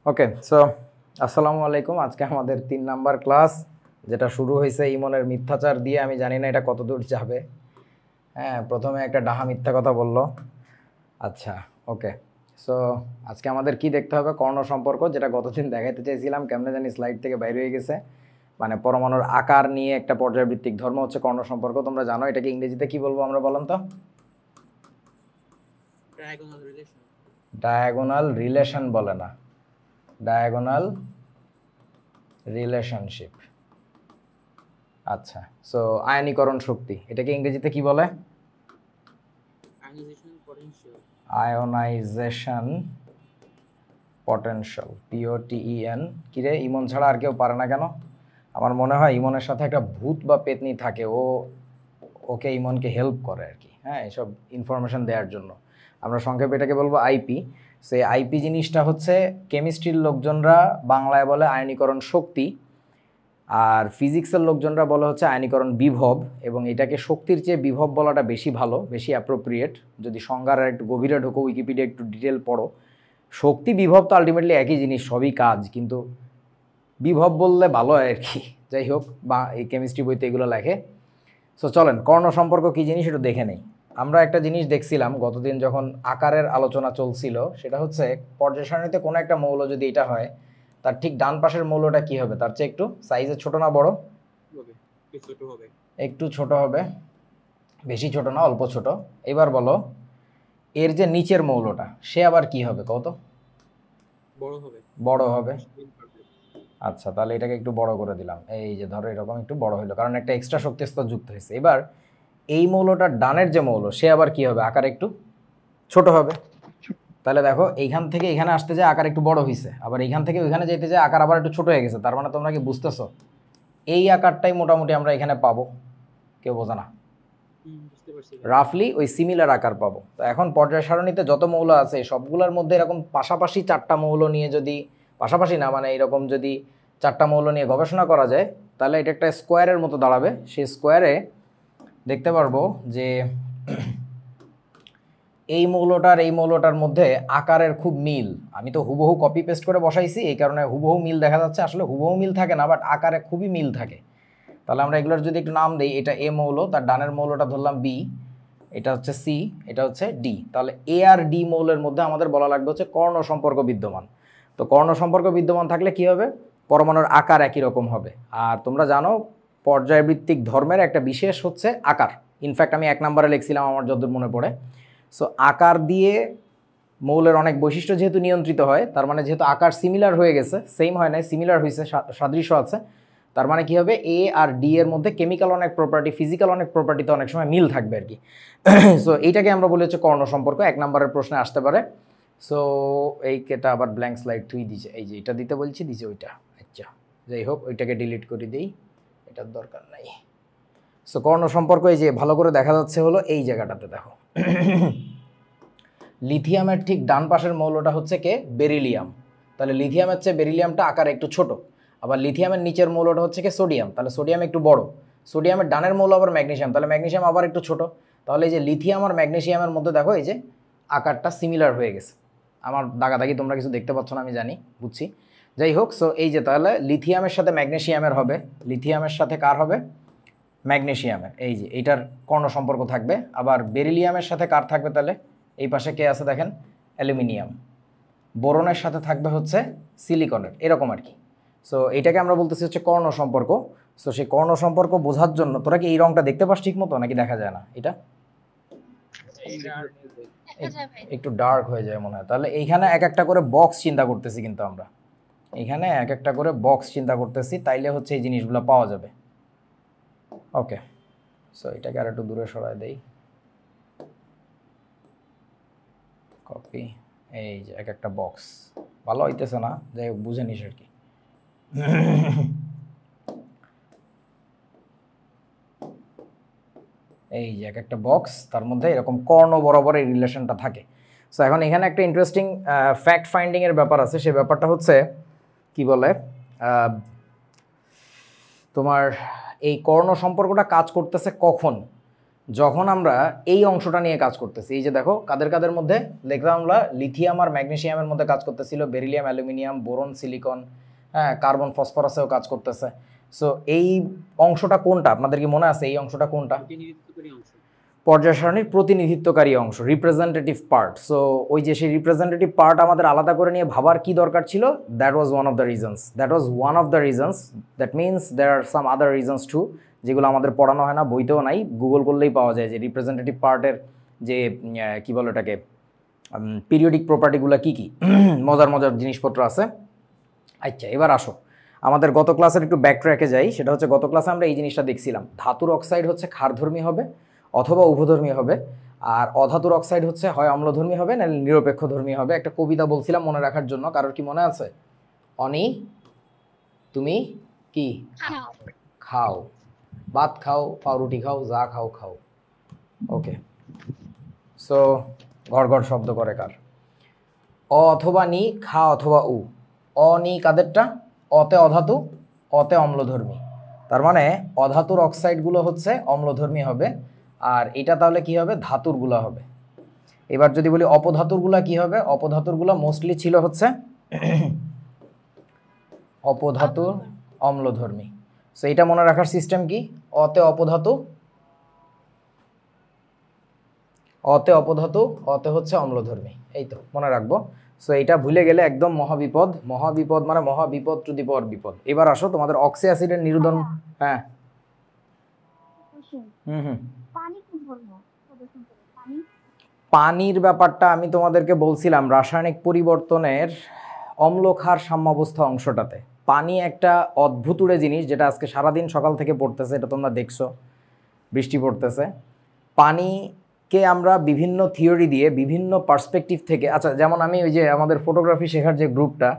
ওকে, so আসসালামু আলাইকুম। আজকে আমাদের 3 নাম্বার ক্লাস, যেটা শুরু হয়েছে ইমনের মিথ্যাচার দিয়ে। আমি জানি না এটা কত দূর যাবে। হ্যাঁ, প্রথমে একটা ডাহা মিথ্যা কথা বললো। আচ্ছা, ওকে। সো আজকে আমাদের কি দেখতে হবে? কর্ণ সম্পর্ক, যেটা গতদিন দেখাইতে চাইছিলাম, কেমনে জানি স্লাইড থেকে বাইরে হয়ে গেছে। মানে পরমাণুর আকার নিয়ে একটা পর্যায়ভিত্তিক ধর্ম হচ্ছে কর্ণ সম্পর্ক। তোমরা জানো এটাকে ইংরেজিতে কি বলবো আমরা, বলেন তো? ডায়াগোনাল রিলেশন বলে না, ডায়াগোনাল রিলেশনশিপ। আচ্ছা, সো আয়নীকরণ শক্তি, এটাকে ইংরেজিতে কি বলে? Ionization potential, POTEN। কিরে, ইমন ছাড়া আর কেউ পারে না কেন? আমার মনে হয় ইমনের সাথে একটা ভূত বা পেতনি থাকে, ওকে ইমনকে হেল্প করে আর কি। হ্যাঁ, এসব ইনফরমেশন দেওয়ার জন্য। আমরা সংক্ষেপে এটাকে বলবো আইপি। সেই আইপি জিনিসটা হচ্ছে কেমিস্ট্রির লোকজনরা বাংলায় বলে আয়নীকরণ শক্তি, আর ফিজিক্সের লোকজনরা বলে হচ্ছে আয়নীকরণ বিভব। এবং এটাকে শক্তির চেয়ে বিভব বলাটা বেশি ভালো, বেশি অ্যাপ্রোপ্রিয়েট। যদি সংজ্ঞার একটু গভীরে ঢোকো, উইকিপিডিয়া একটু ডিটেল পড়ো, শক্তি বিভব তো আলটিমেটলি একই জিনিস, সবই কাজ, কিন্তু বিভব বললে ভালো হয় আর কি। যাই হোক, বা এই কেমিস্ট্রি বইতে এগুলো লেখে। সো চলেন, কর্ণ সম্পর্ক কী জিনিস একটু দেখে নেই। আমরা একটা জিনিস দেখছিলাম গতদিন যখন আকারের আলোচনা চলছিল, সেটা হচ্ছে পর্যায় সারণীতে কোনো একটা মৌল যদি এটা হয়, তার ঠিক ডান পাশের মৌলটা কি হবে? তার চেয়ে একটু সাইজে ছোট না বড়? একটু ছোট হবে, বেশি ছোট না, অল্প ছোট। এবার বলো, এর যে নিচের মৌলটা সে আবার কি হবে কত? বড় হবে। আচ্ছা, তাহলে এটাকে একটু বড় করে দিলাম। এই যে ধরো এরকম একটু বড় হইলো, কারণ একটা এক্সট্রা শক্তি স্তর যুক্ত হয়েছে। এবার এই মৌলটার ডানের যে মৌল সে আবার কি হবে? আকার একটু ছোট হবে। তাহলে দেখো, এইখান থেকে এখানে আসতে যায় আকার একটু বড় হয়েছে, আবার এইখান থেকে ওইখানে যেতে যায় আকার আবার একটু ছোট হয়ে গেছে। তার মানে তোমরা কি বুঝতেছো? এই আকারটাই মোটামুটি আমরা এখানে পাবো। কেউ বোঝা না? রাফলি ওই সিমিলার আকার পাবো। তো এখন পর্যায় সারণীতে যত মৌল আছে সবগুলোর মধ্যে এরকম পাশাপাশি 4টা মৌল নিয়ে, যদি পাশাপাশি না মানে এরকম যদি 4টা মৌল নিয়ে গবেষণা করা যায়, তাহলে এটা একটা স্কোয়ারের মতো দাঁড়াবে। সেই স্কোয়ারে দেখতে পারবো যে এই মৌলটার মধ্যে আকারের খুব মিল। আমি তো হুবহু কপি পেস্ট করে বসাইছি, এই কারণে হুবহু মিল দেখা যাচ্ছে। আসলে হুবহু মিল থাকে না, বাট আকারে খুবই মিল থাকে। তাহলে আমরা এগুলোর যদি একটু নাম দিই, এটা এ মৌল, তার ডানের মৌলটা ধরলাম বি, এটা হচ্ছে সি, এটা হচ্ছে ডি। তাহলে এ আর ডি মৌলের মধ্যে আমাদের বলা লাগবে হচ্ছে কর্ণ সম্পর্ক বিদ্যমান। তো কর্ণ সম্পর্ক বিদ্যমান থাকলে কি হবে? পরমাণুর আকার একই রকম হবে। আর তোমরা জানো পর্যায়ভিত্তিক ধর্মের একটা বিশেষ হচ্ছে আকার। ইনফ্যাক্ট আমি 1 নম্বরে লিখছিলাম আমার যতদূর মনে পড়ে। সো আকার দিয়ে মৌলের অনেক বৈশিষ্ট্য যেহেতু নিয়ন্ত্রিত হয়, তার মানে যেহেতু আকার সিমিলার হয়ে গেছে, সেম হয় নাই, সিমিলার হয়েছে, সাদৃশ্য আছে, তার মানে কি হবে? এ আর ডি এর মধ্যে কেমিক্যাল অনেক প্রপার্টি, ফিজিক্যাল অনেক প্রপার্টিতে অনেক সময় মিল থাকবে আর কি। সো এইটাকে আমরা বলি হচ্ছে কর্ণ সম্পর্ক। 1 নম্বরের প্রশ্নে আসতে পারে। সো এইটা আবার ব্ল্যাঙ্ক স্লাইড থুই দিছে, এই যে এটা দিতে বলছি, দিছে ওইটা। আচ্ছা, যাই হোক, ওইটাকে ডিলিট করে দিই, এটার দরকার নাই। সো কর্ণ সম্পর্ক এই যে ভালো করে দেখা যাচ্ছে হলো এই জায়গাটাতে। দেখো, লিথিয়ামের ঠিক ডান পাশের মৌলটা হচ্ছে কে? বেরিলিয়াম। তাহলে লিথিয়ামের চেয়ে বেরিলিয়ামটা আকারে একটু ছোট। আবার লিথিয়ামের নিচের মৌলটা হচ্ছে কে? সোডিয়াম। তাহলে সোডিয়াম একটু বড়। সোডিয়ামের ডানের মৌল আবার ম্যাগনেসিয়াম, তাহলে ম্যাগনেসিয়াম আবার একটু ছোট। তাহলে এই যে লিথিয়াম আর ম্যাগনেসিয়ামের মধ্যে দেখো এই যে আকারটা সিমিলার হয়ে গেছে। আমার দাগাদাগি তোমরা কিছু দেখতে পাচ্ছ না, আমি জানি, বুঝছি। যাই হোক, সো এই যে তাহলে লিথিয়ামের সাথে ম্যাগনেসিয়ামের হবে, লিথিয়ামের সাথে কার হবে? ম্যাগনেসিয়ামের। এই যে এইটার কর্ণ সম্পর্ক থাকবে। আবার বেরিলিয়ামের সাথে কার থাকবে? তাহলে এই পাশে কে আছে দেখেন? অ্যালুমিনিয়াম। বোরনের সাথে থাকবে হচ্ছে সিলিকনের, এরকম আর কি। সো এইটাকে আমরা বলতেছি হচ্ছে কর্ণ সম্পর্ক। সো সেই কর্ণ সম্পর্ক বোঝার জন্য তোরা কি এই রংটা দেখতে পাস ঠিক মতো, নাকি দেখা যায় না? এটা একটু ডার্ক হয়ে যায় মনে হয়। তাহলে এইখানে এক একটা করে বক্স চিন্তা করতেছি, কিন্তু আমরা এইখানে এক একটা করে বক্স চিন্তা করতেছি, তাইলে হচ্ছে এই জিনিসগুলো পাওয়া যাবে। ওকে, সো এটাকে আর একটু দূরে সরাই দেই, কপি। এই যে এক একটা বক্স ভালো হইতেছে না, যাই হোক বুঝে নিস আর কি। এই যে এক একটা বক্স, তার মধ্যে এরকম কর্ণ বরাবর এই রিলেশনটা থাকে। সো এখন এখানে একটা ইন্টারেস্টিং ফ্যাক্ট ফাইন্ডিং এর ব্যাপার আছে। সেই ব্যাপারটা হচ্ছে কি বলে, তোমার এই কর্ণ সম্পর্কটা কাজ করতেছে কখন? যখন আমরা এই অংশটা নিয়ে কাজ করতেছি, এই যে দেখো কাদের কাদের মধ্যে দেখলাম আমরা, লিথিয়াম আর ম্যাগনেসিয়ামের মধ্যে কাজ করতেছিল, বেরিলিয়াম, অ্যালুমিনিয়াম, বোরন, সিলিকন, হ্যাঁ, কার্বন, ফসফরাসেও কাজ করতেছে। সো এই অংশটা কোনটা আপনাদের কি মনে আছে? এই অংশটা কোনটা? পর্যায় সারণীর প্রতিনিধিত্বকারী অংশ, রিপ্রেজেন্টেটিভ পার্ট। সো ওই যে সেই রিপ্রেজেন্টেটিভ পার্ট আমাদের আলাদা করে নিয়ে ভাবার কি দরকার ছিল? That was one of the reasons, that means there are some other reasons too, যেগুলো আমাদের পড়ানো হয় না, বইতেও নাই, গুগল করলেই পাওয়া যায় যে রিপ্রেজেন্টেটিভ পার্টের যে কী বলে এটাকে, পিরিয়ডিক প্রপার্টিগুলো কী কী মজার মজার জিনিসপত্র আছে। আচ্ছা, এবার আসো আমাদের গত ক্লাসের একটু ব্যাকট্র্যাকে যাই। সেটা হচ্ছে গত ক্লাসে আমরা এই জিনিসটা দেখছিলাম, ধাতুর অক্সাইড হচ্ছে ক্ষারধর্মী হবে অথবা উভধর্মী হবে, আর অধাতুর অক্সাইড হচ্ছে হয় অম্লধর্মী হবে না নিরপেক্ষধর্মী হবে। একটা কবিতা বলছিলাম মনে রাখার জন্য, কারোর কি মনে আছে? অনি তুমি কি খাও, ভাত খাও, পাউরুটি খাও, যা খাও খাও। ওকে, সো ঘর ঘর শব্দ করে কার? অ অথবা নি, খা অথবা উ। অনি কাদেরটা? অতে অধাতু, অতে অম্লধর্মী। তার মানে অধাতুর অক্সাইডগুলো হচ্ছে অম্লধর্মী হবে, আর এটা তাহলে কি হবে? ধাতুরগুলো হবে। এবার যদি বলি অপধাতুরগুলা কি হবে? অপধাতুরগুলো মোস্টলি ছিল হচ্ছে অপধাতু অম্লধর্মী। সো এটা মনে রাখার সিস্টেম কি? অতে অপধাতু, অতে অপধাতু, অতে হচ্ছে অম্লধর্মী। এই তো মনে রাখবো। সো এটা ভুলে গেলে একদম মহাবিপদ। মহাবিপদ মানে মহাবিপদ টু দি পাওয়ার বিপদ। এবার আসো তোমাদের অক্সি অ্যাসিডের নিরোধন। হ্যাঁ, পানির ব্যাপারটা আমি তোমাদেরকে বলছিলাম রাসায়নিক পরিবর্তনের অম্লক্ষার সাম্যাবস্থা অংশটাতে। পানি একটা অদ্ভুতুড়ে জিনিস, যেটা আজকে সারাদিন সকাল থেকে পড়তেছে, এটা তোমরা দেখছো, বৃষ্টি পড়তেছে। পানিকে আমরা বিভিন্ন থিওরি দিয়ে বিভিন্ন পার্সপেক্টিভ থেকে, আচ্ছা যেমন আমি ওই যে আমাদের ফটোগ্রাফি শেখার যে গ্রুপটা,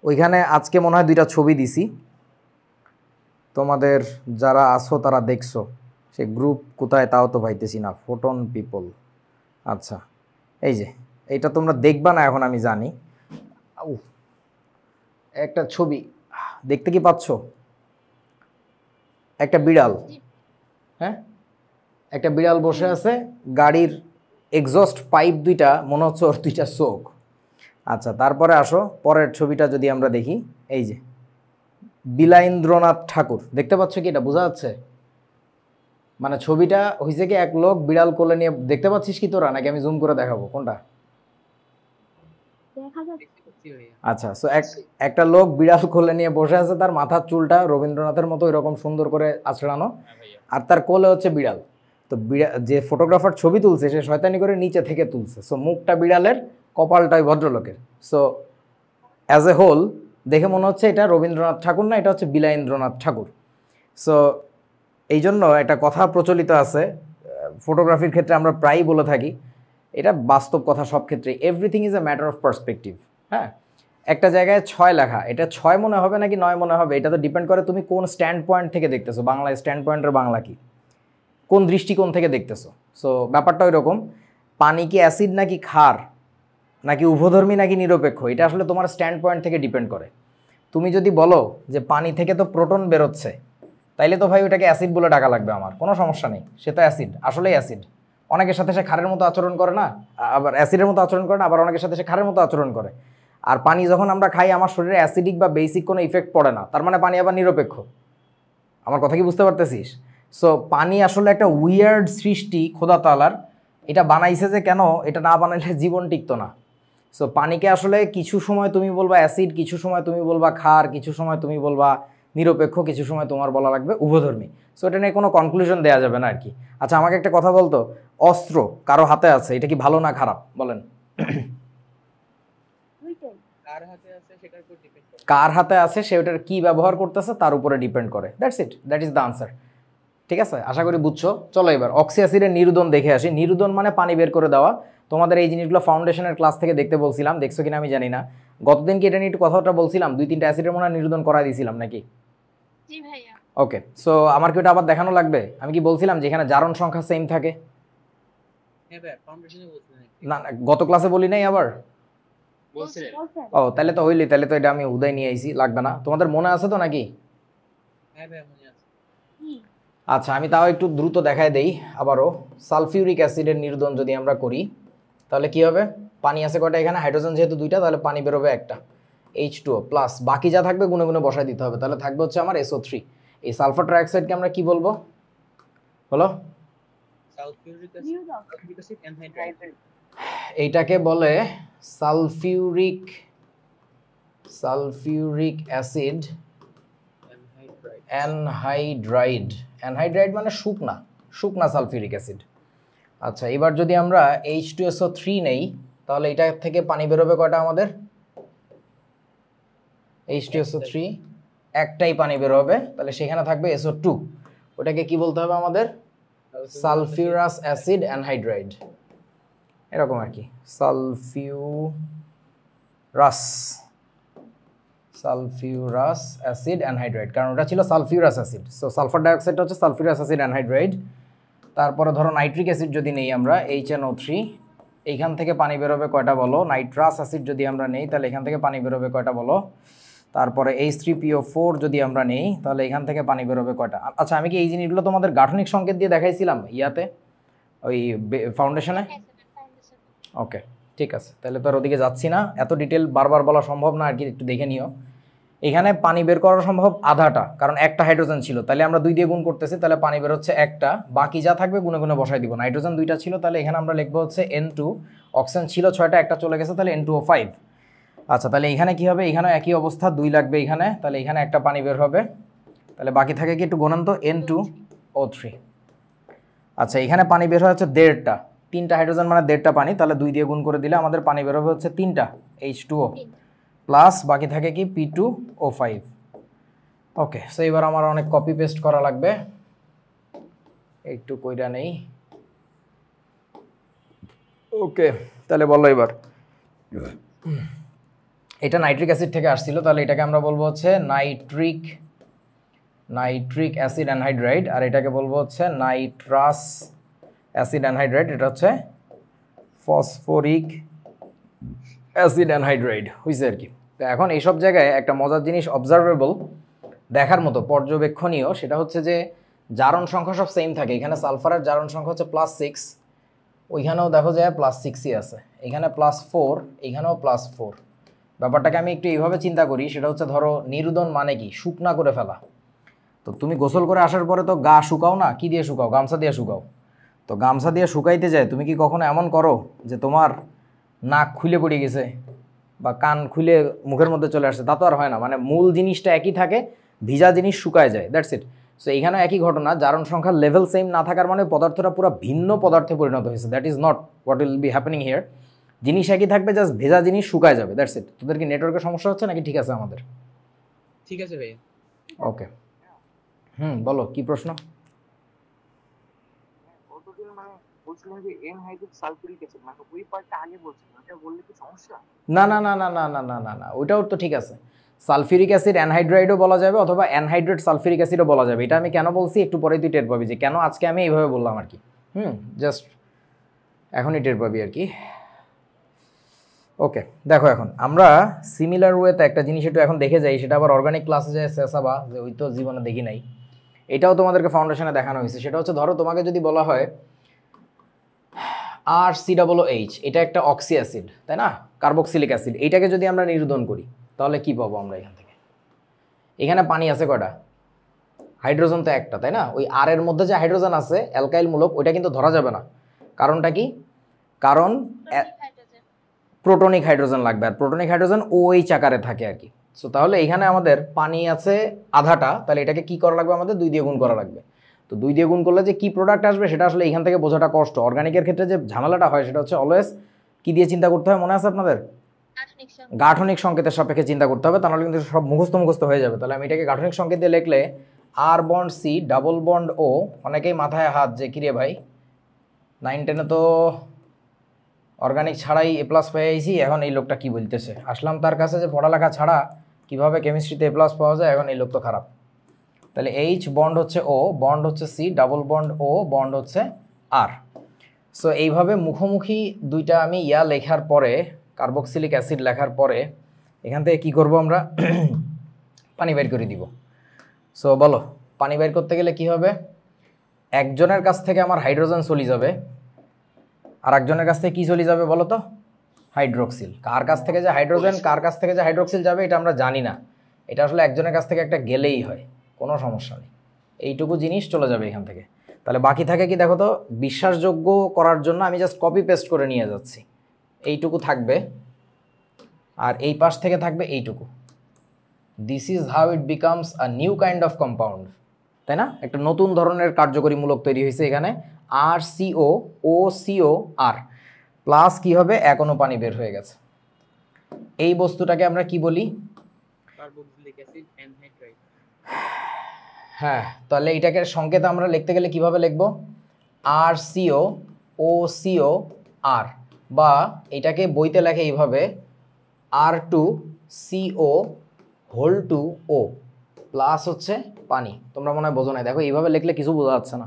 ওইখানে আজকে মনে হয় 2টা ছবি দিছি, তোমাদের যারা আছো তারা দেখছো। সে গ্রুপ কোথায় তাও তো পাইতেছি না, ফোটন পিপল। আচ্ছা, এই যে এইটা তোমরা দেখবা না এখন আমি জানি। একটা ছবি দেখতে কি পাচ্ছ? একটা বিড়াল, হ্যাঁ, একটা বিড়াল বসে আছে, গাড়ির এক্সস্ট পাইপ 2টা, মনে হচ্ছে ওর 2টা চোখ। আচ্ছা, তারপরে আসো পরের ছবিটা যদি আমরা দেখি, এই যে বিলাইন্দ্রনাথ ঠাকুর, দেখতে পাচ্ছ কি? এটা বোঝা যাচ্ছে? মানে ছবিটা হয়েছে কি, এক লোক বিড়াল কোলে নিয়ে, দেখতে পাচ্ছিস কি তোরা, নাকি আমি জুম করে দেখাবো কোনটা? আচ্ছা, সো একটা লোক বিড়াল কোলে নিয়ে বসে আছে, তার মাথার চুলটা রবীন্দ্রনাথের মতো এরকম সুন্দর করে আছড়ানো, আর তার কোলে হচ্ছে বিড়াল। তো যে ফটোগ্রাফার ছবি তুলছে সে শয়তানি করে নিচে থেকে তুলছে। সো মুখটা বিড়ালের, কপালটাই ভদ্রলোকের। সো অ্যাজ এ হোল দেখে মনে হচ্ছে এটা রবীন্দ্রনাথ ঠাকুর না, এটা হচ্ছে বিলাইন্দ্রনাথ ঠাকুর। সো এই জন্য একটা কথা প্রচলিত আছে ফটোগ্রাফির ক্ষেত্রে, আমরা প্রায়ই বলে থাকি, এটা বাস্তব কথা সব ক্ষেত্রে, everything is a matter of perspective. হ্যাঁ, একটা জায়গায় 6 লেখা, এটা 6 মনে হবে নাকি 9 মনে হবে, এটা তো ডিপেন্ড করে তুমি কোন স্ট্যান্ড পয়েন্ট থেকে দেখতেছো। বাংলায় স্ট্যান্ড পয়েন্টের বাংলা কি, কোন দৃষ্টিকোণ থেকে দেখতেছো। সো ব্যাপারটা ওই রকম, পানি কি অ্যাসিড নাকি ক্ষার, নাকি উভধর্মী নাকি নিরপেক্ষ, এটা আসলে তোমার স্ট্যান্ড পয়েন্ট থেকে ডিপেন্ড করে। তুমি যদি বলো যে পানি থেকে তো প্রোটন বেরোচ্ছে, তাইলে তো ভাই ওটাকে অ্যাসিড বলে ডাকা লাগবে, আমার কোনো সমস্যা নেই, সে তো অ্যাসিড, আসলেই অ্যাসিড। অনেকের সাথে সে ক্ষারের মতো আচরণ করে না, আবার অ্যাসিডের মতো আচরণ করে না, আবার অনেকের সাথে সে ক্ষারের মতো আচরণ করে। আর পানি যখন আমরা খাই, আমার শরীরে অ্যাসিডিক বা বেসিক কোনো ইফেক্ট পড়ে না, তার মানে পানি আবার নিরপেক্ষ। আমার কথা কি বুঝতে পারতেছিস? সো পানি আসলে একটা উইয়ার্ড সৃষ্টি খোদা তাআলার, এটা বানাইছে যে কেন, এটা না বানাইলে জীবন টিকতো না। সো পানিকে আসলে কিছু সময় তুমি বলবা অ্যাসিড, কিছু সময় তুমি বলবা ক্ষার, কিছু সময় তুমি বলবা নিরপেক্ষ, কিছু সময় তোমার বলা লাগবে উভধর্মী। সো এটা নিয়ে কোনো কনক্লুশন দেওয়া যাবে না আর কি। আচ্ছা, আমাকে একটা কথা বলতো, অস্ত্র কারো হাতে আছে, এটা কি ভালো না খারাপ বলেন? কার হাতে আছে সে ওটার কি ব্যবহার করতেছে তার উপরে ডিপেন্ড করে। That's it, that is the answer. ঠিক আছে, আশা করি বুঝছো। চলো এবার অক্সি অ্যাসিডের নিরোধন দেখে আসি। নিরোধন মানে পানি বের করে দেওয়া। তোমাদের এই জিনিসগুলো ফাউন্ডেশনের ক্লাস থেকে দেখতে বলছিলাম, দেখছো কিনা আমি জানি না। গতদিন কি এটা নিয়ে একটু কথাটা বলছিলাম, 2-3টা অ্যাসিডের মনে হয় নিরোধন করা দিয়েছিলাম নাকি? জি ভাইয়া। ওকে, সো আমার কি ওটা আবার দেখানো লাগবে? আমি কি বলছিলাম যে এখানে জারণ সংখ্যা সেম থাকে? না না, গত ক্লাসে বলি নাই আবার? ও, তাহলে তো হইলি, তাহলে তো এটা আমি উদয় নিয়ে আইছি, লাগবে না। তোমাদের মনে আছে তো নাকি? আচ্ছা আমি তাও একটু দ্রুত দেখায় দেই আবারও। সালফিউরিক অ্যাসিডের নির্দন যদি আমরা করি তাহলে কি হবে, পানি আছে কয়টা এখানে, হাইড্রোজেন যেহেতু দুইটা তাহলে পানি বেরোবে একটা, H2O প্লাস বাকি যা থাকবে গুণে গুণে বসায় দিতে হবে, তাহলে থাকবে হচ্ছে আমার SO3। এই সালফার ট্রাইঅক্সাইডকে আমরা কি বলবো বলো? এইটাকে বলে সালফিউরিক অ্যাসিড অ্যানহাইড্রাইড। অ্যানহাইড্রাইড মানে শুকনা সালফিউরিক অ্যাসিড। আচ্ছা এবার যদি আমরা H2SO3 নেই তাহলে এটা থেকে পানি বেরোবে কয়টা আমাদের, H2SO3 একটাই পানি বের হবে, তাহলে সেখানে থাকবে SO2, ওটাকে কি বলতে হবে আমাদের, সালফিউরাস অ্যাসিড অ্যানহাইড্রাইড, এরকম আর কি, সালফিউরাস অ্যাসিড অ্যানহাইড্রাইড, কারণ ওটা ছিল সালফিউরাস অ্যাসিড। সো সালফার ডাইঅক্সাইডটা হচ্ছে সালফিউরাস অ্যাসিড অ্যানহাইড্রাইড। তারপরে ধরো নাইট্রিক অ্যাসিড যদি নেই আমরা HNO3, এইখান থেকে পানি বেরোবে কয়টা বলো, নাইট্রাস অ্যাসিড যদি আমরা নেই তাহলে এখান থেকে পানি বেরোবে কয়টা বলো, তারপরে H3PO4 যদি আমরা নেই তাহলে এখান থেকে পানি বেরোবে কয়টা। আচ্ছা আমি কি এই জিনিসগুলো তোমাদের গাঠনিক সংকেত দিয়ে দেখাইছিলাম ইয়াতে ওই ফাউন্ডেশনে? ওকে ঠিক আছে, তাহলে তো আর ওদিকে যাচ্ছি না, এত ডিটেল বারবার বলা সম্ভব না আর কি, একটু দেখে নিও। এখানে পানি বের করা সম্ভব আধাটা, কারণ একটা হাইড্রোজেন ছিল, তাহলে আমরা 2 দিয়ে গুণ করতেছি, তাহলে পানি বের হচ্ছে একটা, বাকি যা থাকবে গুণে গুণে বসাই দিব। নাইট্রোজেন 2টা ছিল, তাহলে এখানে আমরা লিখবো হচ্ছে N2, অক্সিজেন ছিল 6টা, একটা চলে গেছে, তাহলে N2O5। আচ্ছা তাহলে এখানে কি হবে, এখানে একই অবস্থা, 2 লাগবে এখানে, তাহলে এখানে একটা পানি বের হবে, তাহলে বাকি থাকে কি একটু গুণান্ত N2O3। আচ্ছা এখানে পানি বের হচ্ছে 1.5টা, 3টা হাইড্রোজেন মানে 1.5টা পানি, তাহলে 2 দিয়ে গুণ করে দিলে আমাদের পানি বের হবে হচ্ছে 3টা H2O প্লাস বাকি থাকে কি P2O5। ওকে সো এবার আমার অনেক কপি পেস্ট করা লাগবে, একটু কইরা নেই। ওকে তাহলে বলো এবার, এটা নাইট্রিক অ্যাসিড থেকে আসছিল, তাহলে এটাকে আমরা বলবো হচ্ছে নাইট্রিক অ্যাসিড অ্যানহাইড্রাইড, আর এটাকে বলবো হচ্ছে নাইট্রাস অ্যাসিড অ্যানহাইড্রাইড, এটা হচ্ছে ফসফরিক অ্যাসিড অ্যানহাইড্রাইড হয়েছে আর কি। তো এখন এইসব জায়গায় একটা মজার জিনিস অবজারভেবল, দেখার মতো, পর্যবেক্ষণীয়, সেটা হচ্ছে যে জারণ সংখ্যা সব সেম থাকে। এখানে সালফারের জারণ সংখ্যা হচ্ছে +6, ওইখানেও দেখো যায় +6ই আছে, এখানে +4, এখানেও +4। ব্যাপারটাকে আমি একটু এইভাবে চিন্তা করি, সেটা হচ্ছে ধরো নিরুদন মানে কি, শুকনা করে ফেলা। তো তুমি গোসল করে আসার পরে তো গা শুকাও না, কি দিয়ে শুকাও, গামছা দিয়ে শুকাও। তো গামছা দিয়ে শুকাইতে যায়, তুমি কি কখনো এমন করো যে তোমার নাক খুলে পড়ে গেছে বা কান খুলে মুখের মধ্যে চলে আসছে? তা তো আর হয় না, মানে মূল জিনিসটা একই থাকে, ভিজা জিনিস শুকায় যায়, দ্যাটস ইট। সো এইখানে একই ঘটনা, জারণ সংখ্যার লেভেল সেম না থাকার মানে পদার্থটা পুরো ভিন্ন পদার্থে পরিণত হয়েছে, that is not what will be happening here. জিনিস একই থাকবে, জাস্ট ভেজা জিনিস শুকায় যাবে, দ্যাটস ইট। তোদের কি নেটওয়ার্কের সমস্যা হচ্ছে নাকি ঠিক আছে আমাদের? ঠিক আছে ভাই। ওকে বলো কি প্রশ্ন? না না না না না না না না না, ওইটাও তো ঠিক আছে। সালফিউরিক অ্যাসিড অ্যানহাইড্রাইডও বলা যাবে, অথবা অ্যানহাইড্রেট সালফিউরিক অ্যাসিডও বলা যাবে। এটা আমি কেন বলছি একটু পরেই তুই টের পাবি যে কেন আজকে আমি এইভাবে বললাম আর কি। জাস্ট এখনই টের পাবি আর কি। ওকে দেখো, এখন আমরা সিমিলার ওয়েতে একটা জিনিস একটু এখন দেখে যাই, সেটা আবার অর্গানিক ক্লাসে যায় শেষাবা, যে ওই তো জীবনে দেখি নাই, এটাও তোমাদেরকে ফাউন্ডেশনে দেখানো হয়েছে। সেটা হচ্ছে ধরো তোমাকে যদি বলা হয় RCOOH, এটা একটা অক্সি অ্যাসিড, তাই না, কার্বক্সিলিক অ্যাসিড, এইটাকে যদি আমরা নিরুদন করি তাহলে কি পাবো আমরা এখান থেকে? এখানে পানি আছে কয়টা, হাইড্রোজেন তো একটা, তাই না? ওই আর এর মধ্যে যে হাইড্রোজেন আছে অ্যালকাইল মূলক, ওইটা কিন্তু ধরা যাবে না। কারণটা কি? কারণ প্রোটনিক হাইড্রোজেন লাগবে, আর প্রোটনিক হাইড্রোজেন OH আকারে থাকে আর কি। সো তাহলে এখানে আমাদের পানি আছে আধাটা, তাহলে এটাকে কি করা লাগবে আমাদের, 2 দিয়ে গুণ করা লাগবে। তো 2 দিয়ে গুণ করলে যে কি প্রোডাক্ট আসবে সেটা আসলে এখান থেকে বোঝাটা কষ্ট। অর্গানিকের ক্ষেত্রে যে ঝামেলাটা হয় সেটা হচ্ছে অলওয়েজ কি দিয়ে চিন্তা করতে হয়, মনে আছে আপনাদের? গাঠনিক সংকেতের সাপেক্ষে চিন্তা করতে হবে, তাহলে কিন্তু সব মুখস্থ হয়ে যাবে। তাহলে আমি এটাকে গাঠনিক সংকেত দিয়ে লিখলে R bond C double bond O, অনেকেই মাথায় হাত যে কিরে ভাই 9-10-এ তো অর্গানিক ছাড়াই A+ পেয়ে আইছি, এখন এই লোকটা কি বলতেছে। আসলাম তার কাছে যে পড়ালেখা ছাড়া কিভাবে কেমিস্ট্রিতে A+ পাওয়া যায়, এখন এই লোক তো খারাপ। তাহলে H বন্ড হচ্ছে O, বন্ড হচ্ছে C, double bond O, bond হচ্ছে R। সো এইভাবে মুখোমুখি দুইটা আমি লেখার পরে, কার্বক্সিলিক অ্যাসিড লেখার পরে এখান থেকে কী করব আমরা, পানি বের করে দিব। সো বলো পানি বের করতে গেলে কি হবে, একজনের কাছ থেকে আমার হাইড্রোজেন চলে যাবে, আর একজনের কাছ থেকে কি চলে যাবে বলো তো? হাইড্রোক্সিল। কার কাছ থেকে যে হাইড্রোজেন, কার কাছ থেকে যে হাইড্রোক্সিল যাবে এটা আমরা জানি না। এটা আসলে একজনের কাছ থেকে একটা গেলেই হয়, কোনো সমস্যা নেই। এইটুকু জিনিস চলে যাবে এখান থেকে। তাহলে বাকি থাকে কি দেখো তো, বিশ্বাসযোগ্য করার জন্য আমি জাস্ট কপি পেস্ট করে নিয়ে যাচ্ছি। এইটুকু থাকবে, আর এই পাশ থেকে থাকবে এইটুকু। This is how it becomes a new kind of compound, তাই না? একটা নতুন ধরনের কার্যকরী মূলক তৈরি হয়েছে এখানে। আর সিও ও সিও আর প্লাস কি হবে, এক অণু পানি বের হয়ে গেছে। এই বস্তুটাকে আমরা কি বলি? Carboxylic acid anhydride. হ্যাঁ, তাহলে এটাকে সংকেত আমরা লিখতে গেলে কিভাবে লিখব? আর সিও ও সিও আর, বা এটাকে বইতে লেখে এইভাবে আর two CO whole two O plus হচ্ছে পানি। তোমরা মনে হয় বোঝো না, দেখো এইভাবে লিখলে কিছু বোঝা যাচ্ছে না।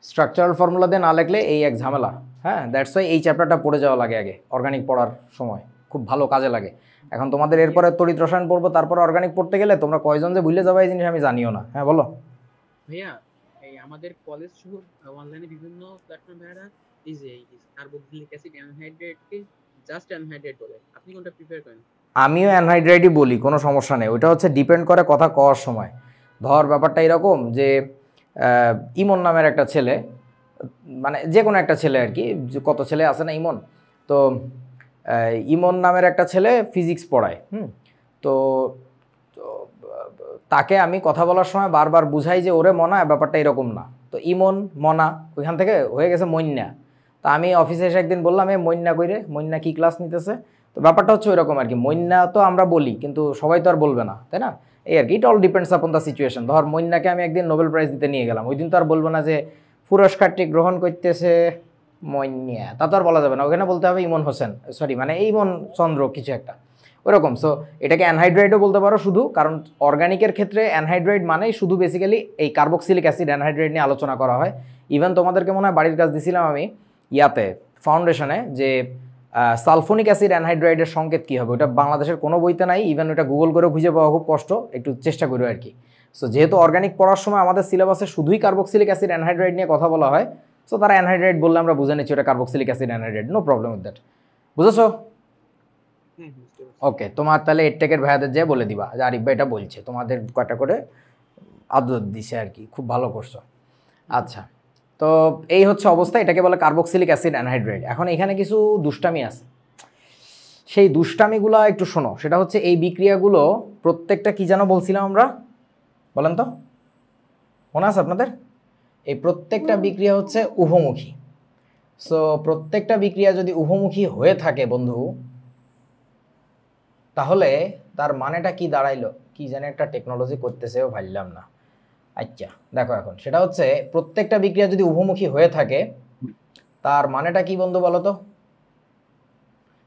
স্ট্রাকচারাল ফর্মুলা দিয়ে না লিখলে এই এক ঝামেলা। হ্যাঁ, দ্যাটস ওয়াই এই চ্যাপ্টারটা পড়ে যাওয়া লাগে আগে, অর্গানিক পড়ার সময় খুব ভালো কাজে লাগে। এখন তোমাদের এরপরে তড়িৎ রসায়ন পড়বো, তারপরে অর্গানিক পড়তে গেলে তোমরা কয়জন যে ভুলে যাবে এই জিনিস আমি জানিও না। হ্যাঁ বলো। ভাইয়া এই আমাদের কলেজ সহ অনলাইনে বিভিন্ন প্ল্যাটফর্ম ভাইরা এই যে কার্বক্সিলিক অ্যাসিড অ্যানহাইড্রাইডকে জাস্ট অ্যানহাইড্রাইড বলে, আপনি কোনটা প্রিফার করেন? আমিও অ্যানহাইড্রাইডই বলি, কোনো সমস্যা নেই। ওইটা হচ্ছে ডিপেন্ড করে কথা কওয়ার সময়। ধর ব্যাপারটা এরকম যে ইমন নামের একটা ছেলে, মানে যে কোনো একটা ছেলে আর কি, কত ছেলে আছে না ইমন, তো ইমন নামের একটা ছেলে ফিজিক্স পড়ায়। তো তাকে আমি কথা বলার সময় বারবার বুঝাই যে ওরে মনা, ব্যাপারটা এরকম না। তো ইমন মনা ওইখান থেকে হয়ে গেছে মইন্যা। তা আমি অফিসে এসে একদিন বললাম এ মইন্যা কইরে, মইন্যা কি ক্লাস নিতেছে? তো ব্যাপারটা হচ্ছে ওইরকম আর কি। মইন্যা তো আমরা বলি, কিন্তু সবাই তো আর বলবে না, তাই না? এই আর কি, it all depends upon the situation. ধর মইন্যাকে আমি একদিন নোবেল প্রাইজ দিতে নিয়ে গেলাম, ওই দিন তো আর বলবো না যে পুরস্কারটি গ্রহণ করতেছে মইন্যা, তা তো আর বলা যাবে না। ওখানে বলতে হবে ইমন হোসেন, সরি মানে ইমন চন্দ্র কিছু একটা ওরকম। সো এটাকে অ্যানহাইড্রাইডও বলতে পারো শুধু, কারণ অর্গানিকের ক্ষেত্রে অ্যানহাইড্রাইড মানেই শুধু বেসিক্যালি এই কার্বক্সিলিক অ্যাসিড অ্যানহাইড্রাইড নিয়ে আলোচনা করা হয়। ইভেন তোমাদেরকে মনে হয় বাড়ির কাজ দিছিলাম আমি ইয়াতে ফাউন্ডেশনে, যে সালফোনিক অ্যাসিড অ্যানহাইড্রাইডের সংকেত কী হবে, ওটা বাংলাদেশের কোনো বইতে নাই। ইভেন ওটা গুগল করে খুঁজে পাওয়া খুব কষ্ট, একটু চেষ্টা করো আর কি। সো যেহেতু অর্গানিক পড়ার সময় আমাদের সিলেবাসে শুধুই কার্বক্সিলিক অ্যাসিড অ্যানহাইড্রাইড নিয়ে কথা বলা হয়, সো তারা অ্যানহাইড্রাইড বললে আমরা বুঝে নিচ্ছি ওটা carboxylic acid anhydride, no problem with that. বুঝেছো? ওকে, তোমার তাহলে এডটেকের ভাইয়াদের যে বলে দিবা যে আরিফ ভাই এটা বলছে, তোমাদের কটা করে আদর দিছে আর কি, খুব ভালো করছো। আচ্ছা, তো এই হচ্ছে অবস্থা, এটাকে বলে কার্বক্সিলিক অ্যাসিড অ্যানহাইড্রাইড। এখন এখানে কিছু দুষ্টামি আছে, সেই দুষ্টামিগুলো একটু শোনো। সেটা হচ্ছে এই বিক্রিয়াগুলো প্রত্যেকটা কি যেন বলছিলাম আমরা, বলেন তো, মনে আছে আপনাদের? এই প্রত্যেকটা বিক্রিয়া হচ্ছে উভমুখী। সো প্রত্যেকটা বিক্রিয়া যদি উভমুখী হয়ে থাকে বন্ধু, তাহলে তার মানেটা কি দাঁড়াইলো? কি যেন একটা টেকনোলজি করতেছেও ভাবলাম না। আচ্ছা দেখো, এখন সেটা হচ্ছে প্রত্যেকটা বিক্রিয়া যদি উভমুখী হয়ে থাকে তার মানেটা কি বন্ধু বলো তো?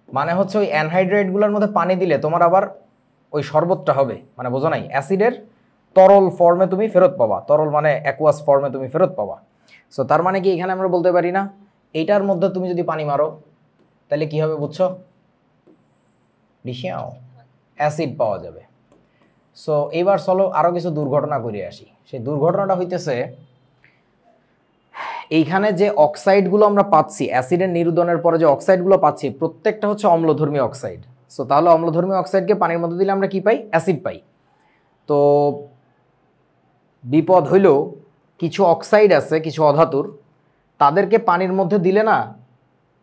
মানে হচ্ছে ওই অ্যানহাইড্রাইডগুলোর মধ্যে পানি দিলে তোমার আবার ওই শরবতটা হবে, মানে বোঝো নাই, অ্যাসিডের তরল ফর্মে তুমি ফেরত পাবা, তরল মানে অ্যাকুয়াস ফর্মে তুমি ফেরত পাবা। সো তার মানে কি এখানে আমরা বলতে পারি না এইটার মধ্যে তুমি যদি পানি মারো তাহলে কি হবে বুঝছো? ডিসিয়াও অ্যাসিড পাওয়া যাবে। সো এবার চলো আরও কিছু দুর্ঘটনা করে আসি। সেই দুর্ঘটনাটা হইতেছে এইখানে যে অক্সাইডগুলো আমরা পাচ্ছি, অ্যাসিডের নিরুদনের পরে যে অক্সাইডগুলো পাচ্ছি প্রত্যেকটা হচ্ছে অম্লধর্মী অক্সাইড। সো তাহলে অম্লধর্মী অক্সাইডকে পানির মধ্যে দিলে আমরা কি পাই? অ্যাসিড পাই। তো বিপদ হইল কিছু অক্সাইড আছে, কিছু অধাতুর, তাদেরকে পানির মধ্যে দিলে না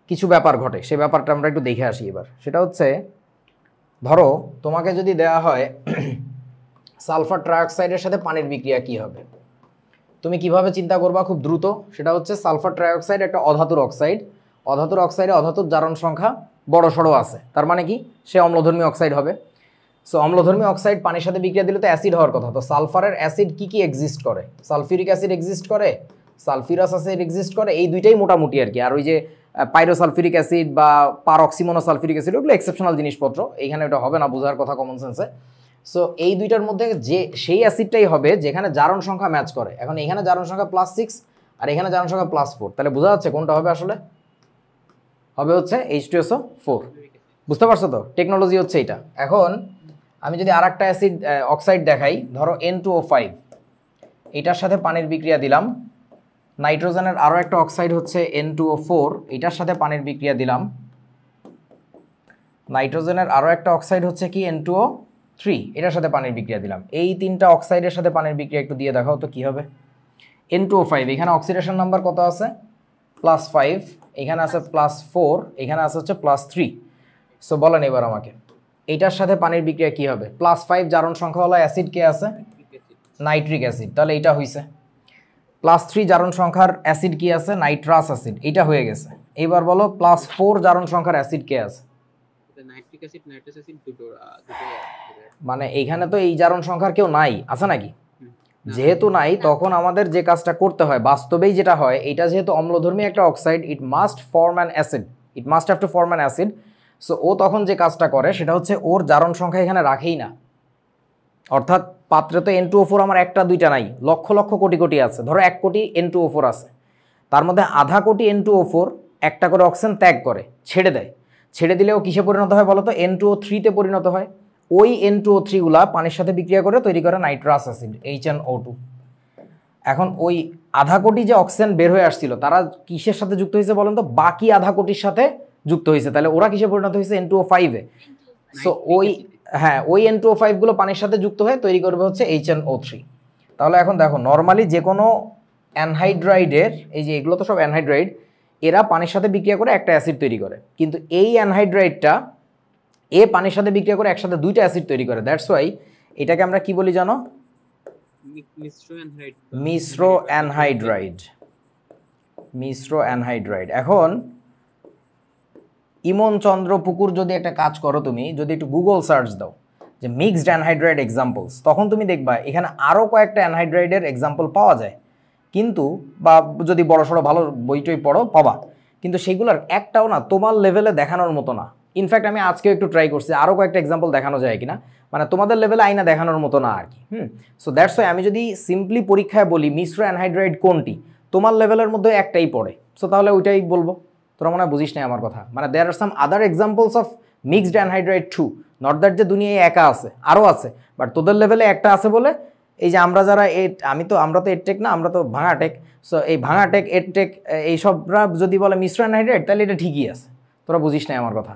কিছু ব্যাপার ঘটে। সেই ব্যাপারটা আমরা একটু দেখে আসি এবার। সেটা হচ্ছে ধরো তোমাকে যদি দেওয়া হয় সালফার ট্রাইঅক্সাইডের সাথে পানির বিক্রিয়া কি হবে, তুমি কিভাবে চিন্তা করবা খুব দ্রুত? সেটা হচ্ছে সালফার ট্রাইঅক্সাইড একটা অধাতুর অক্সাইড, অধাতুর অক্সাইডে অধাতুর জারণ সংখ্যা বড় সড়ো আছে, তার মানে কি সে অম্লধর্মী অক্সাইড হবে। সো অম্লধর্মী অক্সাইড পানির সাথে বিক্রিয়া দিলে তো অ্যাসিড হওয়ার কথা। তো সালফারের অ্যাসিড কি কি এক্সিস্ট করে? সালফিউরিক অ্যাসিড এক্সিস্ট করে, সালফিউরাস অ্যাসিড এক্সিস্ট করে, এই দুইটাই মোটামুটি আর কি। আর ওই যে পাইরোসালফিউরিক অ্যাসিড বা পারঅক্সিমোনোসালফিউরিক অ্যাসিড ওগুলো এক্সেপশনাল জিনিসপত্র, এইখানে ওটা হবে না, বোঝার কথা কমন সেন্সে। সো এই দুইটার মধ্যে যে সেই অ্যাসিডটাই হবে যেখানে জারণ সংখ্যা ম্যাচ করে। এখন এখানে জারণ সংখ্যা +6 আর এখানে জারণ সংখ্যা +4, তাহলে বোঝা যাচ্ছে কোনটা হবে আসলে? হবে হচ্ছে H2SO4। বুঝতে পারছো তো? টেকনোলজি হচ্ছে এটা। এখন আমি যদি আর একটা অ্যাসিড অক্সাইড দেখাই, ধরো N2O5, এটার সাথে পানির বিক্রিয়া দিলাম, নাইট্রোজেনের আরও একটা অক্সাইড হচ্ছে N2O4, এটার সাথে পানির বিক্রিয়া দিলাম। নাইট্রোজেনের আরও একটা অক্সাইড হচ্ছে কি N2O3, এটার সাথে পানির বিক্রিয়া দিলাম। এই তিনটা অক্সাইডের সাথে পানির বিক্রিয়া একটু দিয়ে দেখাও তো কী হবে। N2O5, এখানে অক্সিডেশন নাম্বার কত আছে? +5, এখানে আছে +4, এখানে আছে হচ্ছে +3। সো বলেন এবার আমাকে এইটার সাথে পানির বিক্রিয়া কী হবে? +5 জারণ সংখ্যা হলো অ্যাসিড কে আছে? নাইট্রিক অ্যাসিড, তাহলে এটা হয়েছে। +3 জারণ সংখ্যার অ্যাসিড কি আছে? নাইট্রাস অ্যাসিড, এটা হয়ে গেছে। এবার বলো +4 জারণ সংখ্যার অ্যাসিড কে আছে? নাইট্রিক অ্যাসিড, নাইট্রাস অ্যাসিড দুটো মানে এইখানে তো এই জারণ সংখ্যার কেউ নাই, আছে নাকি? যেহেতু নাই, তখন আমাদের যে কাজটা করতে হয়, বাস্তবেই যেটা হয়, এটা যেহেতু অম্লধর্মী একটা oxide, it must form an acid, it must have to form an acid. So ও তখন যে কাজটা করে সেটা হচ্ছে ওর জারণ সংখ্যা এখানে রাখেই না। অর্থাৎ পাত্রে তো N2O4 আমার একটা দুইটা নাই, লক্ষ লক্ষ কোটি কোটি আছে। ধরো 1 কোটি N2O4 আছে, তার মধ্যে আধা কোটি N2O4 একটা করে অক্সিজেন ত্যাগ করে, ছেড়ে দেয়। ছেড়ে দিলেও কিসে পরিণত হয় বলো তো? N2O3 তে পরিণত হয়। ওই N2O3 গুলা পানির সাথে বিক্রিয়া করে তৈরি করে নাইট্রাস অ্যাসিড HNO2। এখন ওই আধা কোটি যে অক্সিজেন বের হয়ে আসছিল, তারা কিসের সাথে যুক্ত হয়েছে বলেন তো? বাকি আধা কোটির সাথে যুক্ত হয়েছে। তাহলে ওরা কিসে পরিণত হয়েছে? N2O5-এ। সো ওই ওই N2O5 গুলো পানির সাথে যুক্ত হয়ে তৈরি করবে হচ্ছে HNO3। তাহলে এখন দেখো, নর্মালি যে কোনো অ্যানহাইড্রাইডের, এই যে এগুলো তো সব অ্যানহাইড্রাইড, এরা পানির সাথে বিক্রিয়া করে একটা অ্যাসিড তৈরি করে। কিন্তু এই অ্যানহাইড্রাইডটা পানির সাথে বিক্রিয়া করে একসাথে দুইটা অ্যাসিড তৈরি করে। দ্যাটস ওয়াই এটাকে আমরা কি বলি জানো? মিশ্র অ্যানহাইড্রাইড। মিশ্র অ্যানহাইড্রাইড। এখন ইমন চন্দ্র পুকুর যদি একটা কাজ করো, তুমি যদি একটু গুগল সার্চ দাও যে মিক্সড অ্যানহাইড্রাইড এক্সাম্পলস, তখন তুমি দেখবা এখানে আরও কয়েকটা অ্যানহাইড্রাইডের এক্সাম্পল পাওয়া যায়। কিন্তু বা যদি বড় সড়ো ভালো বইটই পড়ো পাবা, কিন্তু সেগুলোর একটাও না তোমার লেভেলে দেখানোর মতো না। ইনফ্যাক্ট আমি আজকেও একটু ট্রাই করছি আরও কয়েকটা এক্সাম্পল দেখানো যায় কিনা, মানে তোমাদের লেভেলে আইনা দেখানোর মতো না আর কি। সো দ্যাটস ওয়াই আমি যদি সিম্পলি পরীক্ষায় বলি মিশ্র অ্যানহাইড্রাইড কোনটি, তোমার লেভেলের মধ্যে একটাই পড়ে। সো তাহলে ওইটাই বলবো। তোরা মনে হয় বুঝিস না আমার কথা। মানে there are some other examples of mixed anhydride too, not that যে দুনিয়ায় একা আছে, আরও আছে, বাট তোদের লেভেলে একটা আছে বলে এই যে আমরা যারা আমরা তো এডটেক না, আমরা তো ভাঙা টেক। সো এই ভাঙা টেক, এডটেক, এইসবরা যদি বলে মিশ্র অ্যানহাইড্রাইড, তাহলে এটা ঠিকই আছে। তোরা বুঝিস না আমার কথা।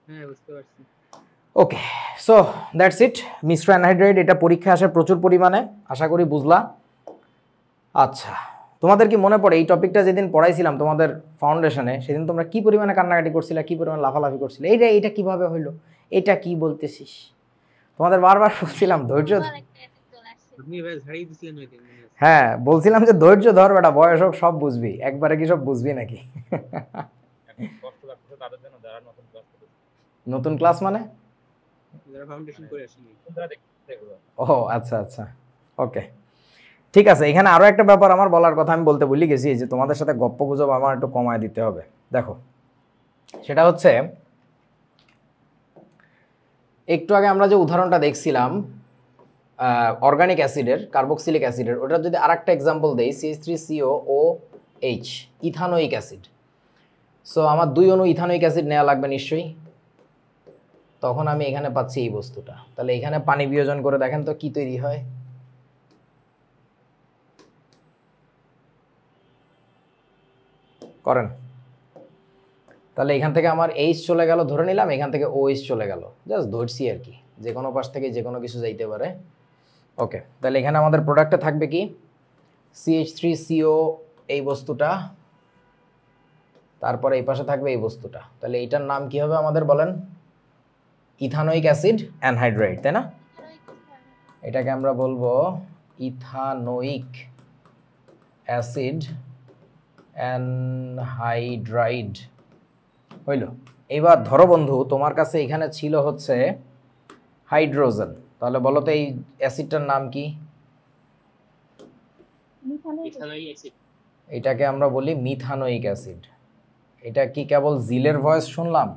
হ্যাঁ, বুঝতে পারছি। Okay, so that's it. মিশ্র অ্যানহাইড্রাইড এটা পরীক্ষা আসে প্রচুর পরিমাণে, আশা করি বুঝলা। আচ্ছা, তোমাদের কি মনে পড়ে এই টপিকটা যেদিন পড়াইছিলাম তোমাদের ফাউন্ডেশনে, সেদিন তোমরা কি পরিমাণে কান্নাকাটি করছিলে, কি পরিমাণে লাফালাফি করছিলে? এইটা কিভাবে হইলো, এটা কি বলতেছিস? তোমাদের বারবার বলছিলাম ধৈর্য। হ্যাঁ, বলছিলাম যে ধৈর্য ধর বেটা, বয়স হোক সব বুঝবি, একবারে কি সব বুঝবি নাকি? নতুন ক্লাস মানে? ও আচ্ছা আচ্ছা, ওকে, ঠিক আছে। এখানে আরও একটা ব্যাপার আমার বলার কথা আমি বলতে ভুলে গেছি, যে তোমাদের সাথে গপ্প গুজব আমার একটু কমায় দিতে হবে। দেখো, সেটা হচ্ছে একটু আগে আমরা যে উদাহরণটা দেখছিলাম অর্গানিক অ্যাসিডের, কার্বক্সিলিক অ্যাসিডের, ওটা যদি আর একটা এক্সাম্পল দেই, CH3COOH, ইথানোইক অ্যাসিড। সো আমার 2 অণু ইথানোইক অ্যাসিড নেওয়া লাগবে নিশ্চয়ই। তখন আমি এখানে পাচ্ছি এই বস্তুটা। তাহলে এখানে পানি বিয়োজন করে দেখেন তো কি তৈরি হয়। করেন। তাহলে এখান থেকে আমার H চলে গেল, ধরে নিলাম এখান থেকে OH চলে গেল, জাস্ট ধরছি আর কি, যে কোনো পাশ থেকে যে কোনো কিছু যাইতে পারে। ওকে, তাহলে এখানে আমাদের প্রোডাক্টে থাকবে কি? CH3CO এই বস্তুটা, তারপরে এই পাশে থাকবে এই বস্তুটা। তাহলে এইটার নাম কি হবে আমাদের বলেন? ইথানোইক অ্যাসিড অ্যানহাইড্রাইড, তাই না? এটাকে আমরা বলবো ইথানোইক অ্যাসিড অ্যানহাইড্রাইড। হইল। এবার ধরো বন্ধু, তোমার কাছে এখানে ছিল হচ্ছে হাইড্রোজেন। তাহলে বলো তো এই অ্যাসিডটার নাম কি? এটাকে আমরা বলি মিথানোইক অ্যাসিড। এটা কি কেবল জিলের ভয়েস শুনলাম?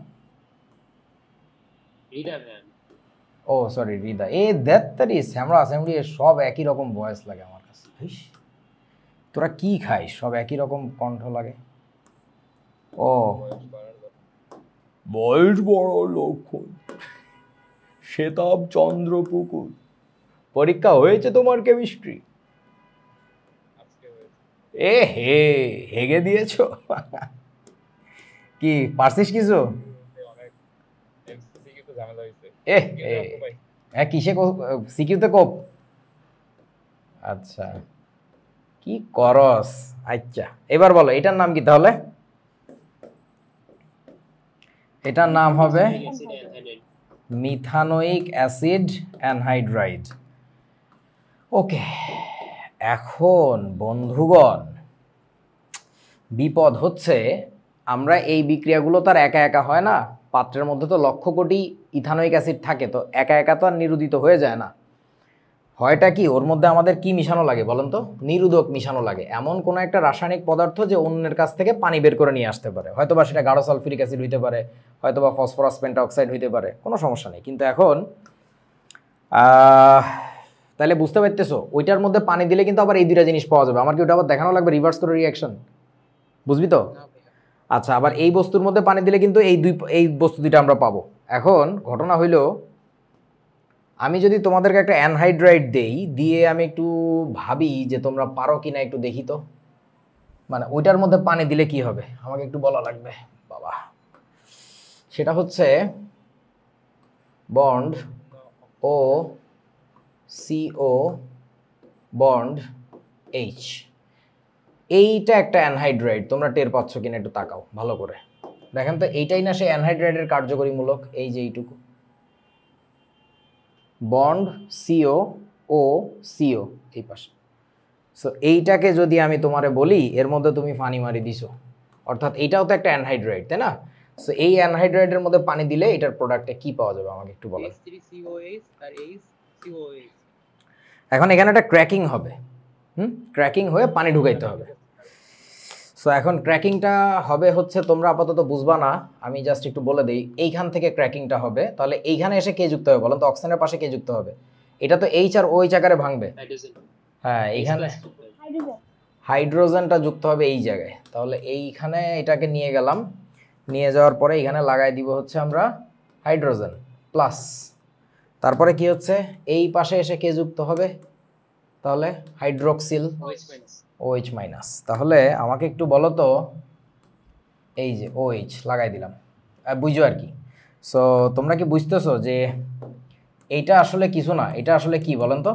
ও সরি, হৃদা। দ্যাত্তারি শ্যামরা অ্যাসেম্বলি সব একই রকম ভয়েস লাগে আমার কাছে। তোরা কি খাইস, সব একই রকম কণ্ঠ লাগে। ও বয়স বড় লক্ষণ। শ্বেতাব চন্দ্র পুকুর, পরীক্ষা হয়েছে তোমার কেমিস্ট্রি? এ হে, হেগে দিয়েছো? কি পারছিস কিছু? অনেক এমসিকিউ তো ঝামেলা হইছে। এ কি এ, জানো ভাই? হ্যাঁ কিসে সিকিউতে কোপ? আচ্ছা, কি করস? আচ্ছা এবার বলো এটার নাম কি তাহলে? এটার নাম হবে মিথানোইক অ্যাসিড অ্যানহাইড্রাইড। ওকে, এখন বন্ধুগণ বিপদ হচ্ছে আমরা এই বিক্রিয়াগুলো তো আর একা একা হয় না, পাত্রের মধ্যে তো লক্ষ কোটি ইথানোইক অ্যাসিড থাকে, তো একা একা তো আর নিরোধিত হয়ে যায় না। হয়টা কি ওর মধ্যে আমাদের কি মিশানো লাগে বলেন তো? নিরোধক মিশানো লাগে, এমন কোনো একটা রাসায়নিক পদার্থ যে অন্যের কাছ থেকে পানি বের করে নিয়ে আসতে পারে। হয়তোবা সেটা গাঢ় সালফিউরিক অ্যাসিড হইতে পারে, হয়তোবা ফসফরাস পেন্টাঅক্সাইড হইতে পারে, কোনো সমস্যা নেই। কিন্তু এখন তাহলে বুঝতে পারতেছো ওইটার মধ্যে পানি দিলে কিন্তু আবার এই দুইটা জিনিস পাওয়া যাবে। আমার কি ওটা আবার দেখানো লাগবে রিভার্স করে রিয়াকশন? বুঝবি তো? না ভাইয়া, আচ্ছা, আবার এই বস্তুর মধ্যে পানি দিলে কিন্তু এই বস্তু দুইটা আমরা পাবো। এখন ঘটনা হইল আমি যদি তোমাদেরকে একটা অ্যানহাইড্রাইড দেই, দিয়ে আমি একটু ভাবি যে তোমরা পারো কিনা একটু দেখি তো, মানে ওইটার মধ্যে পানি দিলে কি হবে আমাকে একটু বলা লাগবে বাবা। সেটা হচ্ছে বন্ড ও সিও বন্ড এইচ, এইটা একটা অ্যানহাইড্রাইড। তোমরা টের পাচ্ছ কিনা একটু তাকাও ভালো করে, দেখেন তো এইটাই না সেই অ্যানহাইড্রাইডের কার্যকরী মূলক? এই যে এইটুকু বন্ড সিও ও সিও এই পাশে। সো এইটাকে যদি আমি তোমারে বলি এর মধ্যে তুমি পানি মারি দিছো, অর্থাৎ এইটাও তো একটা অ্যানহাইড্রাইড তাই না? সো এই অ্যানহাইড্রাইডের মধ্যে পানি দিলে এটার প্রোডাক্টে কি পাওয়া যাবে আমাকে একটু বলো। H3COH আর HCOH। এখন এখানে একটা ক্র্যাকিং হবে, ক্র্যাকিং হয়ে পানি ঢুকাইতে হবে। সো এখন ক্র্যাকিংটা হবে হচ্ছে, তোমরা আপাতত বুঝবা না, আমি জাস্ট একটু বলে দিই। এইখান থেকে ক্র্যাকিংটা হবে, তাহলে এইখানে এসে কে যুক্ত হবে বলেন তো? অক্সিজেনের পাশে কে যুক্ত হবে? এটা তো এইচ আর ওইচ আকারে ভাঙবে। হ্যাঁ, এইখানে হাইড্রোজেনটা যুক্ত হবে এই জায়গায়। তাহলে এইখানে এটাকে নিয়ে গেলাম, নিয়ে যাওয়ার পরে এখানে লাগাই দিব হচ্ছে আমরা হাইড্রোজেন প্লাস। তারপরে কি হচ্ছে এই পাশে এসে কে যুক্ত হবে তাহলে? Hydroxyl OH minus. তাহলে আমাকে একটু বলো তো, এই যে OH লাগাই দিলাম, বুঝো আর কি। সো তোমরা কি বুঝতেছো যে এইটা আসলে কিছু না, এটা আসলে কি বলেন তো?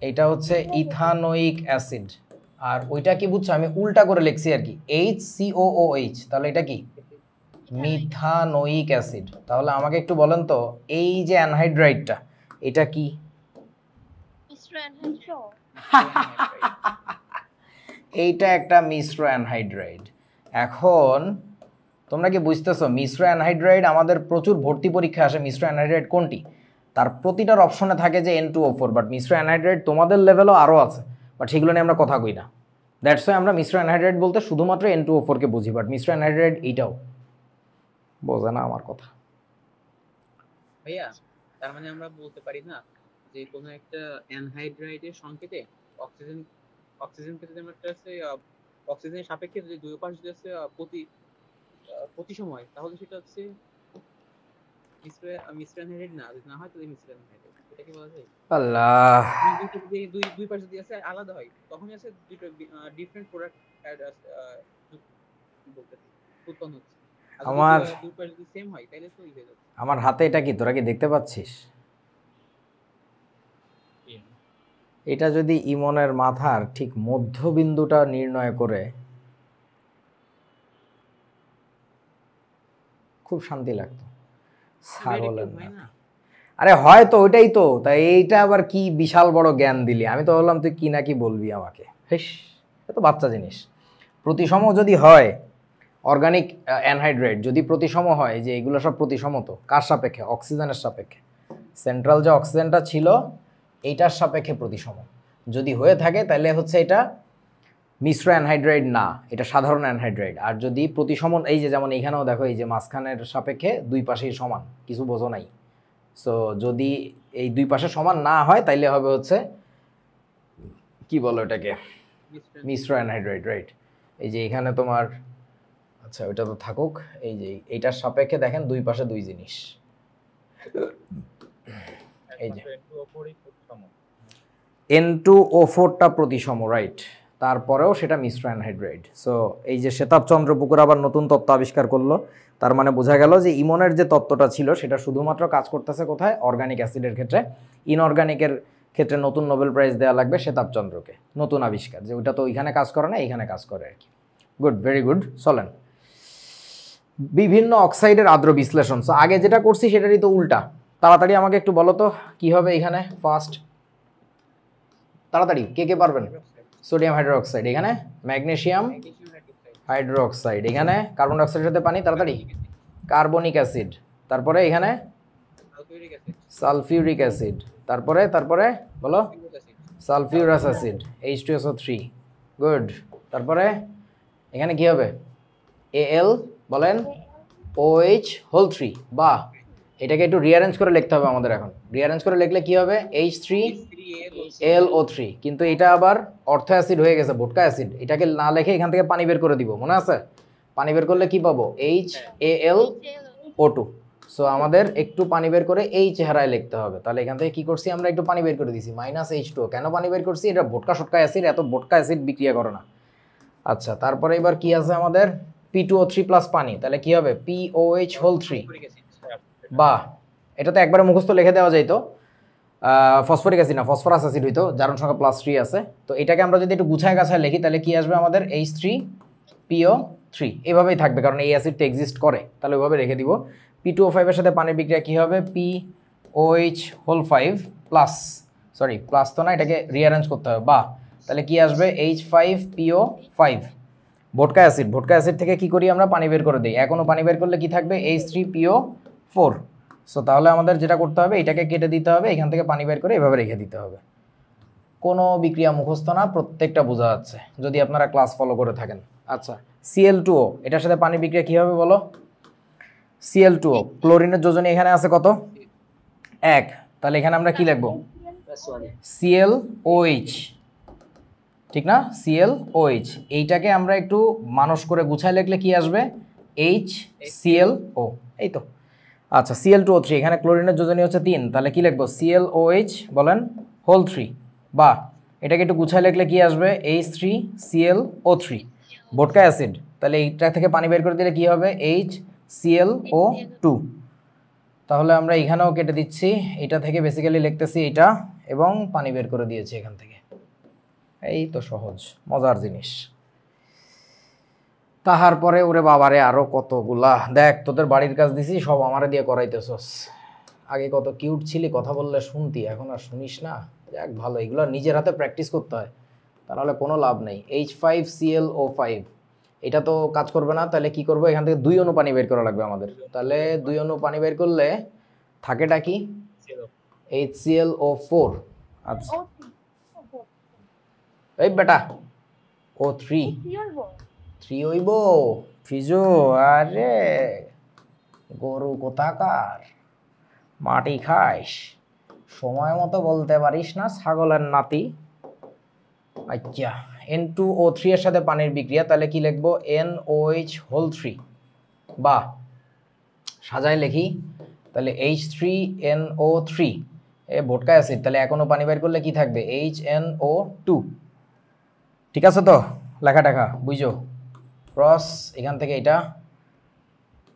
এইটা হচ্ছে ইথানোইক অ্যাসিড। আর ওইটা কি বুঝছো? আমি উল্টা করে লিখছি আর কি, HCOOH, তাহলে এটা কি? Methanoic acid. তাহলে আমাকে একটু বলেন তো এই যে অ্যানহাইড্রাইডটা এটা কি? এইটা একটা মিশ্র অ্যানহাইড্রাইড। এখন তোমরা কি বুঝতেছো মিশ্র অ্যানহাইড্রাইড আমাদের প্রচুর ভর্তি পরীক্ষা আসে। মিশ্র অ্যানহাইড্রাইড কোনটি? তার প্রতিটার অপশনে থাকে যে N2O4, বাট মিশ্র অ্যানহাইড্রাইড তোমাদের লেভেলও আরও আছে, বাট সেগুলো নিয়ে আমরা কথা কই না। দ্যাটস ওয়াই আমরা মিশ্র অ্যানহাইড্রাইড বলতে শুধুমাত্র N2O4 কে বুঝি, বাট মিশ্র অ্যানহাইড্রাইড এইটাও বোঝে না আমার কথা। ভাইয়া, তার মানে আমরা বলতে পারি না যে কোনো একটা অ্যানহাইড্রাইডের সংকেতে অক্সিজেন অক্সিজেনকে যদি আমরা একটা অক্সিজেনের সাপেক্ষে যদি দুই পাশ যদি আছে প্রতি সময়, তাহলে সেটা হচ্ছে মিশ্র অ্যানহাইড্রাইড না। যদি না হয় তাহলে মিশ্র অ্যানহাইড্রাইড। এটা কি বলা যায়? আল্লাহ, দুই পাশ যদি আছে আলাদা হয় তখনই আছে দুটো ডিফারেন্ট প্রোডাক্ট বলতে উৎপন্ন হচ্ছে। আর আমার দুই পাশ যদি সেম হয় তাহলে তো হয়ে যাচ্ছে। আমার হাতে এটা কি তোরা কি দেখতে পাচ্ছিস? এটা যদি ইমনের মাথার ঠিক মধ্যবিন্দুটা নির্ণয় করে খুব শান্তি লাগতো। ছাগলের না, আরে হয় তো ওইটাই তো, তাই এইটা আবার কি বিশাল বড় জ্ঞান দিলি? আমি তো বললাম তুই কি নাকি বলবি আমাকে। হেস, এত বাচ্চা জিনিস। প্রতিসম যদি হয় অর্গানিক অ্যানহাইড্রাইড, যদি প্রতিসম হয়, যে এগুলো সব প্রতিসম তো কার সাপেক্ষে? অক্সিজেনের সাপেক্ষে। সেন্ট্রাল যে অক্সিজেনটা ছিল এইটার সাপেক্ষে প্রতিসম যদি হয়ে থাকে তাহলে হচ্ছে এটা মিশ্র অ্যানহাইড্রাইড না, এটা সাধারণ অ্যানহাইড্রাইড। আর যদি প্রতিসম, এই যে যেমন এইখানেও দেখো এই যে মাঝখানের সাপেক্ষে দুই পাশেই সমান, কিছু বোঝো নাই। সো যদি এই দুই পাশে সমান না হয় তাইলে হবে হচ্ছে কি বলো এটাকে? মিশ্র অ্যানহাইড্রাইড, রাইট। এই যে এখানে তোমার, আচ্ছা ওইটা তো থাকুক, এই যে এইটার সাপেক্ষে দেখেন দুই পাশে দুই জিনিস, এই যে N2O4টা প্রতিসম, রাইট। তারপরেও সেটা মিশ্র অ্যানহাইড্রাইড। সো এই যে শ্বেতাবচন্দ্র পুকুর আবার নতুন তত্ত্ব আবিষ্কার করলো, তার মানে বোঝা গেল যে ইমনের যে তত্ত্বটা ছিল সেটা শুধুমাত্র কাজ করতেছে কোথায়? অর্গানিক অ্যাসিডের ক্ষেত্রে। ইনঅর্গানিকের ক্ষেত্রে নতুন নোবেল প্রাইজ দেওয়া লাগবে শ্বেতাবচন্দ্রকে, নতুন আবিষ্কার, যে ওইটা তো ওইখানে কাজ করে না, এইখানে কাজ করে আর কি। Good, very good. চলেন, বিভিন্ন অক্সাইডের আদ্র বিশ্লেষণ। সো আগে যেটা করছি সেটারই তো উল্টা। তাড়াতাড়ি আমাকে একটু বলো তো কি হবে এখানে ফার্স্ট, তাড়াতাড়ি কে কে পারবেন? সোডিয়াম হাইড্রোক্সাইড, এখানে ম্যাগনেসিয়াম হাইড্রোক্সাইড, এখানে কার্বন ডাইঅক্সাইডের সাথে পানি, তাড়াতাড়ি কার্বনিক অ্যাসিড, তারপরে এখানে সালফিউরিক অ্যাসিড, তারপরে তারপরে বলো সালফিউরাস অ্যাসিড, H2SO3। গুড। তারপরে এখানে কি হবে? Al বলেন OH হোল 3। বাহ, এটাকে একটু রিঅ্যারেঞ্জ করে লিখতে হবে আমাদের। এখন রিঅ্যারেঞ্জ করে লিখলে কি হবে? H3LO3। কিন্তু এটা আবার অর্থ অ্যাসিড হয়ে গেছে, ভোটকা অ্যাসিড। এটাকে না লিখে এখান থেকে পানি বের করে দিব, মনে আছে? পানি বের করলে কি পাবো? HAlO2। সো আমাদের একটু পানি বের করে এই চেহারায় লিখতে হবে। তাহলে এখান থেকে কি করছি আমরা? একটু পানি বের করে দিছি, -H2O। কেন পানি বের করছি? এটা ভোটকা সটকা অ্যাসিড, এত ভোটকা অ্যাসিড বিক্রিয়া করে না। আচ্ছা, তারপরে এবার কি আছে আমাদের? P2O3 প্লাস পানি, তাহলে কি হবে? POH whole 3। বাহ, এটা তো একবারে মুখস্থ লিখে দেওয়া যাইতো। ফসফরিক অ্যাসিড না, ফসফরাস অ্যাসিড হইতো, জারণ সংখ্যা +3 আছে। তো এটাকে আমরা যদি একটু গুছায় গাছায় লিখি তাহলে কি আসবে আমাদের? H3PO3। এভাবেই থাকবে, কারণ এই অ্যাসিডটা এক্সিস্ট করে, তাহলে ওইভাবে রেখে দিব। P2O5 এর সাথে পানির বিক্রিয়া কি হবে? POH whole 5 plus, sorry plus তো না, এটাকে রিঅ্যারেঞ্জ করতে হবে। বাহ, তাহলে কি আসবে? H5PO5। ভোটকা অ্যাসিড, ভোটকা অ্যাসিড থেকে কি করি আমরা? পানি বের করে দিই। এখনও পানি বের করলে কি থাকবে? H3PO4। সো তাহলে আমাদের যেটা করতে হবে, এটাকে কেটে দিতে হবে, এখান থেকে পানি বের করে এভাবে রেখে দিতে হবে। কোনো বিক্রিয়া মুখস্থ না, প্রত্যেকটা বোঝা যাচ্ছে যদি আপনারা ক্লাস ফলো করে থাকেন। আচ্ছা, Cl2O, এটার সাথে পানি বিক্রিয়া কী হবে বলো? Cl2O, ক্লোরিনের যোজনী এখানে আছে কত? 1। তাহলে এখানে আমরা কি লিখব? ClOH, ঠিক না? ClOH। এইটাকে আমরা একটু মানুষ করে গুছায় লিখলে কি আসবে? HClO। এই তো। আচ্ছা, Cl2O3, এখানে ক্লোরিনের যোজনী হচ্ছে 3, তাহলে কি লিখবো? ClOH বলেন হোল 3। বাহ, এটাকে একটু গুছায় লিখলে কি আসবে? H3ClO3। ভোটকা অ্যাসিড, তাহলে এইটা থেকে পানি বের করে দিলে কি হবে? HClO2। তাহলে আমরা এখানেও কেটে দিচ্ছি, এটা থেকে বেসিক্যালি লিখতেছি এটা, এবং পানি বের করে দিয়েছি এখান থেকে। এই তো সহজ, মজার জিনিস। তাহার পরে ওরে বাবারে আরো কতগুলা, দেখ তোদের বাড়ির কাজ দিছি সব আমারে দিয়ে করাইতেছস। আগে কত কিউট ছিলি, কথা বললে শুনতি, এখন আর শুনিস না। যাক ভালো, এগুলো নিজের হাতে প্র্যাকটিস করতে হয়, তা নাহলে কোনো লাভ নেই। H5ClO5, এটা তো কাজ করবে না, তাহলে কি করবো? এখান থেকে 2 অণু পানি বের করা লাগবে আমাদের। তাহলে 2 অণু পানি বের করলে থাকেটা কি? HClO4। আচ্ছা, এই বেটা O3 3 হইব ফিজো। আরে গরু কোথাকার, মাটি খাইস, সময় মতো বলতে পারিস না, ছাগলের নাতি। আচ্ছা, N2O3 এর সাথে পানির বিক্রিয়া, তাহলে কি লিখবো? NOH whole 3। বাহ, সাজায় লিখি, তাহলে H3NO3, এ ভোটকা অ্যাসিড, তাহলে এখনো পানি বের করলে কি থাকবে? HNO2। ঠিক আছে তো? লেখা টাকা বুঝো? ক্রস, এখান থেকে এটা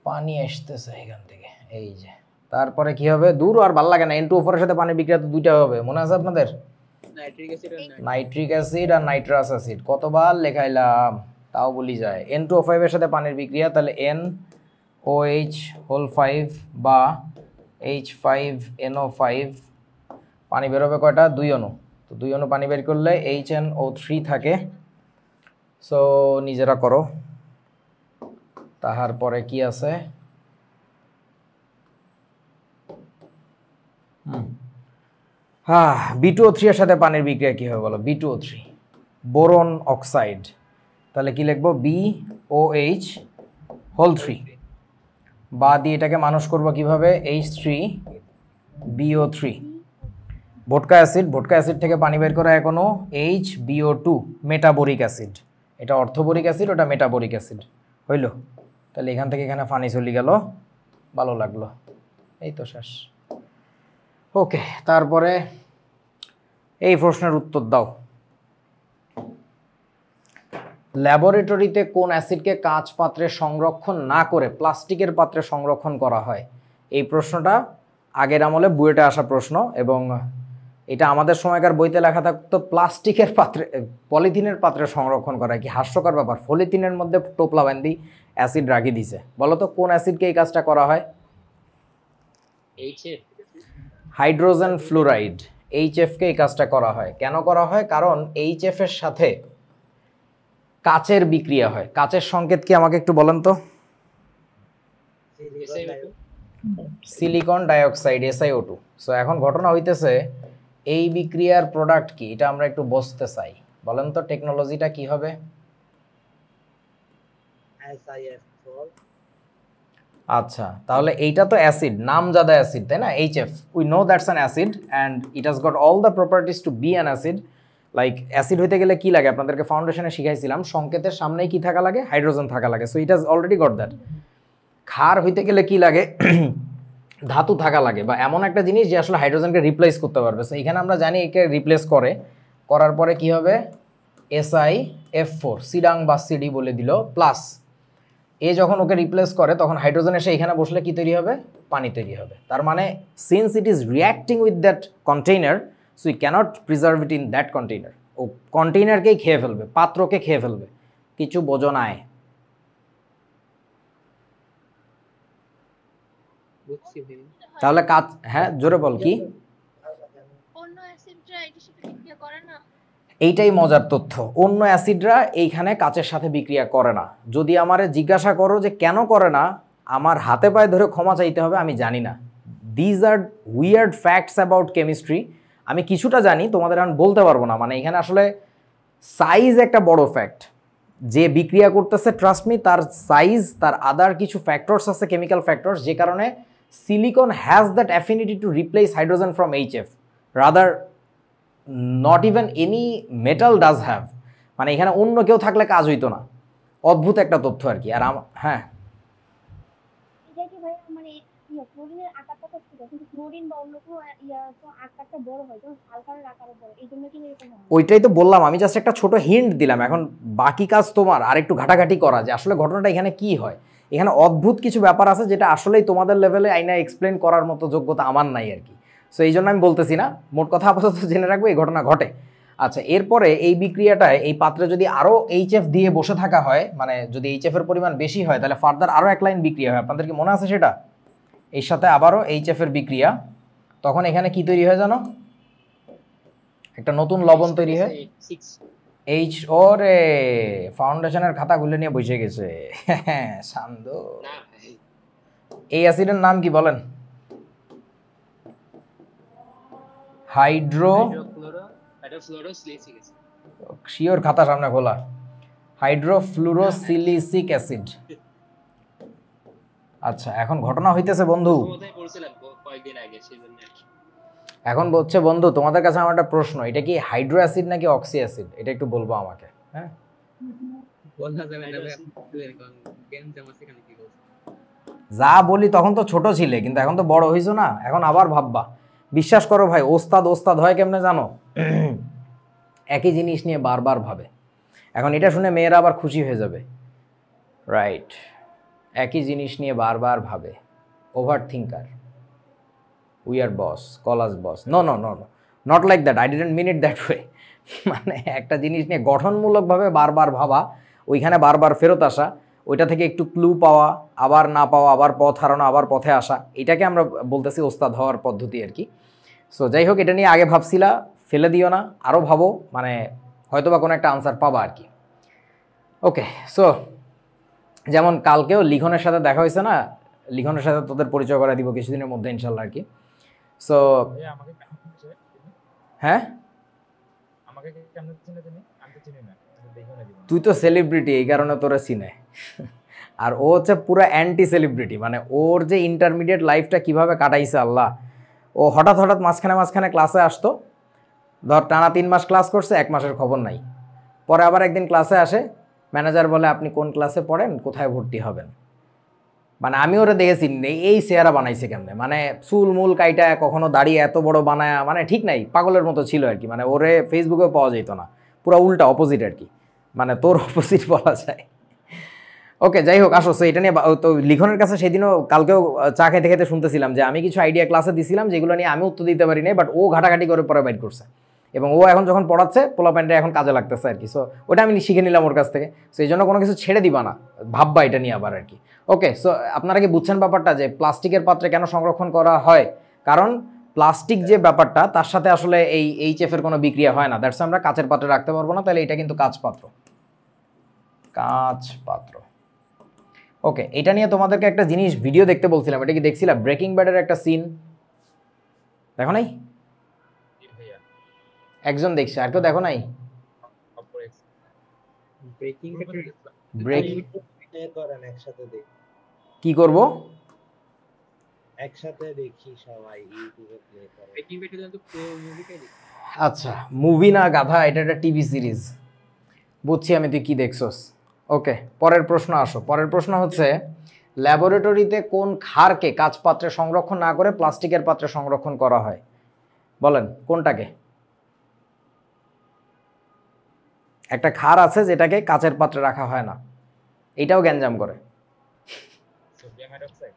পানি আসতেছে এখান থেকে, এই যে। তারপরে কি হবে? দূর আর ভালো লাগে না, N2O4 এর সাথে পানির বিক্রিয়া তো 2টা হবে, মনে আছে আপনাদের? নাইট্রিক অ্যাসিড আর নাইট্রাস অ্যাসিড। কতবার লেখাইলাম, তাও বলি যায়। N2O5 এর সাথে পানির বিক্রিয়া, তাহলে NOH হোল 5 বা H5NO5। পানি বেরোবে কয়টা? 2 অণু। তো 2 অণু পানি বের করলে HNO3 থাকে। সো নিজেরা করো। তাহার পরে কি আছে? B2O3 এর সাথে পানির বিক্রিয়া কি হবে বলো? B2O3 বোরন অক্সাইড, তাহলে কি লিখবো? BOH whole 3। বা দিয়ে এটাকে মানুষ করবো কিভাবে? H3BO3। ভোটকা অ্যাসিড, ভোটকা অ্যাসিড থেকে পানি বের করা এখনো HBO2, মেটাবোরিক অ্যাসিড। এটা অর্থবোরিক অ্যাসিড, ওটা মেটাবোরিক অ্যাসিড। হইল? তাহলে এখান থেকে এখানে পানি চলে গেল, ভালো লাগলো। এই তো শেষ। ওকে, তারপরে এই প্রশ্নের উত্তর দাও। ল্যাবরেটরিতে কোন অ্যাসিডকে কাঁচ পাত্রে সংরক্ষণ না করে প্লাস্টিকের পাত্রে সংরক্ষণ করা হয়? এই প্রশ্নটা আগের আমলে বুয়েটে আসা প্রশ্ন, এবং এটা আমাদের সময়কার বইতে লেখা থাকতো প্লাস্টিকের পাত্রে, পলিথিনের পাত্রে সংরক্ষণ করা। কি হাস্যকর ব্যাপার, পলিথিনের মধ্যে টোপলা বান্ধি অ্যাসিড রাখি দিছে। বলো তো কোন অ্যাসিডকে এই কাজটা করা হয়? এইচএফ। হাইড্রোজেন ফ্লুরাইড, এইচএফকে এই কাজটা করা হয়। কেন করা হয়? কারণ এইচএফ এর সাথে কাচের বিক্রিয়া হয়। কাচের সংকেত কি আমাকে একটু বলেন তো? Silicon dioxide, SiO2। সো এখন ঘটনা হইতেছে এই বিক্রিয়ার প্রোডাক্ট কি, এটা আমরা একটু বুঝতে চাই। বলেন তো টেকনোলজিটা কি হবে? আচ্ছা, তাহলে এইটা তো অ্যাসিড, নামজাদা অ্যাসিড, তাই না? HF, we know that's an acid and it has got all the properties to be an acid. Like acid হইতে গেলে কি লাগে? আপনাদেরকে ফাউন্ডেশনে শিখাইছিলাম, সংকেতের সামনেই কি থাকা লাগে? হাইড্রোজেন থাকা লাগে। So it has already got that. ক্ষার হইতে গেলে কি লাগে? ধাতু থাকা লাগে, বা এমন একটা জিনিস যে আসলে হাইড্রোজেনকে রিপ্লেস করতে পারবে। সো এখানে আমরা জানি একে রিপ্লেস করার পরে কি হবে? SiF4, সিডাং বা সিডি বলে দিল প্লাস। এ যখন ওকে রিপ্লেস করে তখন হাইড্রোজেন এসে এখানে বসলে কি তৈরি হবে? পানি তৈরি হবে। তার মানে since it is reacting with that container, so you cannot preserve it in that container. ও কন্টেইনারকেই খেয়ে ফেলবে, পাত্রকে খেয়ে ফেলবে। কিছু বোঝো নাই? বুঝছি ভাই। তাহলে কাজ, হ্যাঁ জোরে বল কি? অন্য অ্যাসিডরা এটার সাথে বিক্রিয়া করে না। এইটাই মজার তথ্য, অন্য অ্যাসিডরা এইখানে কাচের সাথে বিক্রিয়া করে না। যদি আমারে জিজ্ঞাসা করো যে কেন করে না, আমার হাতে পায়ে ধরে ক্ষমা চাইতে হবে, আমি জানি না। These are weird facts about chemistry. আমি কিছুটা জানি, তোমাদের আমি বলতে পারবো না। মানে এখানে আসলে সাইজ একটা বড় ফ্যাক্ট। যে বিক্রিয়া করতেছে, ট্রাস্ট মি, তার সাইজ, তার আদার কিছু ফ্যাক্টরস আছে, কেমিক্যাল ফ্যাক্টরস, যে কারণে silicon has that affinity to replace hydrogen from HF, rather not even any metal does have. মানে এখানে অন্য কেউ থাকলে কাজ হইতো না। অদ্ভুত একটা তথ্য আর কি। আর হ্যাঁ, এটা কি ভাই মানে ক্লোরিনের আকারটা তো ঠিক আছে, কিন্তু ক্লোরিন বা অন্য কোনো তো আকারটা বড় হয়, যেমন সালফারের আকারও বড়, এই জন্য কি এরকম হয়? ওইটাই তো বললাম, আমি জাস্ট একটা ছোট হিন্ট দিলাম। এখন বাকি কাজ তোমার আর একটু ঘাটাঘাটি করা, যে আসলে ঘটনাটা এখানে কি হয়। এখানে অদ্ভুত কিছু ব্যাপার আছে যেটা আসলেই তোমাদের লেভেলে আইনা এক্সপ্লেন করার মতো যোগ্যতা আমার নাই আর কি। সো এই জন্য আমি বলতেছি না। মোট কথা আপাতত জেনে রাখবো এই ঘটনা ঘটে। আচ্ছা, এরপরে এই বিক্রিয়াটায় এই পাত্রে যদি আরও HF দিয়ে বসে থাকা হয়, মানে যদি HF এর পরিমাণ বেশি হয়, তাহলে ফার্দার আরও এক লাইন বিক্রিয়া হয়। আপনাদের কি মনে আছে সেটা? এর সাথে আবারও HF এর বিক্রিয়া, তখন এখানে কি তৈরি হয় জানো? একটা নতুন লবণ তৈরি হয়। ওরে ফাউন্ডেশনের খাতা খুলে নিয়ে বসে গেছে সান্দু। এই অ্যাসিডের নাম কি বলেন? শিওর, খাতা সামনে খোলা। হাইড্রোফ্লুরোসিলিসিক অ্যাসিড। আচ্ছা, এখন ঘটনা হইতেছে বন্ধু, এখন বলছে বন্ধু তোমাদের কাছে আমার একটা প্রশ্ন, এটা কি হাইড্রো অ্যাসিড নাকি অক্সি অ্যাসিড? এটা একটু বলবো আমাকে। হ্যাঁ, যা বলি তখন তো ছোট ছিলে, কিন্তু এখন তো বড় হইছো না, এখন আবার ভাববা। বিশ্বাস করো ভাই, ওস্তাদ হয় কেমনে জানো? একই জিনিস নিয়ে বারবার ভাবে। এখন এটা শুনে মেয়েরা আবার খুশি হয়ে যাবে, রাইট? একই জিনিস নিয়ে বারবার ভাবে, over thinker. We are boss, call us boss. No, not like that, I didn't mean it that way. মানে একটা জিনিস নিয়ে গঠনমূলকভাবে বারবার ভাবা, ওইখানে বারবার ফেরত আসা, ওইটা থেকে একটু ক্লু পাওয়া, আবার না পাওয়া, আবার পথ হারানো, আবার পথে আসা, এটাকে আমরা বলতেছি ওস্তাদ হওয়ার পদ্ধতি আর কি। সো যাই হোক, এটা নিয়ে আগে ভাবছিলা, ফেলে দিও না, আরও ভাবো, মানে হয়তো বা কোনো একটা আনসার পাবা আর কি। ওকে, সো যেমন কালকেও লিখনের সাথে দেখা হয়েছে না, লিখনের সাথে তোদের পরিচয় করা দিব কিছুদিনের মধ্যে ইনশাল্লাহ আর কি। সো হ্যাঁ, তুই তো সেলিব্রিটি, এই কারণে তোরা চিনে। আর ও হচ্ছে পুরো অ্যান্টি সেলিব্রিটি। মানে ওর যে ইন্টারমিডিয়েট লাইফটা কিভাবে কাটাইছে আল্লাহ। ও হঠাৎ মাঝখানে ক্লাসে আসতো, ধর টানা 3 মাস ক্লাস করছে, 1 মাসের খবর নাই। পরে আবার একদিন ক্লাসে আসে, ম্যানেজার বলে আপনি কোন ক্লাসে পড়েন, কোথায় ভর্তি হবেন? মানে আমি ওরা দেখেছি এই চেহারা বানাইছে কেমনে, মানে চুল মূল কাইটা কখনো দাঁড়িয়ে এত বড় বানায়, মানে ঠিক নাই, পাগলের মতো ছিল আর কি। মানে ওরে ফেসবুকেও পাওয়া যেত না, পুরো উল্টা অপোজিট আর কি, মানে তোর অপোজিট বলা যায়। ওকে, যাই হোক, আসো। এটা নিয়ে তো লিখনের কাছে সেদিনও কালকেও চা খেতে খেতে শুনতেছিলাম যে আমি কিছু আইডিয়া ক্লাসে দিছিলাম যেগুলো নিয়ে আমি উত্তর দিতে পারি নাই, বাট ও ঘাটাঘাটি করে পরে বাইট করছে, এবং ও এখন যখন পড়াচ্ছে পোলাপাইনটা এখন কাজে লাগতেছে আর কি। সো ওটা আমি শিখে নিলাম ওর কাছ থেকে। সো এই জন্য কোনো কিছু ছেড়ে দিবা না, ভাববা এটা নিয়ে আবার আর কি। ওকে, সো আপনারা কি বুঝছেন ব্যাপারটা যে প্লাস্টিকের পাত্রে কেন সংরক্ষণ করা হয়? কারণ প্লাস্টিক যে ব্যাপারটা তার সাথে আসলে এই HF এর কোনো বিক্রিয়া হয় না, দ্যাটস আমরা কাচের পাত্রে রাখতে পারবো না, তাহলে এটা কিন্তু কাঁচ পাত্র। ওকে, এটা নিয়ে তোমাদেরকে একটা জিনিস ভিডিও দেখতে বলছিলাম, এটা কি দেখছিলাম? ব্রেকিং ব্যাডের একটা সিন দেখো নাই? ভাইয়া একজন দেখছে, আর কেউ দেখো নাই? ব্রেকিং ব্রেক প্লে করেন একসাথে দেখি, কি করব? একসাথে দেখি সবাই ইউটিউবে প্লে করে। ব্রেকিং ব্যাড তো পুরো মুভিটাই দেখি। আচ্ছা, মুভি না গাধা, এটা একটা টিভি সিরিজ। বুঝছি আমি, তুই কি দেখছস। ওকে, পরের প্রশ্ন আসো। পরের প্রশ্ন হচ্ছে, ল্যাবরেটরিতে কোন ক্ষারকে কাঁচ পাত্রে সংরক্ষণ না করে প্লাস্টিকের পাত্রে সংরক্ষণ করা হয়? বলেন কোনটাকে? একটা ক্ষার আছে যেটাকে কাচের পাত্রে রাখা হয় না, এটাও গ্যাঞ্জাম করে। Sodium hydroxide.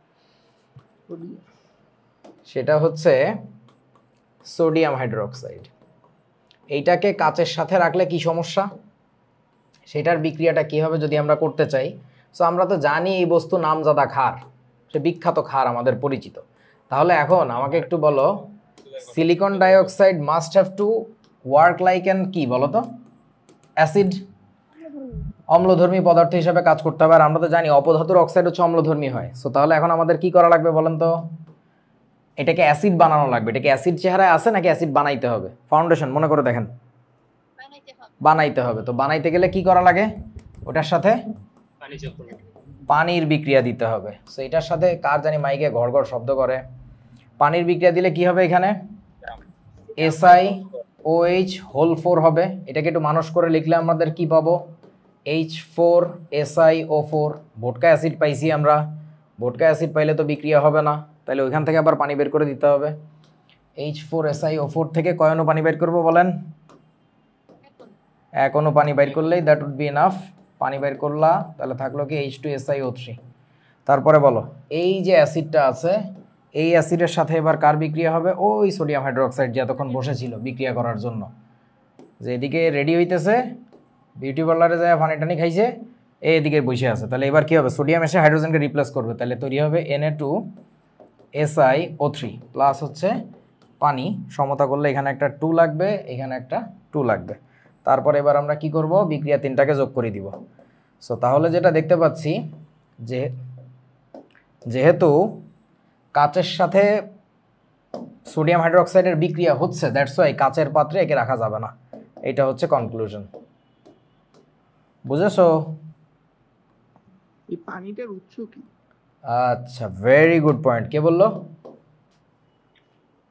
সেটা হচ্ছে সোডিয়াম হাইড্রোক্সাইড। এইটাকে কাচের সাথে রাখলে কি সমস্যা, সেটার বিক্রিয়াটা কী হবে যদি আমরা করতে চাই? সো আমরা তো জানি এই বস্তু নামজাদা ক্ষার, সে বিখ্যাত ক্ষার আমাদের পরিচিত। তাহলে এখন আমাকে একটু বলো, silicon dioxide must have to work like an কি বলো তো, অ্যাসিড, অম্লধর্মী পদার্থ হিসাবে কাজ করতে হবে। আর আমরা তো জানি অপধাতুর অক্সাইড হচ্ছে অম্লধর্মী হয়। সো তাহলে এখন আমাদের কি করা লাগবে বলেন তো? এটাকে অ্যাসিড বানানো লাগবে। এটাকে অ্যাসিড চেহারায় আছে নাকি অ্যাসিড বানাইতে হবে? ফাউন্ডেশন মনে করে দেখেন, বানাইতে হবে। তো বানাইতে গেলে কি করা লাগে? ওটার সাথে পানির বিক্রিয়া দিতে হবে। সো এটার সাথে কার জানি মাইকে ঘড় ঘড় শব্দ করে। পানির বিক্রিয়া দিলে কি হবে? এখানে SiOH হোল 4 হবে। এটাকে একটু মানুষ করে লিখলে আমাদের কি পাবো? H4SiO4। ভোডকা অ্যাসিড পাইছি আমরা, ভোডকা অ্যাসিড পাইলে তো বিক্রিয়া হবে না, তাহলে ওইখান থেকে আবার পানি বের করে দিতে হবে। H4SiO4 থেকে কয় অণু পানি বের করবো বলেন? 1 অণু পানি বের করলেই দ্যাট উড বি এনাফ। পানি বের করলা, তাহলে থাকলো কি H2SiO3। তারপরে বলো, এই যে অ্যাসিডটা আছে, এই অ্যাসিডের সাথে এবার কার বিক্রিয়া হবে? ওই সোডিয়াম হাইড্রোক্সাইড যে এতক্ষণ বসেছিল বিক্রিয়া করার জন্য, যে এদিকে রেডি হইতেছে, বিউটি পার্লারে যায় পানি টানি খাইছে, এদিকে বসে আছে। তাহলে এবার কি হবে? সোডিয়াম এসে হাইড্রোজেনকে রিপ্লেস করবে, তাহলে তৈরি হবে Na2SiO3 প্লাস হচ্ছে পানি। সমতা করলে এখানে একটা 2 লাগবে, এখানে একটা 2 লাগবে। তারপর এবার আমরা কি করব? বিক্রিয়া 3টাকে যোগ করে দিব। সো তাহলে যেটা দেখতে পাচ্ছি যে যেহেতু কাচের সাথে সোডিয়াম হাইড্রোক্সাইডের বিক্রিয়া হচ্ছে, দ্যাটস ওয়াই কাচের পাত্রে একে রাখা যাবে না। এটা হচ্ছে কনক্লুশন। বুঝেছো? এই পানিটার উৎস কি? আচ্ছা, ভেরি গুড পয়েন্ট। কে বললো?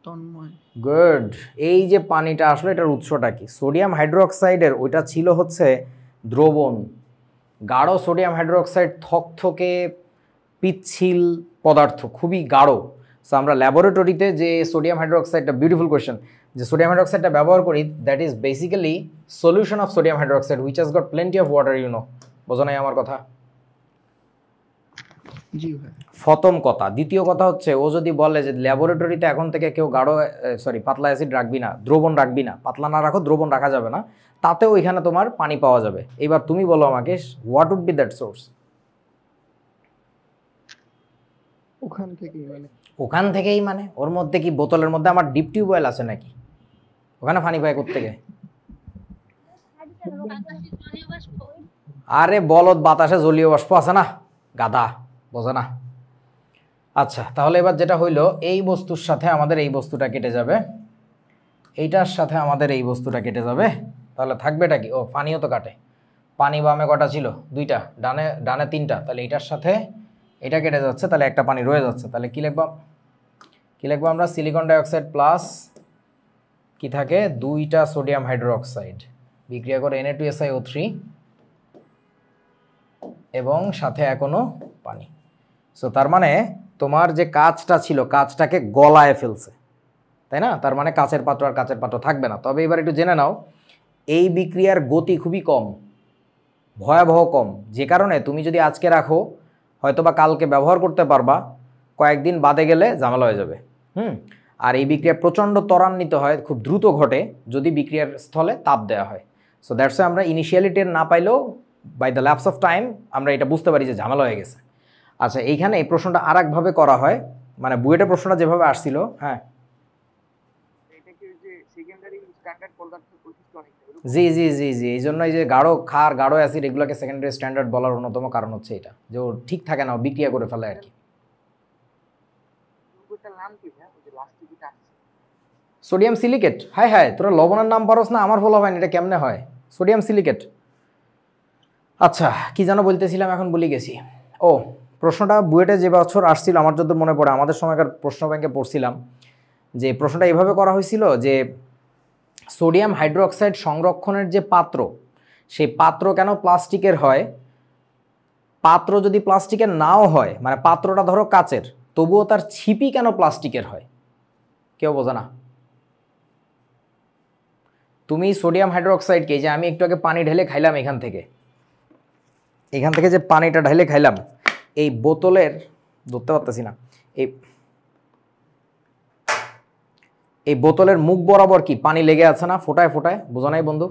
তন্ময়। গুড। এই যে পানিটা আসলে এটার উৎসটা কি? সোডিয়াম হাইড্রোক্সাইডের ওইটা ছিল হচ্ছে দ্রবণ, গাঢ় সোডিয়াম হাইড্রোক্সাইড, থকথকে পিচ্ছিল পদার্থ, খুবই গাঢ়। সো আমরা ল্যাবরেটরিতে যে সোডিয়াম হাইড্রোক্সাইডটা, বিউটিফুল কোয়েশ্চেন, যে সোডিয়াম হাইড্রোক্সাইডটা ব্যবহার করি, that is basically solution of sodium hydroxide which has got plenty of water, you know. বোঝো নাই আমার কথা? জি ভাই। প্রথম কথা। দ্বিতীয় কথা হচ্ছে, ও যদি বলে যে ল্যাবরেটরিতে এখন থেকে কেউ পাতলা অ্যাসিড রাখবি না, দ্রবণ রাখবি না, পাতলা না রাখো, দ্রবণ রাখা যাবে না, তাতেও এখানে তোমার পানি পাওয়া যাবে। এবার তুমি বলো আমাকে, what would be that source? ওখান থেকেই মানে? ওখান থেকেই মানে ওর মধ্যে কি বোতলের মধ্যে আমার ডিপ টিউবওয়েল আছে নাকি? ওখানে পানি পায় কোত্থেকে? আরে বলদ, বাতাসে জলীয় বাষ্প আছে না, গাধা, বোঝে না। আচ্ছা, তাহলে এবার যেটা হইলো, এই বস্তুর সাথে আমাদের এই বস্তুটা কেটে যাবে, এইটার সাথে আমাদের এই বস্তুটা কেটে যাবে, তাহলে থাকবেটা কি? ও, পানিও তো কাটে। পানি বামে কটা ছিল? 2টা, ডানে 3টা, তাহলে এইটার সাথে এটা কেটে যাচ্ছে, তাহলে একটা পানি রয়ে যাচ্ছে। তাহলে কি লিখবো? আমরা সিলিকন ডাইঅক্সাইড প্লাস কি থাকে? 2টা সোডিয়াম হাইড্রোক্সাইড বিক্রিয়া করে Na2SiO3 এবং সাথে এখনো পানি। সো তার মানে তোমার যে কাঁচটা ছিল কাঁচটাকে গলায় ফেলছে, তাই না? তার মানে কাঁচের পাত্র আর কাঁচের পাত্র থাকবে না। তবে এবার একটু জেনে নাও, এই বিক্রিয়ার গতি খুবই কম, ভয়াবহ কম, যে কারণে তুমি যদি আজকে রাখো হয়তোবা কালকে ব্যবহার করতে পারবা, কয়েকদিন বাদে গেলে ঝামেলা হয়ে যাবে। আর এই বিক্রিয়া প্রচণ্ড ত্বরান্বিত হয়, খুব দ্রুত ঘটে যদি বিক্রিয়ার স্থলে তাপ দেওয়া হয়। সো দ্যাটস ওয়াই আমরা ইনিশিয়ালি টের না পাইলেও by the lapse of time আমরা এটা বুঝতে পারি যে ঝামেলা হয়ে গেছে। আচ্ছা, এইখানে এই প্রশ্নটা আর একভাবে করা হয়, মানে বুয়েটের প্রশ্নটা যেভাবে আসছিল, হ্যাঁ এটা কি যে সেকেন্ডারি স্ট্যান্ডার্ড পদার্থের বৈশিষ্ট্য অনেকটা জি জি জি জি এই জন্য এই যে গাঢ় ক্ষার গাঢ় অ্যাসিড এগুলোকে সেকেন্ডারি স্ট্যান্ডার্ড বলার অন্যতম কারণ হচ্ছে এটা, যে ও ঠিক থাকে না, ও বিক্রিয়া করে ফেলে আর কি। এটার নাম কি? হ্যাঁ, ওই যে লাস্টে যেটা আসছে সোডিয়াম সিলিকেট। হায় হায়, তোরা লবণের নাম পারস না, আমার বলা হয় না, এটা কেমনে হয়? Sodium silicate. আচ্ছা, কি যেন বলতেছিলাম, এখন ভুলে গেছি। ও, প্রশ্নটা বুয়েটে যে বছর আসছিল আমার যত মনে পড়ে, আমাদের সময়কার প্রশ্ন ব্যাংকে পড়ছিলাম যে প্রশ্নটা এইভাবে করা হয়েছিল যে সোডিয়াম হাইড্রোক্সাইড সংরক্ষণের যে পাত্র, সেই পাত্র কেন প্লাস্টিকের হয়? পাত্র যদি প্লাস্টিকের নাও হয়, মানে পাত্রটা ধরো কাচের, তবুও তার ছিপি কেন প্লাস্টিকের হয়? কেউ বোঝে না? তুমি সোডিয়াম হাইড্রোক্সাইডকে, যে আমি একটু আগে পানি ঢেলে খাইলাম এখান থেকে যে পানিটা ঢেলে খাইলাম, এই বোতলের, ধরতে পারতেছি না, এই বোতলের মুখ বরাবর কি পানি লেগে আছে না, ফোটায় ফোটায়, বোঝা নাই বন্ধু?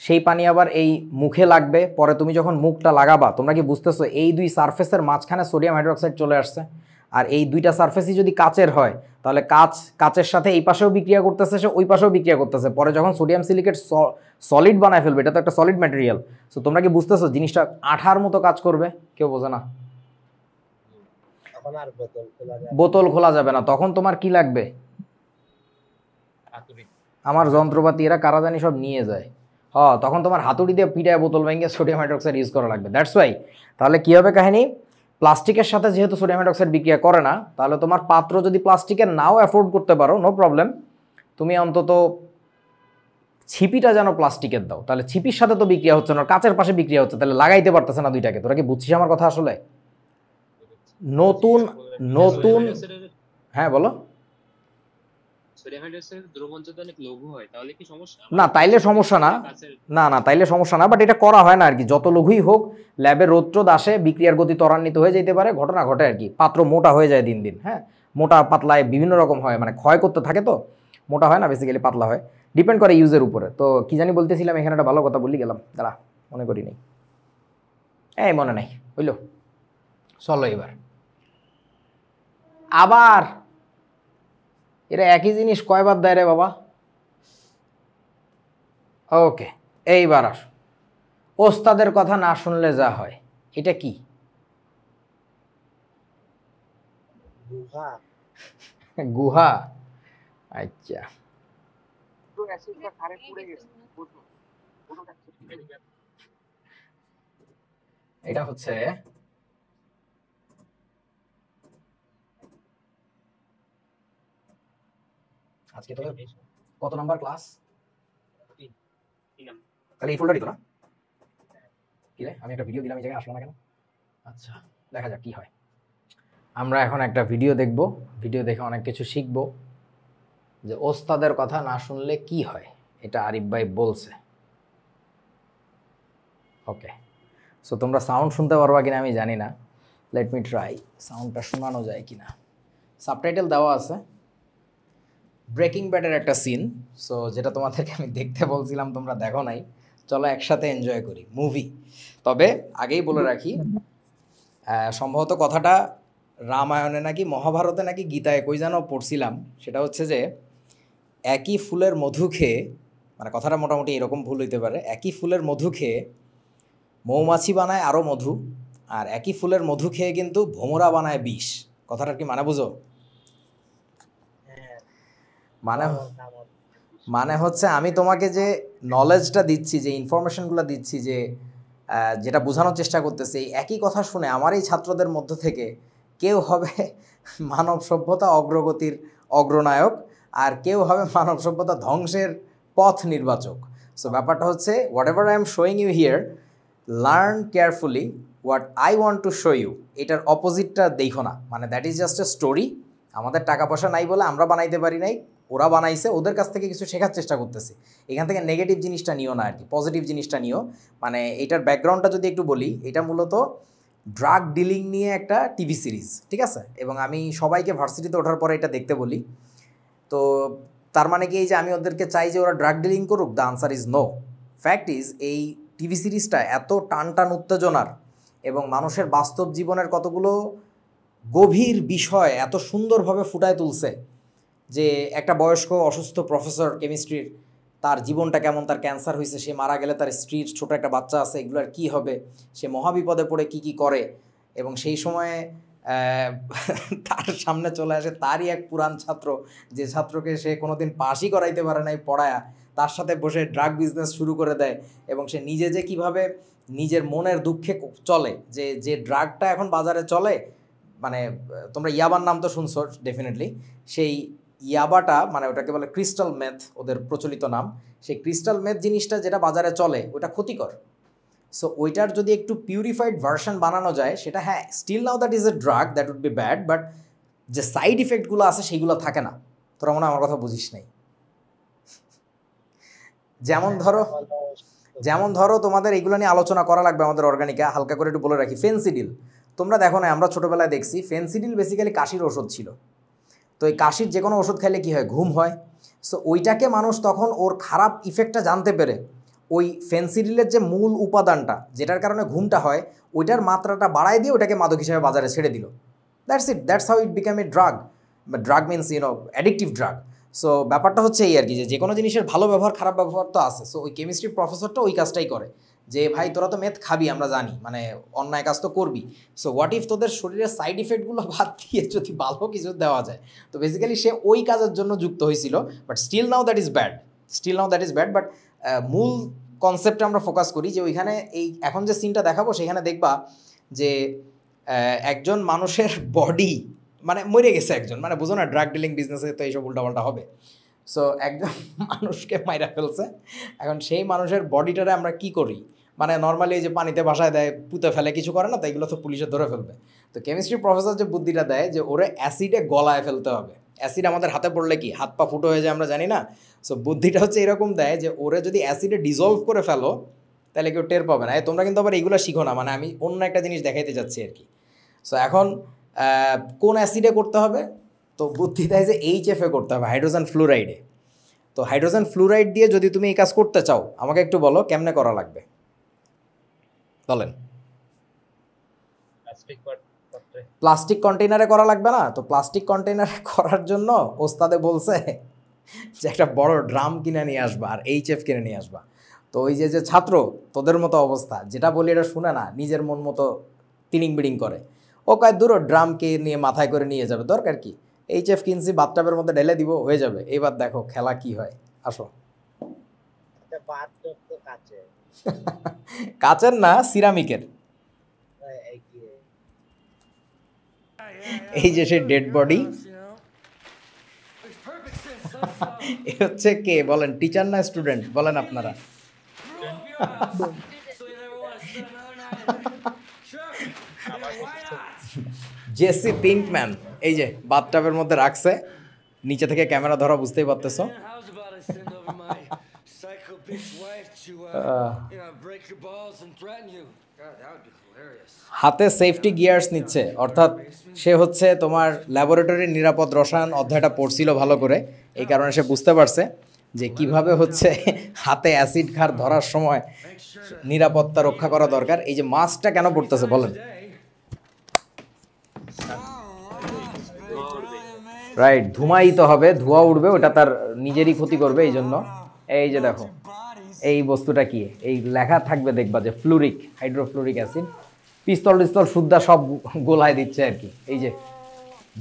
সেই পানি আবার এই মুখে লাগবে, পরে তুমি যখন মুখটা লাগাবা, তোমরা কি বুঝতেছো এই দুই সারফেসের মাঝখানে সোডিয়াম হাইড্রোক্সাইড চলে আসছে। আর এই দুইটা সারফেসই যদি কাচের হয়, তাহলে কাচের সাথে এই পাশেও বিক্রিয়া করতেছে, সে ওই পাশেও বিক্রিয়া করতেছে, পরে যখন সোডিয়াম সিলিকেট সলিড বানায় ফেলবে, এটা তো একটা সলিড ম্যাটেরিয়াল। সো তোমরা কি বুঝতেছো জিনিসটা আঠার মতো কাজ করবে? কেউ বোঝে না? তখন আর বোতল খোলা যাবে না, তখন তোমার কি লাগবে? হাতুড়ি। আমার যন্ত্রপাতি এরা কারা জানি সব নিয়ে যায়। তখন তোমার হাতুড়ি দিয়ে পিটায় বোতল ভেঙে সোডিয়াম হাইড্রোক্সাইড ইউজ করা লাগবে। দ্যাটস ওয়াই তাহলে কী হবে কাহিনী, প্লাস্টিকের সাথে যেহেতু সোডিয়াম হাইড্রোক্সাইড বিক্রিয়া করে না, তাহলে তোমার পাত্র যদি প্লাস্টিকের নাও অ্যাফোর্ড করতে পারো, নো প্রবলেম, তুমি অন্তত ছিপিটা যেন প্লাস্টিকের দাও, তাহলে ছিপির সাথে তো বিক্রিয়া হচ্ছে না, কাচের পাশে বিক্রিয়া হচ্ছে, তাহলে লাগাইতে পারতেছে না দুইটাকে। তোরা কি বুঝছিস আমার কথা আসলে? নতুন নতুন হ্যাঁ বলো। সোডিয়াম হাইড্রোক্সাইড দ্রবণজাত অনেক লঘু হয়, তাহলে কি সমস্যা? না, তাইলে সমস্যা না, না তাইলে সমস্যা না, বাট এটা করা হয় না আর কি। যত লঘুই হোক, ল্যাবে রোদ আসে, বিক্রিয়ার গতি ত্বরান্বিত হয়ে যেতে পারে, ঘটনা ঘটে আর কি। পাত্র মোটা হয়ে যায় দিন দিন, হ্যাঁ, মোটা পাতলায় বিভিন্ন রকম হয়, মানে ক্ষয় করতে থাকে, তো মোটা হয় না, বেসিক্যালি পাতলা হয়, ডিপেন্ড করে ইউজের উপরে। তো কি জানি বলতেছিলাম, এখানে একটা ভালো কথা বলি গেলাম, দাঁড়া মনে করি নেই, এই মনে নাই, হইলো, চলো এবার আবার। এরা একই জিনিস কয়বার দেয় রে বাবা? ওকে, এইবার আস, ওস্তাদের কথা না শুনলে যা হয়, এটা কি? গুহা। আচ্ছা, পুরো অ্যাসিডটা খারে পুড়ে গেছে। এটা হচ্ছে আজকে তোদের কত নাম্বার ক্লাস? তাহলে এই ফোল্ডারই তো না? কি রে, আমি একটা ভিডিও দিলাম, এই জায়গায় আসলো না কেন? আচ্ছা, দেখা যাক কি হয়। আমরা এখন একটা ভিডিও দেখব, ভিডিও দেখে অনেক কিছু শিখব, যে ওস্তাদের কথা না শুনলে কি হয়, এটা আরিফ ভাই বলছে। ওকে, সো তোমরা সাউন্ড শুনতে পারবা কিনা আমি জানি না, লেট মি ট্রাই, সাউন্ডটা শোনানো যায় কিনা। সাবটাইটেল দেওয়া আছে, ব্রেকিং ব্যাডের একটা সিন, সো যেটা তোমাদেরকে আমি দেখতে বলছিলাম, তোমরা দেখো নাই, চলো একসাথে এনজয় করি মুভি। তবে আগেই বলে রাখি, সম্ভবত কথাটা রামায়ণে নাকি মহাভারতে নাকি গীতায় কই যেন পড়ছিলাম, সেটা হচ্ছে যে একই ফুলের মধু খেয়ে, মানে কথাটা মোটামুটি এরকম ভুল হইতে পারে, একই ফুলের মধু খেয়ে মৌমাছি বানায় আরও মধু, আর একই ফুলের মধু খেয়ে কিন্তু ভোমরা বানায় বিষ। কথাটার কি মানে বুঝো? মানে হচ্ছে আমি তোমাকে যে নলেজটা দিচ্ছি, যে ইনফরমেশনগুলো দিচ্ছি, যে যেটা বোঝানোর চেষ্টা করতেছি, এই একই কথা শুনে আমার এই ছাত্রদের মধ্য থেকে কেউ হবে মানব সভ্যতা অগ্রগতির অগ্রনায়ক, আর কেউ হবে মানব সভ্যতা ধ্বংসের পথ নির্বাচক। সো ব্যাপারটা হচ্ছে, whatever I am showing you here, learn carefully, what I want to show you, এটার অপোজিটটা দেখো না, মানে that is just a story. আমাদের টাকা পয়সা নাই বলে আমরা বানাইতে পারি নাই, ওরা বানাইছে, ওদের কাছ থেকে কিছু শেখার চেষ্টা করতেছি। এখান থেকে নেগেটিভ জিনিসটা নিও না আর কি, পজিটিভ জিনিসটা নিও। মানে এটার ব্যাকগ্রাউন্ডটা যদি একটু বলি, এটা মূলত ড্রাগ ডিলিং নিয়ে একটা টিভি সিরিজ, ঠিক আছে? এবং আমি সবাইকে ভার্সিটিতে ওঠার পরে এটা দেখতে বলি। তো তার মানে কি এই যে আমি ওদেরকে চাই যে ওরা ড্রাগ ডিলিং করুক? The answer is no. Fact is এই টিভি সিরিজটা এত টান টান উত্তেজনার এবং মানুষের বাস্তব জীবনের কতগুলো গভীর বিষয় এত সুন্দরভাবে ফুটায় তুলছে যে একটা বয়স্ক অসুস্থ প্রফেসর কেমিস্ট্রির, তার জীবনটা কেমন, তার ক্যান্সার হয়েছে, সে মারা গেলে তার স্ত্রীর ছোট একটা বাচ্চা আছে, এগুলোর কী হবে, সে মহাবিপদে পড়ে কি কি করে, এবং সেই সময়ে তার সামনে চলে আসে তারই এক পুরান ছাত্র, যে ছাত্রকে সে কোনোদিন পাশই করাইতে পারে নাই পড়ায়া, তার সাথে বসে ড্রাগ বিজনেস শুরু করে দেয়। এবং সে নিজে যে কিভাবে নিজের মনের দুঃখে চলে, যে যে ড্রাগটা এখন বাজারে চলে, মানে তোমরা ইয়াবার নাম তো শুনছো ডেফিনেটলি, সেই ইয়াবাটা মানে ওটাকে বলে ক্রিস্টাল মেথ, ওদের প্রচলিত নাম। সেই ক্রিস্টাল মেথ জিনিসটা যেটা বাজারে চলে ওটা ক্ষতিকর। সো ওইটার যদি একটু পিউরিফাইড ভার্সন বানানো যায়, সেটা হ্যাঁ still now that is a drug, that would be bad, but যে সাইড ইফেক্টগুলো আছে সেইগুলো থাকে না। তোরা মনে হয় আমার কথা বুঝিস নাই। যেমন ধরো তোমাদের এইগুলো নিয়ে আলোচনা করা লাগবে আমাদের অর্গানিকা, হালকা করে একটু বলে রাখি। ফেন্সিডিল তোমরা দেখো না, আমরা ছোটোবেলায় দেখছি ফেন্সিডিল বেসিক্যালি কাশির ওষুধ ছিল। তো এই কাশির যে কোনো ওষুধ খাইলে কী হয়? ঘুম হয়। সো ওইটাকে মানুষ তখন ওর খারাপ ইফেক্টটা জানতে পেরে ওই ফেন্সিডিলের যে মূল উপাদানটা যেটার কারণে ঘুমটা হয়, ওইটার মাত্রাটা বাড়ায় দিয়ে ওটাকে মাদক হিসেবে বাজারে ছেড়ে দিল। That's it, that's how it become a drug. Drug means addictive drug. So ব্যাপারটা হচ্ছে এই আর কি, যে কোনো জিনিসের ভালো ব্যবহার খারাপ ব্যবহার তো আছে। সো ওই কেমিস্ট্রি প্রফেসরটা ওই কাজটাই করে, যে ভাই তোরা তো মেথ খাবি আমরা জানি, মানে অন্যায় কাজ তো করবি, সো হোয়াট ইফ তোদের শরীরের সাইড ইফেক্টগুলো বাদ দিয়ে যদি ভালো কিছু দেওয়া যায়। তো বেসিক্যালি সে ওই কাজের জন্য যুক্ত হয়েছিল, but still now that is bad. But মূল কনসেপ্টে আমরা ফোকাস করি যে ওইখানে এই এখন যে সিনটা দেখাবো সেখানে দেখবা যে একজন মানুষের বডি মানে মরে গেছে একজন, মানে বুঝো না ড্রাগ ডিলিং বিজনেসে তো এইসব উল্টাপাল্টা হবে। সো একজন মানুষকে মাইরা ফেলছে, এখন সেই মানুষের বডিটারে আমরা কি করি, মানে নর্মালি এই যে পানিতে ভাসায় দেয়, পুঁতে ফেলে, কিছু করে না, তো এগুলো তো পুলিশে ধরে ফেলবে। তো কেমিস্ট্রি প্রফেসর যে বুদ্ধিটা দেয় যে ওরে অ্যাসিডে গলায় ফেলতে হবে। অ্যাসিড আমাদের হাতে পড়লে কি হাত পা ফুটো হয়ে যায় আমরা জানি না। সো বুদ্ধিটা হচ্ছে এরকম দেয় যে ওরে যদি অ্যাসিডে ডিজলভ করে ফেলো তাহলে কেউ টের পাবে না। তোমরা কিন্তু আবার এইগুলো শিখো না, মানে আমি অন্য একটা জিনিস দেখাইতে যাচ্ছি আর কি। সো এখন কোন অ্যাসিডে করতে হবে? তো বুদ্ধি দেয় যে HF করতে হবে, হাইড্রোজেন ফ্লুরাইডে। তো হাইড্রোজেন ফ্লুরাইড দিয়ে যদি তুমি এই কাজ করতে চাও, আমাকে একটু বলো কেমনে করা লাগবে, বলেন। প্লাস্টিক কন্টেইনারে করা লাগবে না? তো প্লাস্টিক কন্টেইনারে করার জন্য ওস্তাদে বলছে যে একটা বড় ড্রাম কিনে নিয়ে আসবা আর HF কিনে নিয়ে আসবা। তো ওই যে ছাত্র তোদের মতো অবস্থা, যেটা বলি এটা শুনে না, নিজের মন মতো তিনিং বিড়িং করে। ও কয় দূর ড্রামকে নিয়ে মাথায় করে নিয়ে যাবে, দরকার কি, HF কিনছি বাথটাবের মধ্যে ঢেলে দিব, হয়ে যাবে। এবার দেখো খেলা কি হয়, আসো। কাচের না, সিরামিকের। এই যে সেই ডেড বডি, এ হচ্ছে কে বলেন, টিচার না স্টুডেন্ট বলেন আপনারা? জেসি পিঙ্কম্যান এই যে বাথটাবের মধ্যে রাখছে, নিচে থেকে ক্যামেরা ধরা, বুঝতেই পারতেছো। হাতে সেফটি গিয়ার্স নিচ্ছে, অর্থাৎ সে হচ্ছে তোমার ল্যাবরেটরির নিরাপদ রসায়ন অধ্যায়টা পড়ছিল ভালো করে, এই কারণে সে বুঝতে পারছে যে কিভাবে হচ্ছে হাতে অ্যাসিড খার ধরার সময় নিরাপত্তা রক্ষা করা দরকার। এই যে মাস্কটা কেন পড়তেছে বলেন? রাইট, ধুমায়িত হবে, ধোঁয়া উঠবে, ওটা তার নিজেরই ক্ষতি করবে, এই জন্য। এই যে দেখো এই বস্তুটা কি, এই লেখা থাকবে দেখবা যে ফ্লুরিক, হাইড্রোফ্লুরিক অ্যাসিড, পিস্তল টিস্তল সুদ্ধা সব গোলায় দিচ্ছে আর কি। এই যে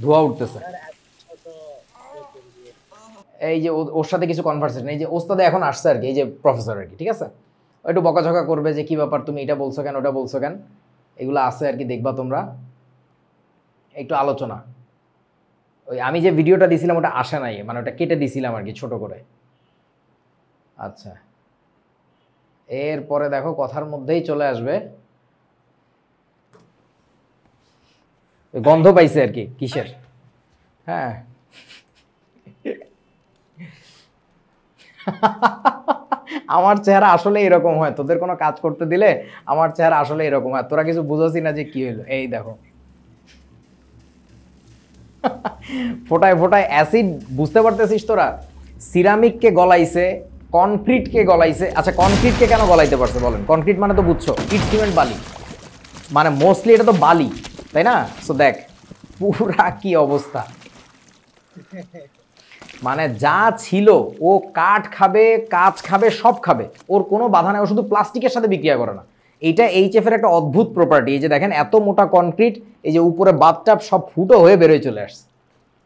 ধোঁয়া উঠতেছে, এই যে ওর সাথে কিছু কনভারসেশন, এই যে ওস্তাদে এখন আসছে আর কি, এই যে প্রফেসর আর কি, ঠিক আছে, একটু বকাঝকা করবে যে কি ব্যাপার তুমি এটা বলছো কেন, ওটা বলছো কেন, এগুলো আছে আর কি, দেখবা তোমরা একটু আলোচনা। ওই আমি যে ভিডিওটা দিছিলাম ওটা আসে নাই, মানে ওটা কেটে দিছিলাম আর কি ছোট করে। আচ্ছা, এরপরে দেখো কথার মধ্যেই চলে আসবে ওই গন্ধ পাইছে আর কি কিসের। হ্যাঁ আমার চেহারা আসলে এরকম হয়, তোদের কোনো কাজ করতে দিলে আমার চেহারা আসলে এরকম হয়, তোরা কিছু বুঝোসি না যে কি হলো। এই দেখো ফোটায় ফোটায় অ্যাসিড, বুঝতে পারতেছিস তোরা? সিরামিককে গলাইছে, কনক্রিটকে গলাইছে। আচ্ছা কনক্রিটকে কেন গলাইতে পারছে বলেন? কনক্রিট মানে তো বুঝছো, ইট সিমেন্ট বালি, মানে মোস্টলি এটা তো বালি, তাই না? সো দেখ পুরা কি অবস্থা, মানে যা ছিল ও কাঠ খাবে, কাঁচ খাবে, সব খাবে, ওর কোনো বাধা নেই, ও শুধু প্লাস্টিকের সাথে বিক্রিয়া করে না। এইটা এইচএফ এর একটা অদ্ভুত প্রপার্টি। এই যে দেখেন এত মোটা কনক্রিট, এই যে উপরে বাথটাব সব ফুটো হয়ে বেরোয় চলে আসছে,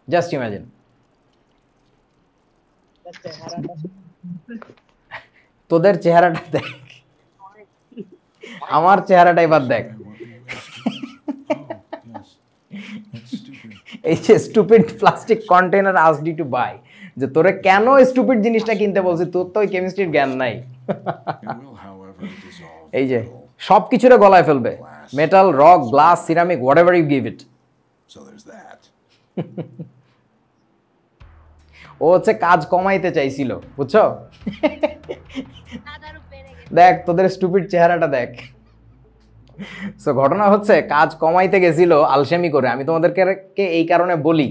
জাস্ট ইমাজিন। তোদের চেহারাটা দেখ, আমার চেহারাটা এবার দেখ। এই যে stupid plastic container asked you to buy, যে তোরে কেন স্টুপিড জিনিসটা কিনতে বলছি, তোর তো ওই কেমিস্ট্রির জ্ঞান নাই। এই যে সব কিছুরে গলায় ফেলবে, metal, rock, glass, ceramic, whatever you give it. ও হচ্ছে কাজ কমাইতে চাইছিল, বুঝছো? দেখ তোদের স্টুপিড চেহারাটা দেখ। সো ঘটনা হচ্ছে কাজ কমাইতে গেছিল আলসেমি করে। আমি তোমাদেরকে এই কারণে বলি,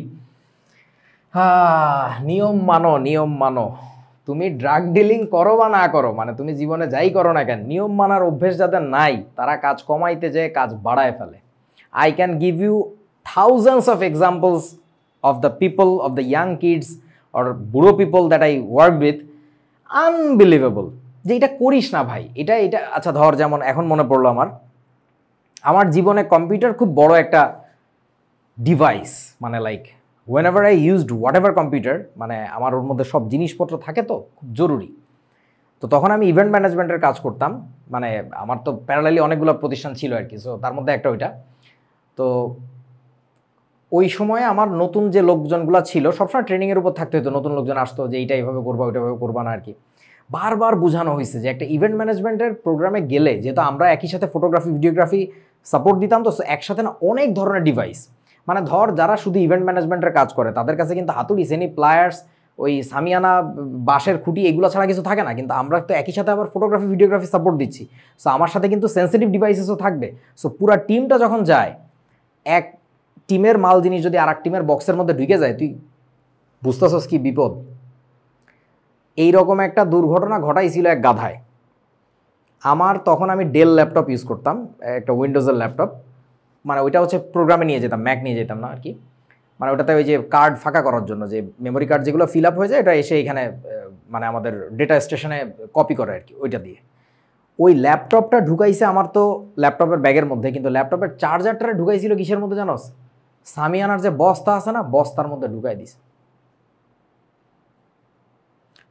নিয়ম মানো, নিয়ম মানো। তুমি ড্রাগ ডিলিং করো বা না করো, মানে তুমি জীবনে যাই করো না কেন, নিয়ম মানার অভ্যেস যাদের নাই তারা কাজ কমাইতে যেয়ে কাজ বাড়ায় ফেলে। I can give you thousands of examples of the people, of the young kids or বুড়ো people that I work with, unbelievable যে এটা করিস না ভাই, এটা এটা। আচ্ছা ধর যেমন এখন মনে পড়লো আমার জীবনে কম্পিউটার খুব বড় একটা ডিভাইস, মানে like whenever I used whatever computer, মানে আমার ওর মধ্যে সব জিনিসপত্র থাকে তো খুব জরুরি। তো তখন আমি ইভেন্ট ম্যানেজমেন্টের কাজ করতাম, মানে আমার তো প্যারালালি অনেকগুলো প্রতিষ্ঠান ছিল আর কি, সো তার মধ্যে একটা ওইটা। তো ওই সময়ে আমার নতুন যে লোকজনগুলো ছিল সবসময় ট্রেনিংয়ের উপর থাকতে হতো, নতুন লোকজন আসতো যে এইটা এইভাবে করবা ওইটাভাবে করবা না আর কি। বারবার বোঝানো হয়েছে যে একটা ইভেন্ট ম্যানেজমেন্টের প্রোগ্রামে গেলে, যেহেতু আমরা একই সাথে ফটোগ্রাফি ভিডিওগ্রাফি সাপোর্ট দিতাম, তো একসাথে না অনেক ধরনের ডিভাইস, মানে ধর যারা শুধু ইভেন্ট ম্যানেজমেন্টের কাজ করে তাদের কাছে কিন্তু হাতুড়ি, সেনি, প্লায়ার্স, ওই সামিয়ানা, বাঁশের খুঁটি এগুলো ছাড়া কিছু থাকে না। কিন্তু আমরা তো একই সাথে আবার ফটোগ্রাফি ভিডিওগ্রাফি সাপোর্ট দিচ্ছি, সো আমার সাথে কিন্তু সেন্সিটিভ ডিভাইসেসও থাকবে। সো পুরা টিমটা যখন যায়, এক টিমের মাল জিনিস যদি আর এক টিমের বক্সের মধ্যে ঢুকে যায়, তুই বুঝতেছস কি বিপদ। এইরকম একটা দুর্ঘটনা ঘটাইছিল এক গাধায়। আমার তখন আমি ডেল ল্যাপটপ ইউজ করতাম, একটা উইন্ডোজের ল্যাপটপ, মানে ওইটা হচ্ছে প্রোগ্রামে নিয়ে যেতাম, ম্যাক নিয়ে যেতাম না আর কি। মানে ওটাতে ওই যে কার্ড ফাঁকা করার জন্য যে মেমোরি কার্ড যেগুলো ফিল আপ হয়ে যায়, এটা এসে এখানে মানে আমাদের ডেটা স্টেশনে কপি করে আর কি, ওইটা দিয়ে। ওই ল্যাপটপটা ঢুকাইছে আমার তো ল্যাপটপের ব্যাগের মধ্যে, কিন্তু ল্যাপটপের চার্জারটা ঢুকাইছিল কিসের মধ্যে জানোস? সামিয়ানার যে বস্তা আছে না, বস্তার মধ্যে ঢুকাই দিস।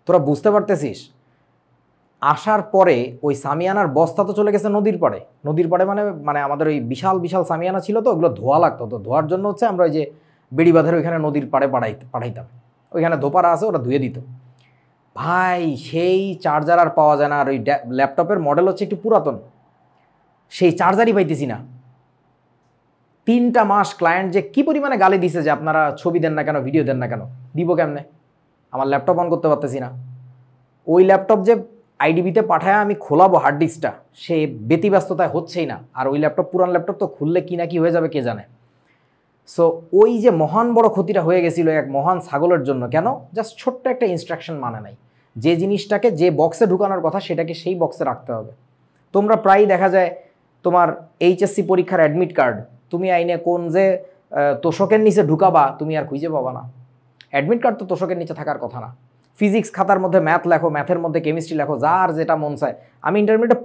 তোরা বুঝতে পারতেছিস? আসার পরে ওই সামিয়ানার বস্তা তো চলে গেছে নদীর পাড়ে। নদীর পাড়ে মানে মানে আমাদের ওই বিশাল বিশাল সামিয়ানা ছিল, তো ওগুলো ধোয়া লাগতো। তো ধোয়ার জন্য হচ্ছে আমরা ওই যে বেড়িবাঁধের ওইখানে নদীর পাড়ে পাঠাইতাম, ওইখানে ধোপারা আছে, ওরা ধুয়ে দিত। ভাই সেই চার্জার আর পাওয়া যায় না। আর ওই ল্যাপটপের মডেল হচ্ছে একটু পুরাতন, সেই চার্জারই পাইতেছি না। 3টা মাস ক্লায়েন্ট যে কি পরিমাণে গালি দিছে যে আপনারা ছবি দেন না কেন, ভিডিও দেন না কেন। দিব কেমনে? আমার ল্যাপটপ অন করতে পারতেছি না। ওই ল্যাপটপ যে আইডিবিতে পাঠায় আমি খোলাবো হার্ড ডিস্কটা, সে ব্যতিব্যস্ততায় হচ্ছেই না। আর ওই ল্যাপটপ পুরান ল্যাপটপ, তো খুললে কি না কি হয়ে যাবে কে জানে। সো ওই যে মহান বড় ক্ষতিটা হয়ে গেছিল এক মহান ছাগলের জন্য, কেন? জাস্ট ছোট্ট একটা ইনস্ট্রাকশন মানে নাই, যে জিনিসটাকে যে বক্সে ঢুকানোর কথা সেটাকে সেই বক্সে রাখতে হবে। তোমরা প্রায়ই দেখা যায় তোমার এইচএসসি পরীক্ষার অ্যাডমিট কার্ড তুমি আইনে কোন যে তোষকের নিচে ঢুকাবা তুমি আর খুঁজে পাবা না। অ্যাডমিট কার্ড তো তোষকের নিচে থাকার কথা না। ফিজিক্স খাতার মধ্যে ম্যাথ লেখো, ম্যাথের মধ্যে কেমিস্ট্রি লেখো, যার যেটা মন চায়। আমি ইন্টারমিডিয়েটে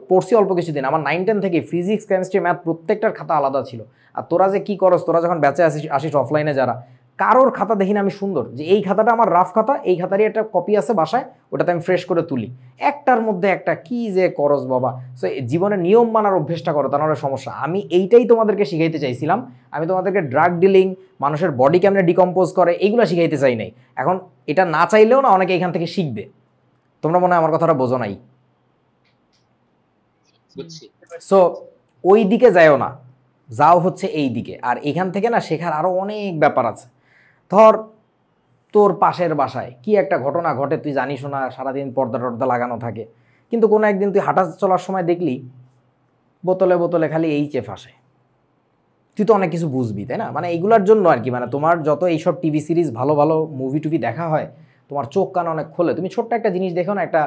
পড়ছি অল্প কিছুদিন, আমার 9-10 থেকে ফিজিক্স, কেমিস্ট্রি, ম্যাথ প্রত্যেকটার খাতা আলাদা ছিল। আর তোরা যে কী করস, তোরা যখন ব্যাচে আসিস অফলাইনে, যারা কারোর খাতা দেখি না আমি সুন্দর, যে এই খাতাটা আমার রাফ খাতা, এই খাতারই একটা কপি আছে বাসায়, ওটাতে আমি ফ্রেশ করে তুলি। একটার মধ্যে একটা কি যে করস বাবা। সো জীবনে নিয়ম মানার অভ্যেসটা করো, তা নাহলে সমস্যা। আমি এইটাই তোমাদেরকে শিখাইতে চাইছিলাম। আমি তোমাদেরকে ড্রাগ ডিলিং, মানুষের বডি কেমনে ডিকম্পোজ করে, এইগুলো শিখাইতে চাই নাই। এখন এটা না চাইলেও না অনেকে এখান থেকে শিখবে। তোমরা মনে হয় আমার কথাটা বোঝো নাই। সো ওই দিকে যাইও না, যাও হচ্ছে এই দিকে। আর এখান থেকে না শেখার আরও অনেক ব্যাপার আছে। ধর তোর পাশের বাসায় কি একটা ঘটনা ঘটে, তুই জানিস না, সারাদিন পর্দা টর্দা লাগানো থাকে, কিন্তু কোনো একদিন তুই হাঁটা চলার সময় দেখলি বোতলে বোতলে খালি এইচএফ আসে, তুই তো অনেক কিছু বুঝবি, তাই না? মানে এইগুলোর জন্য আর কি, মানে তোমার যত এইসব টিভি সিরিজ ভালো ভালো মুভি টুভি দেখা হয়, তোমার চোখ কান অনেক খোলে, তুমি ছোট্ট একটা জিনিস দেখো না, একটা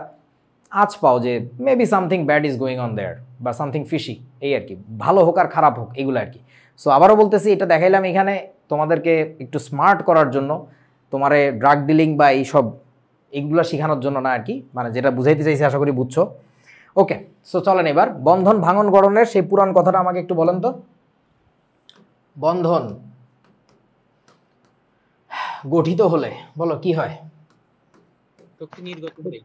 আঁচ পাও যে maybe something bad is going on their বা সামথিং ফিশি, এই আর কি, ভালো হোক আর খারাপ হোক এগুলো আর কি। সো আবারও বলতেছি, এটা দেখাইলাম এখানে তোমাদেরকে একটু স্মার্ট করার জন্য, তোমারে ড্রাগ ডিলিং বা এইসব এইগুলো শেখানোর জন্য না আর কি, মানে যেটা বুঝাইতে চাইছি আশা করি বুঝছো। ওকে, সো চলেন এবার বন্ধন ভাঙন গড়নের সেই পুরান কথাটা আমাকে একটু বলেন তো। বন্ধন গঠিত হলে বলো কি হয়? শক্তি নির্গত হলে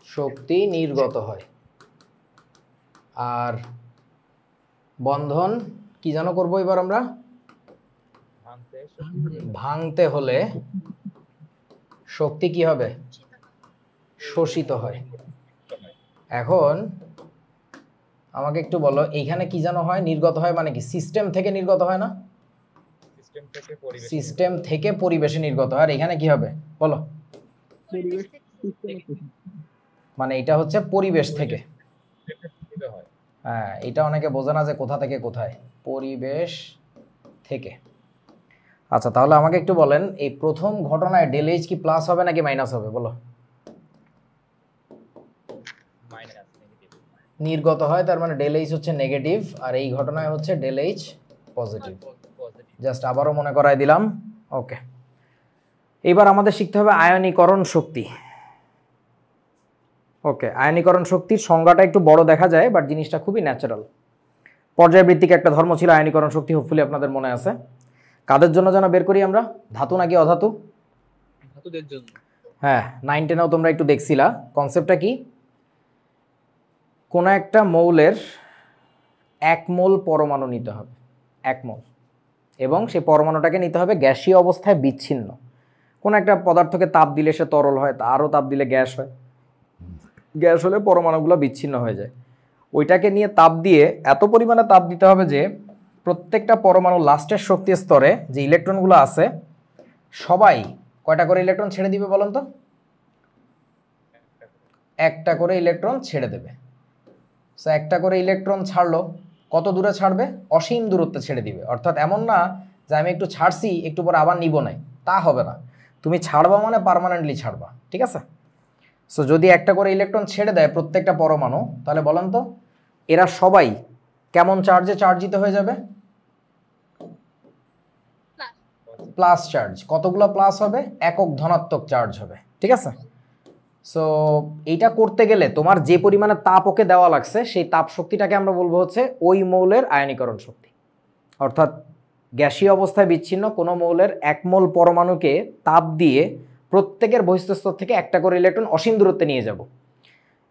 শক্তি নির্গত হয়। আর বন্ধন কি যেন করবো এবার আমরা? ভাঙতে হলে শক্তি কি হবে? শোষিত হয়। এখন আমাকে একটু বলো, এইখানে কি যেন হয়? নির্গত হয় মানে কি? সিস্টেম থেকে নির্গত হয় না? সিস্টেম থেকে পরিবেশে নির্গত হয়। আর এখানে কি হবে বলো? পরিবেশ সিস্টেমে মানে এটা হচ্ছে পরিবেশ থেকে। হ্যাঁ, এটা অনেকে বোঝে না যে কোথা থেকে কোথায়, পরিবেশ থেকে। আচ্ছা, তাহলে আমাকে একটু বলেন, এই প্রথম ঘটনায় ডেল এইচ কি প্লাস হবে নাকি মাইনাস হবে বলো? নির্গত হয়, তার মানে ডেল এইচ হচ্ছে নেগেটিভ, আর এই ঘটনায় হচ্ছে ডেল এইচ পজিটিভ। জাস্ট আবারও মনে করাই দিলাম। ওকে, এবার আমাদের শিখতে হবে আয়নীকরণ শক্তি। ওকে, আয়নীকরণ শক্তির সংজ্ঞাটা একটু বড় দেখা যায়, বাট জিনিসটা খুবই ন্যাচারাল। পর্যায়বৃত্তিক একটা ধর্ম ছিল আয়নীকরণ শক্তি, হোপফুলি আপনাদের মনে আছে। কাদের জন্য যেন বের করি আমরা? ধাতু নাকি অধাতু? ধাতুদের জন্য। হ্যাঁ, 9 10-এও তোমরা একটু দেখছিলা। কনসেপ্টটা কি? কোনো একটা মৌলের 1 মোল পরমাণু নিতে হবে, 1 মোল, এবং সেই পরমাণুটাকে নিতে হবে গ্যাসীয় অবস্থায় বিচ্ছিন্ন। কোনো একটা পদার্থকে তাপ দিলে সে তরল হয়, আরও তাপ দিলে গ্যাস হয়, গ্যাস হলে পরমাণুগুলো বিচ্ছিন্ন হয়ে যায়। ওইটাকে নিয়ে তাপ দিয়ে এত পরিমাণে তাপ দিতে হবে যে প্রত্যেকটা পরমাণু লাস্টের শক্তি স্তরে যে ইলেকট্রনগুলো আছে সবাই কয়টা করে ইলেকট্রন ছেড়ে দিবে বলেন তো? একটা করে ইলেকট্রন ছেড়ে দেবে। সো একটা করে ইলেকট্রন ছাড়লো, কত দূরে ছাড়বে? অসীম দূরত্বে ছেড়ে দিবে। অর্থাৎ এমন না যে আমি একটু ছাড়ছি একটু পরে আবার নিব নাই, তা হবে না। তুমি ছাড়বা মানে পার্মানেন্টলি ছাড়বা, ঠিক আছে? সো যদি একটা করে ইলেকট্রন ছেড়ে দেয় প্রত্যেকটা পরমাণু, তাহলে বলেন তো এরা সবাই কেমন চার্জে চার্জিত হয়ে যাবে? Plus charge. কতগুলো প্লাস হবে? একক ধনাত্মক চার্জ হবে, ঠিক আছে? সো এইটা করতে গেলে তোমার যে পরিমাণে তাপ ওকে দেওয়া লাগছে, সেই তাপ শক্তিটাকে আমরা বলবো হচ্ছে ওই মৌলের আয়নীকরণ শক্তি। অর্থাৎ গ্যাসীয় অবস্থায় বিচ্ছিন্ন কোনো মৌলের 1 মোল পরমাণুকে তাপ দিয়ে প্রত্যেকের বহিঃস্তর থেকে একটা করে ইলেকট্রন অসীম দূরত্বে নিয়ে যাব।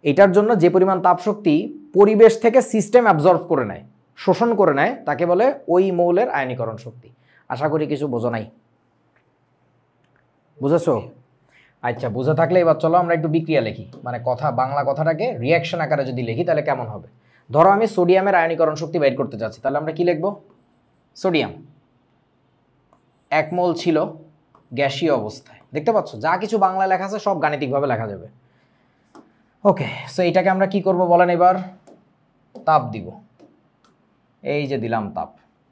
এটার জন্য যে পরিমাণ তাপ শক্তি পরিবেশ থেকে সিস্টেম অ্যাবজর্ব করে নেয়, শোষণ করে নেয়, তাকে বলে ওই মৌলের আয়নীকরণ শক্তি। আশা করি কিছু বোঝো নাই, বুঝেছো? আচ্ছা, বুঝে থাকলে এবার চলো আমরা একটু বিক্রিয়া লিখি, মানে কথা বাংলা কথাটাকে রিয়াকশন আকারে যদি লিখি তাহলে কেমন হবে। ধরো আমি সোডিয়ামের আয়নীকরণ শক্তি বের করতে যাচ্ছি, তাহলে আমরা কি লিখব? সোডিয়াম 1 মোল ছিল গ্যাসীয় অবস্থায়। দেখতে পাচ্ছ যা কিছু বাংলায় লেখা আছে সব গাণিতিকভাবে লেখা যাবে। ওকে, সো এটাকে আমরা কি করব বলেন এবার? তাপ দিব। এই যে দিলাম তাপ,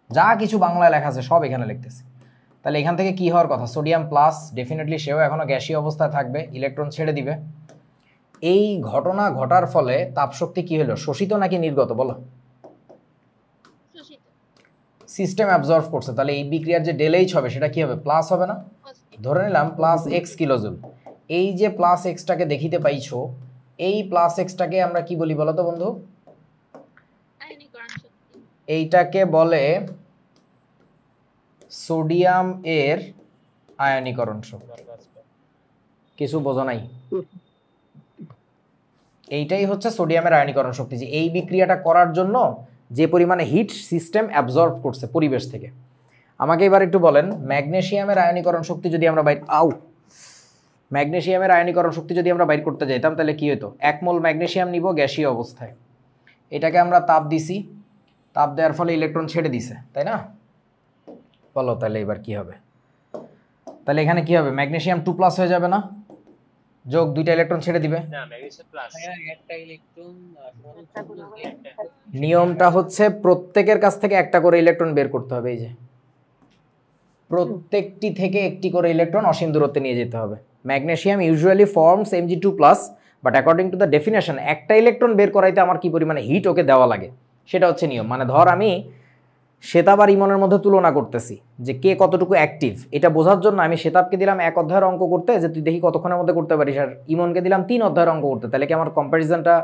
যা কিছু বাংলায় লেখা আছে সব এখানে লিখতেছি। তাহলে এখান থেকে কি হওয়ার কথা? সোডিয়াম প্লাস, ডেফিনেটলি সেও এখনও গ্যাসীয় অবস্থায় থাকবে, ইলেকট্রন ছেড়ে দিবে। এই ঘটনা ঘটার ফলে তাপশক্তি কি হলো? শোষিত নাকি নির্গত বলো? সিস্টেম অ্যাবজর্ব করছে, তাহলে এই বিক্রিয়ার যে ডেল এইচ হবে সেটা কি হবে? প্লাস হবে না? ধরে নিলাম প্লাস এক্স কিলোজুল। এই যে প্লাস এক্সটাকে দেখিতে পাইছো, এই প্লাস এক্সটাকে আমরা কি বলি বলো তো বন্ধু? এইটাকে বলে সোডিয়াম এর আয়নীকরণ শক্তি। কিছু বোঝো নাই? এইটাই হচ্ছে সোডিয়ামের আয়নীকরণ শক্তি, যে এই বিক্রিয়াটা করার জন্য যে পরিমাণে হিট সিস্টেম অ্যাবজর্ব করছে পরিবেশ থেকে। আমাকে এবার একটু বলেন, ম্যাগনেসিয়ামের আয়নীকরণ শক্তি যদি আমরা ম্যাগনেসিয়ামের আয়নীকরণ শক্তি যদি আমরা বাইর করতে যাইতাম তাহলে কি হতো? 1 মোল ম্যাগনেসিয়াম নিব গ্যাসীয় অবস্থায়, এটাকে আমরা তাপ দিছি, তাপ দেওয়ার ফলে ইলেকট্রন ছেড়ে দিছে, তাই না? বলো তাহলে এবার কি হবে? তাহলে এখানে কি হবে? ম্যাগনেসিয়াম 2+ হয়ে যাবে না? যোগ 2টা ইলেকট্রন ছেড়ে দিবে। না ম্যাগনেসিয়াম প্লাস। ভাইয়া একটা ইলেকট্রন নিয়মটা হচ্ছে প্রত্যেকের কাছ থেকে একটা করে ইলেকট্রন বের করতে হবে। এই যে প্রত্যেকটি থেকে একটি করে ইলেকট্রন অসীম দূরত্বে নিয়ে যেতে হবে। Magnesium usually forms Mg2+, but according to the definition একটা ইলেকট্রন বের করাইতে আমার কি পরিমাণে হিট ওকে দেওয়া লাগে সেটা হচ্ছে নিয়ম। মানে ধর আমি শ্বেতাব আর ইমনের মধ্যে তুলনা করতেছি যে কে কতটুকু অ্যাক্টিভ, এটা বোঝার জন্য আমি শ্বেতাবকে দিলাম 1 অধ্যায়ের অঙ্ক করতে, যে তুই দেখি কতক্ষণের মধ্যে করতে পারিস, আর ইমনকে দিলাম 3 অধ্যায়ের অঙ্ক করতে। তাহলে কি আমার কম্প্যারিজনটা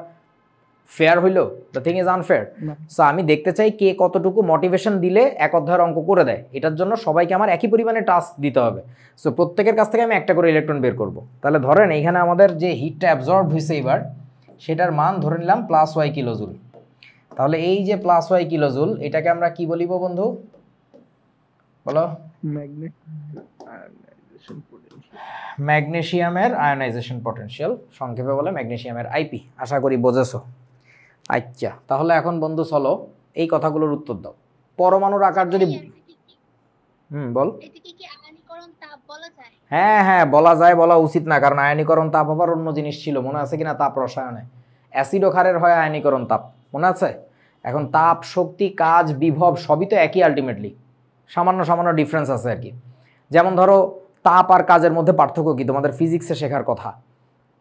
ফেয়ার হইলো? The thing is unfair. না। সো আমি দেখতে চাই কে কতটুকু মোটিভেশন দিলে 1 অধ্যায়ের অঙ্ক করে দেয়। এটার জন্য সবাইকে আমার একই পরিমাণে টাস্ক দিতে হবে। সো প্রত্যেকের কাছ থেকে আমি একটা করে ইলেকট্রন বের করব। তাহলে ধরেন এইখানে আমাদের যে হিটটা অ্যাবজর্ব হয়েছে এবার, সেটার মান ধরে নিলাম +y কিলোজুল। তাহলে এই যে +y কিলোজুল, এটাকে আমরা কি বলিব বন্ধু? বলো। ম্যাগনেসিয়ামের আয়নাইজেশন পটেনশিয়াল, সংক্ষেপে বলে ম্যাগনেসিয়ামের আইপি। আশা করি বোঝেছো। আচ্ছা, তাহলে এখন বন্ধু চলো এই কথাগুলোর উত্তর দাও। পরমাণুর আকার যদি বল। এটাকে কি আয়নীকরণ তাপ বলা যায়? হ্যাঁ হ্যাঁ বলা যায়, বলা উচিত না, কারণ আয়নীকরণ তাপ আবার অন্য জিনিস ছিল, মনে আছে কিনা? তাপ রসায়নে অ্যাসিড ও ক্ষারের হয় আয়নীকরণ তাপ, মনে আছে? এখন তাপ, শক্তি, কাজ, বিভব সবই তো একই আলটিমেটলি, সামান্য সামান্য ডিফারেন্স আছে আর কি। যেমন ধরো তাপ আর কাজের মধ্যে পার্থক্য কি তোমাদের ফিজিক্সে শেখার কথা।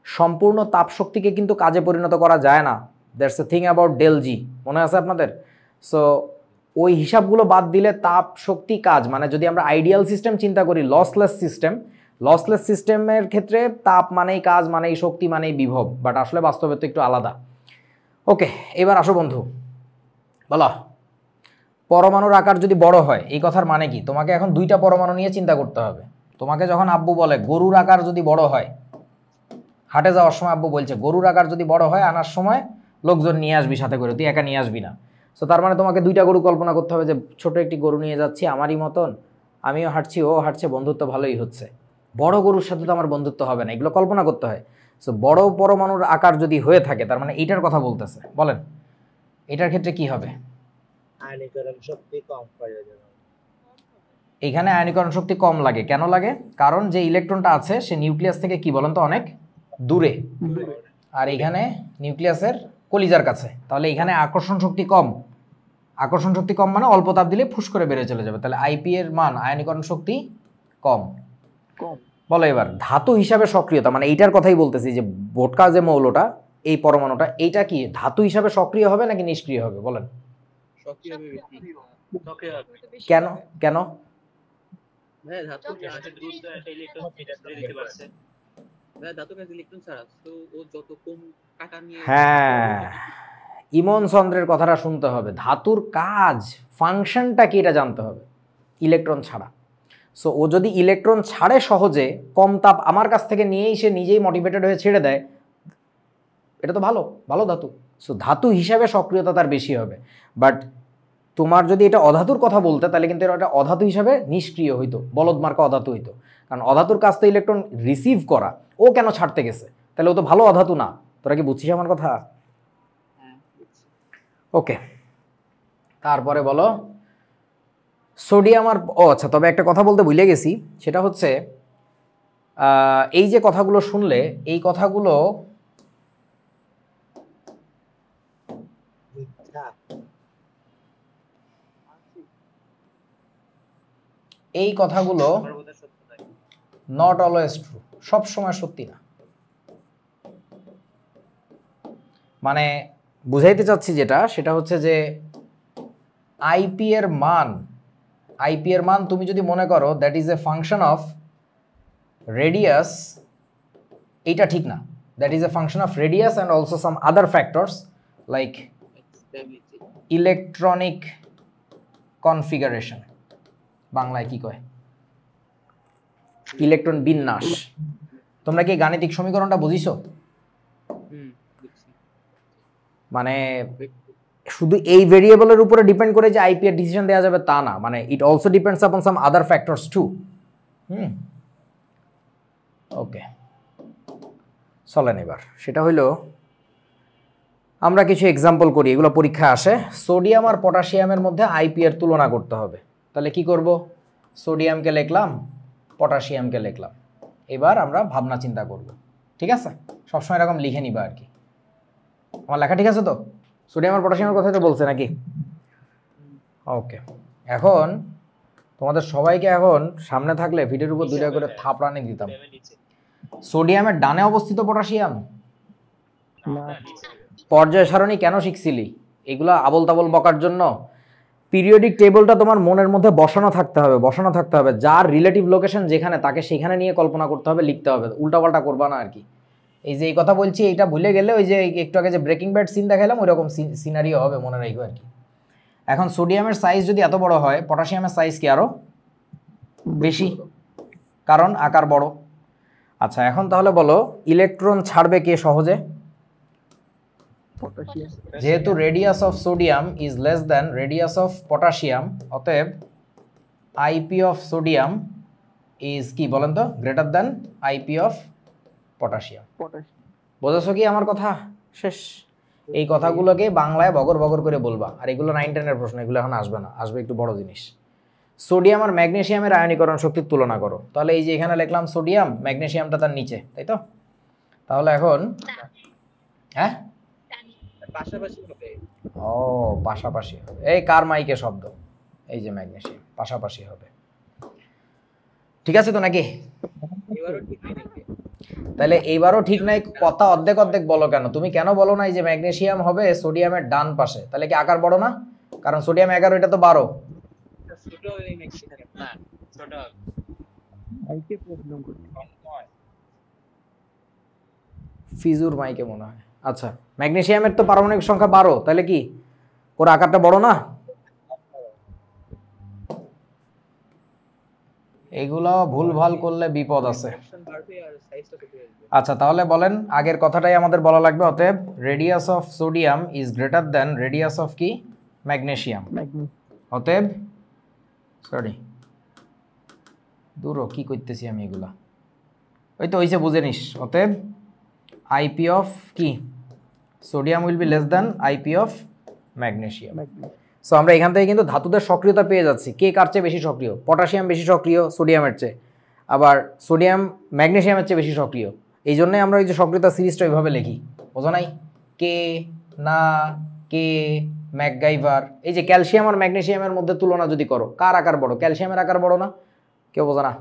সম্পূর্ণ তাপ শক্তিকে কিন্তু কাজে পরিণত করা যায় না, that's a thing about ΔG, মনে আছে আপনাদের? সো ওই হিসাবগুলো বাদ দিলে তাপ, শক্তি, কাজ, মানে যদি আমরা আইডিয়াল সিস্টেম চিন্তা করি, লসলেস সিস্টেমের ক্ষেত্রে তাপ মানেই কাজ, মানেই শক্তি, মানেই বিভব, বাট আসলে বাস্তবে তো একটু আলাদা। ওকে, এবার আসো বন্ধু, বলো পরমাণুর আকার যদি বড় হয় এই কথার মানে কি? তোমাকে এখন 2টা পরমাণু নিয়ে চিন্তা করতে হবে। তোমাকে যখন আব্বু বলে গরুর আকার যদি বড় হয়, হাটে যাওয়ার সময় আব্বু বলছে গরুর আকার যদি বড় হয় আনার সময় লোকজন নিয়ে আসবি সাথে করে, তুই একা নিয়ে আসবি না। সো তার মানে তোমাকে 2টা গরু কল্পনা করতে হবে, যে ছোট একটি গরু নিয়ে যাচ্ছি আমারই মতন, আমিও হাঁটছি ও হাঁটছে, বন্ধুত্ব ভালোই হচ্ছে। বড় গরুর সাথে তো আমার বন্ধুত্ব হবে না, এগুলো কল্পনা করতে হয়। সো বড় পরমাণুর আকার যদি হয়ে থাকে তার মানে এইটার কথা বলতেছে। বলেন এটার ক্ষেত্রে কি হবে? আয়নীকরণ শক্তি কম প্রয়োজন হবে। এখানে আয়নীকরণ শক্তি কম লাগে। কেন লাগে? কারণ যে ইলেকট্রনটা আছে সে নিউক্লিয়াস থেকে কি বলেন তো অনেক দূরে, আর এখানে নিউক্লিয়াসের কলিজার কাছে। তাহলে এখানে আকর্ষণ শক্তি কম। আকর্ষণ শক্তি কম মানে অল্প তাপ দিলে ফুস করে বেরিয়ে চলে যাবে। তাহলে আইপি এর মান, আয়নীকরণ শক্তি কম। বলো এবার ধাতু হিসাবে সক্রিয়তা, মানে এইটার কথাই বলতেছি, যে ভোটকা যে মৌলটা, এই পরমাণুটা, এইটা কি ধাতু হিসাবে সক্রিয় হবে নাকি নিষ্ক্রিয় হবে? বলেন। সক্রিয় হবে বেশি। সক্রিয় হবে। কেন? কেন? ভাইয়া ধাতু আছে দ্রুত একটা ইলেকট্রন ছেড়ে দিতে পারছে। ভাইয়া ধাতু কাজ ইলেকট্রন ছাড়া, তো ও যত কম কাটা নিয়ে হ্যাঁ, ইমন চন্দ্রের কথাটা শুনতে হবে। ধাতুর কাজ, ফাংশনটা কি এটা জানতে হবে ইলেকট্রন ছাড়া। সো ও যদি ইলেকট্রন ছাড়ে সহজে, কম তাপ আমার কাছ থেকে নিয়েই সে নিজেই মোটিভেটেড হয়ে ছেড়ে দেয়, এটা তো ভালো ভালো ধাতু। সো ধাতু হিসাবে সক্রিয়তা তার বেশি হবে। বাট তোমার যদি এটা অধাতুর কথা বলতে, তাহলে কিন্তু এটা অধাতু হিসাবে নিষ্ক্রিয় হইতো, বলদ মার্কা অধাতু হইতো। কারণ অধাতুর কাছ থেকে ইলেকট্রন রিসিভ করা, ও কেন ছাড়তে গেছে? তাহলে ও তো ভালো অধাতু না। তোরা কি বুঝছিস আমার কথা? ওকে, তারপরে বলো সোডিয়াম আর, ও আচ্ছা, তবে একটা কথা বলতে ভুলে গেছি, সেটা হচ্ছে এই যে কথাগুলো শুনলে, এই কথাগুলো মিথ্যা। এই কথাগুলো সর্বদা সত্য নয়। নট অলওয়েজ ট্রু, সব সময় সত্যি না। মানে বুঝাইতে চাচ্ছি যেটা, সেটা হচ্ছে যে আইপি এর মান তুমি যদি মনে করো that is A function of radius, এইটা ঠিক না। That is A function of radius and also some other factors like stability. Electronic configuration, বাংলায় কি কয়, ইলেকট্রন বিন্যাস। তোমরা কি গাণিতিক সমীকরণটা বুঝিছো? বুঝছি। মানে শুধু এই ভেরিয়েবলের উপরে ডিপেন্ড করে যে আইপি এর ডিসিশন দেওয়া যাবে তা না, মানে it also depends upon some other factors two. ওকে, চলেন এবার সেটা হইল আমরা কিছু এক্সাম্পল করি, এগুলো পরীক্ষায় আসে। সোডিয়াম আর পটাশিয়ামের মধ্যে আইপি এর তুলনা করতে হবে। তাহলে কি করব? সোডিয়ামকে লিখলাম, পটাশিয়ামকে লিখলাম। এবার আমরা ভাবনা চিন্তা করব, ঠিক আছে? সবসময় এরকম লিখে নিবা আর কি। আমার লেখা ঠিক আছে তো? সোডিয়াম আর পটাশিয়ামের কথাই তো বলছে নাকি? ওকে, এখন তোমাদের সবাইকে এখন সামনে থাকলে ভিডিওর উপর 2টা করে থাপড়ানি দিতাম। সোডিয়ামের ডানে অবস্থিত পটাশিয়াম, না পর্যায় সারণী কেন শিখছিলি? এগুলা আবল তাবল বকার জন্য? পিরিয়ডিক টেবিলটা তোমার মনের মধ্যে বসানো থাকতে হবে, যার রিলেটিভ লোকেশন যেখানে তাকে সেখানে নিয়ে কল্পনা করতে হবে, লিখতে হবে, উল্টাপাল্টা করবা না আর কি। এই যে এই কথা বলছি, এইটা ভুলে গেলে ওই যে একটু আগে যে ব্রেকিং ব্যাড সিন দেখালাম ওই রকম সিনারিও হবে, মনে রাখবো আর কি। এখন সোডিয়ামের সাইজ যদি এত বড় হয়, পটাশিয়ামের সাইজ কি আরো বেশি, কারণ আকার বড়। আচ্ছা, এখন তাহলে বলো ইলেকট্রন ছাড়বে কে সহজে? পটাশিয়াম। যেহেতু radius of sodium is less than radius of potassium, অতএব আইপি অফ সোডিয়াম ইজ কি বলেন তো? Greater than IP of potassium. Potassium. বোঝাছো কি আমার কথা? শেষ। এই কথাগুলোকে বাংলায় বগর বগর করে বলবা, আর এগুলো 9, 10-এর প্রশ্ন, এগুলো এখন আসবে না, আসবে একটু বড় জিনিস। সোডিয়াম আর ম্যাগনেসিয়ামের আয়নীকরণ শক্তির তুলনা করো। তাহলে এই যে এখানে লিখলাম সোডিয়াম, ম্যাগনেসিয়ামটা তার নিচে, তাই তো? তাহলে এখন হ্যাঁ, পাশাপাশি হবে। ও পাশাপাশি হবে। এই কার মাইকে শব্দ? এই যে ম্যাগনেসিয়াম পাশাপাশি হবে, ঠিক আছে তো নাকি? এবারও ঠিক নাই নাকি? তাহলে এইবারও ঠিক নাই, কথা অর্ধেক অর্ধেক বলো কেন? তুমি কেন বলো না যে ম্যাগনেসিয়াম হবে সোডিয়ামের ডান পাশে? তাহলে কি আকার বড় না? কারণ সোডিয়াম 11, এটা তো 12। ছোট এই ম্যাক্সিমাম না ছোট হবে। আইকে প্রবলেম করতে। ফিজুর মাইকে মনে হয়। আচ্ছা, ম্যাগনেসিয়ামের তো পারমাণবিক সংখ্যা 12, তাহলে কি ওর আকারটা বড় না? এগুলো ভুলভাল করলে বিপদ আছে। অপশন বাড়বে আর সাইজটা ছোট হয়ে যাবে। আচ্ছা, তাহলে বলেন, আগের কথাটাই আমাদের বলা লাগবে। অতএব radius of sodium is greater than radius of কি? ম্যাগনেসিয়াম। অতএব সরি দূরও কি করতেছি আমি এগুলা, ওই তো হইছে, বুঝে নিস। অতএব আইপি অফ কি? Sodium will be less than IP of magnesium. So আমরা এখান থেকে কিন্তু ধাতুদের সক্রিয়তা পেয়ে যাচ্ছি। কে কার চেয়ে বেশি সক্রিয়? পটাশিয়াম বেশি সক্রিয় সোডিয়ামের চেয়ে, আবার সোডিয়াম ম্যাগনেসিয়ামের চেয়ে বেশি সক্রিয়। এই জন্যই আমরা ওই যে সক্রিয়তা সিরিজটা ওইভাবে লিখি, বোঝো নাই? কে না কে ম্যাকগাইভার। এই যে ক্যালসিয়াম আর ম্যাগনেসিয়ামের মধ্যে তুলনা যদি করো, কার আকার বড়? ক্যালসিয়ামের আকার বড় না? কেউ বোঝো না?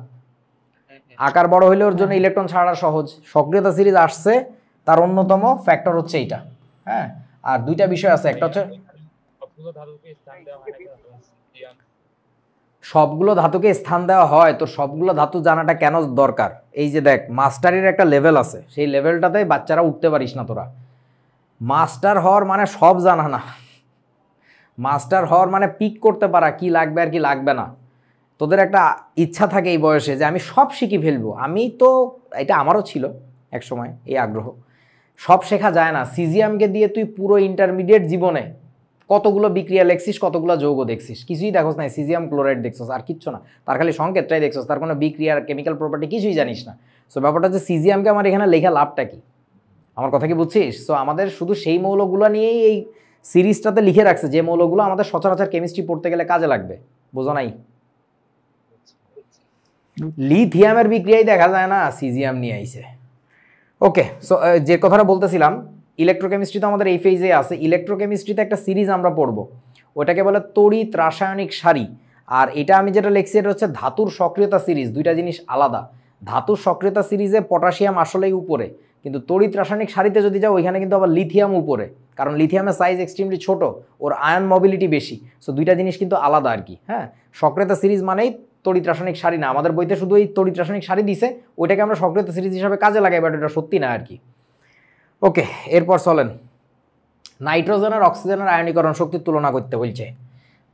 আকার বড় হইলে ওর জন্য ইলেকট্রন ছাড়া সহজ। সক্রিয়তা সিরিজ আসছে, তার অন্যতম ফ্যাক্টর হচ্ছে এইটা। হ্যাঁ, আর দুইটা বিষয় আছে, একটা হচ্ছে সবগুলো ধাতুকে স্থান দেওয়া হয় না কেন? সোডিয়াম সবগুলো ধাতুকে স্থান দেওয়া হয়, তো সবগুলো ধাতু জানাটা কেন দরকার? এই যে দেখ, মাস্টারের একটা লেভেল আছে, সেই লেভেলটাতে বাচ্চারা উঠতে পারিস না তোরা। মাস্টার হওয়ার মানে সব জানা না, মাস্টার হওয়ার মানে পিক করতে পারা কি লাগবে আর কি লাগবে না। তোদের একটা ইচ্ছা থাকে এই বয়সে যে আমি সব শিখে ফেলবো। আমি তো, এটা আমারও ছিল এক সময় এই আগ্রহ। সব শেখা যায় না। সিজিএমকে দিয়ে তুই পুরো ইন্টারমিডিয়েট জীবনে কতগুলো বিক্রিয়া লেখছিস, কতগুলো যৌগ দেখছিস, কিছুই দেখোস না। সিজিয়াম ক্লোরাইড দেখছস, আর কিচ্ছু না। তার খালি সংকেতটাই দেখছস, তার কোনো বিক্রিয়ার কেমিক্যাল প্রপার্টি কিছুই জানিস না। সো ব্যাপারটা হচ্ছে সিজিয়ামকে আমার এখানে লেখা লাভটা কি? আমার কথা কি বুঝছিস? সো আমাদের শুধু সেই মৌলগুলো নিয়েই এই সিরিজটাতে লিখে রাখছে, যে মৌলগুলো আমাদের সচরাচর কেমিস্ট্রি পড়তে গেলে কাজে লাগবে, বোঝো নাই? লিথিয়ামের বিক্রিয়াই দেখা যায় না, সিজিয়াম নিয়ে আইছে। ওকে, সো যে কথাটা বলতেছিলাম, ইলেকট্রোকেমিস্ট্রি তো আমাদের এই ফেজে আছে। ইলেকট্রোকেমিস্ট্রিতে একটা সিরিজ আমরা পড়বো, ওটাকে বলে তড়িৎ রাসায়নিক সারি। আর এটা আমি যেটা লিখছি এটা হচ্ছে ধাতুর সক্রিয়তা সিরিজ। দুইটা জিনিস আলাদা। ধাতুর সক্রিয়তা সিরিজে পটাশিয়াম আসলেই উপরে, কিন্তু তড়িৎ রাসায়নিক সারিতে যদি যাও ওইখানে কিন্তু আবার লিথিয়াম উপরে, কারণ লিথিয়ামের সাইজ এক্সট্রিমলি ছোট, ওর আয়ন মোবিলিটি বেশি। সো দুইটা জিনিস কিন্তু আলাদা আর কি। হ্যাঁ, সক্রিয়তা সিরিজ মানেই তড়িৎ রাসায়নিক সারি না। আমাদের বইতে শুধু এই তড়িৎ রাসায়নিক সারি দিছে, ওইটাকে আমরা সক্রিয়তা সিরিজ হিসাবে কাজে লাগাই, বাট এটা সত্যি না আর কি। ওকে, এরপর চলেন, নাইট্রোজেন আর অক্সিজেনের আয়নীকরণ শক্তির তুলনা করতে বলছে।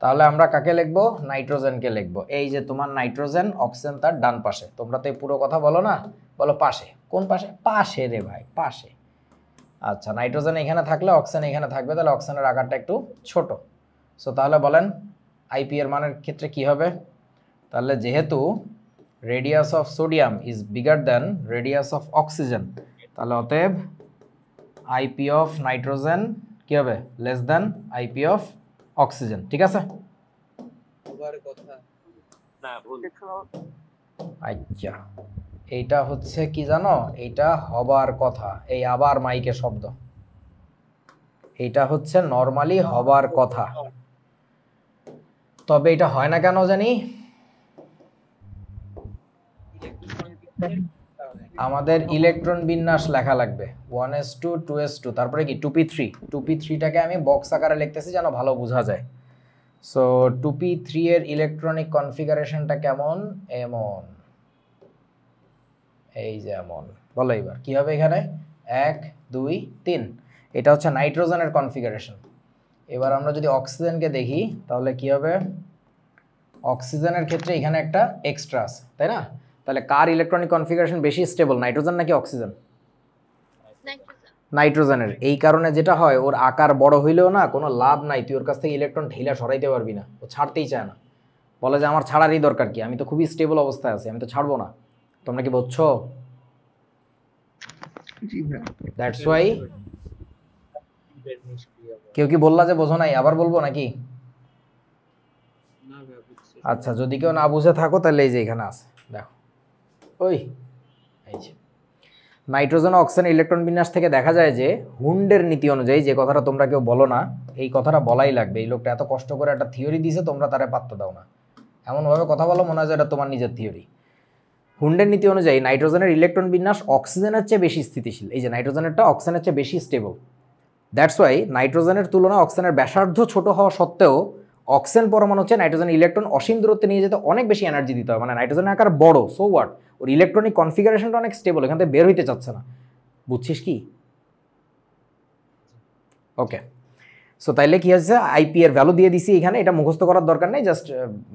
তাহলে আমরা কাকে লিখবো? নাইট্রোজেনকে লিখবো। এই যে তোমার নাইট্রোজেন, অক্সিজেন তার ডান পাশে। তোমরা তো এই পুরো কথা বলো না, বলো পাশে। কোন পাশে? পাশে রে ভাই, পাশে। আচ্ছা, নাইট্রোজেন এখানে থাকলে অক্সিজেন এখানে থাকবে, তাহলে অক্সিজেনের আকারটা একটু ছোট। সো তাহলে বলেন আইপি এর মানের ক্ষেত্রে কি হবে? তাহলে যেহেতু radius of sodium is bigger than radius of oxygen, তাহলে অতএব আইপি অফ নাইট্রোজেন কি হবে less than IP of oxygen, ঠিক আছে? হবার কথা। না ভুল। আচ্ছা, এইটা হচ্ছে কি জানো, এইটা হবার কথা, এই আবার মাইকে শব্দ, এইটা হচ্ছে নরমালি হবার কথা, তবে এটা হয় না কেন জানি, আমাদের ইলেকট্রন বিন্যাস লেখা লাগবে 1s2 2s2 তারপরে কি 2p3, 2p3টাকে আমি বক্স আকারে লিখতেছি যেন ভালো বোঝা যায়। সো 2p3 এর ইলেকট্রনিক কনফিগারেশনটা কেমন, এমন, এই যে এমন। বলো এবার কি হবে এখানে, 1 2 3, এটা হচ্ছে নাইট্রোজেনের কনফিগারেশন। এবার আমরা যদি অক্সিজেনকে দেখি তাহলে কি হবে, অক্সিজেনের ক্ষেত্রে এখানে একটা এক্সট্রা আছে, তাই না? তাহলে কার ইলেকট্রনিক কনফিগারেশন বেশি স্টেবল, নাইট্রোজেন নাকি অক্সিজেন? নাইট্রোজেনের। এই কারণে যেটা হয়, ওর আকার বড় হইলেও না কোনো লাভ নাই, তুই ওর কাছ থেকে ইলেকট্রন ঢেলা সরাইতে পারবি না, ও ছাড়তেই চায় না, বলে যে আমার ছাড়ারই দরকার কি, আমি তো খুবই স্টেবল অবস্থায় আছি, আমি তো ছাড়বো না। তোমরা কি বুঝছো? জি ভাই। That's why. নিষ্ক্রিয় কেউ কি বললা যে বোঝো নাই, আবার বলবো নাকি? না ভাই বুঝছি। আচ্ছা, যদি কেউ না বুঝে থাকো তাহলে এই যে এখানে আছে, দেখো, ওই এই যে নাইট্রোজেন ও অক্সিজেন ইলেকট্রন বিন্যাস থেকে দেখা যায় যে হুন্ডের নীতি অনুযায়ী, যে কথাটা তোমরা কেউ বলো না, এই কথাটা বলাই লাগবে, এই লোকটা এত কষ্ট করে একটা থিওরি দিয়েছে, তোমরা তারে পাত্তা দাও না, এমনভাবে কথা বলো মনে হয় যে এটা তোমার নিজের থিওরি। হুন্ডের নীতি অনুযায়ী নাইট্রোজেনের ইলেকট্রন বিন্যাস অক্সিজেনের চেয়ে বেশি স্থিতিশীল, এই যে নাইট্রোজেনেরটা অক্সিজেনের চেয়ে বেশি স্টেবল। দ্যাটস ওয়াই নাইট্রোজেনের তুলনায় অক্সিজেনের ব্যাসার্ধ ছোট হওয়া সত্ত্বেও অক্সিজেন পরমাণু হচ্ছে নাইট্রোজেনের ইলেকট্রন অসীম দূরত্বে নিয়ে যেতে অনেক বেশি এনার্জি দিতে হয়, মানে নাইট্রোজেনের আকার বড়, সো হোয়াট, ওর ইলেকট্রনিক কনফিগারেশনটা অনেক স্টেবল, এখান থেকে বের হইতে চাচ্ছে না, বুঝছিস কি? ওকে, সো তাইলে কি হচ্ছে, আইপি এর ভ্যালু দিয়ে দিছি এখানে, এটা মুখস্থ করার দরকার নেই, জাস্ট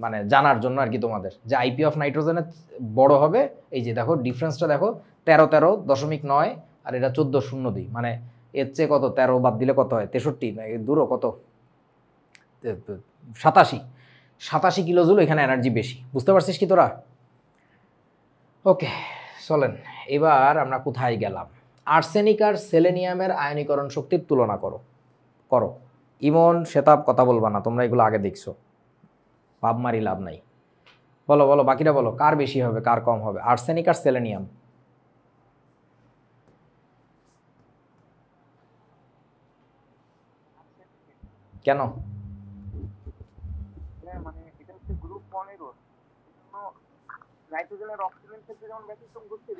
মানে জানার জন্য আর কি তোমাদের, যে আইপি অফ নাইট্রোজেনের বড় হবে, এই যে দেখো ডিফারেন্সটা দেখো, 13.9 আর এটা 14.02, মানে এর চেয়ে কত 13 বাদ দিলে কত হয়, 63 না দূরও কত 87 কিলোজুল এখানে এনার্জি বেশি, বুঝতে পারছিস কি তোরা? ওকে চলেন, এবার আমরা কোথায় গেলাম, আর্সেনিক আর সেলেনিয়ামের আয়নীকরণ শক্তির তুলনা করো। ইমন শেতাব কথা বলবা না, তোমরা এগুলো আগে দেখছো, ভাব মারি লাভ নাই, বলো বলো বাকিরা বলো, কার বেশি হবে কার কম হবে, আর্সেনিক আর সেলেনিয়াম? কেন? মানে এটা হচ্ছে গ্রুপ 1 এর, নাইট্রোজেন আর অক্সিজেন ক্ষেত্রে যেমন ব্যতিক্রম ঘটছে,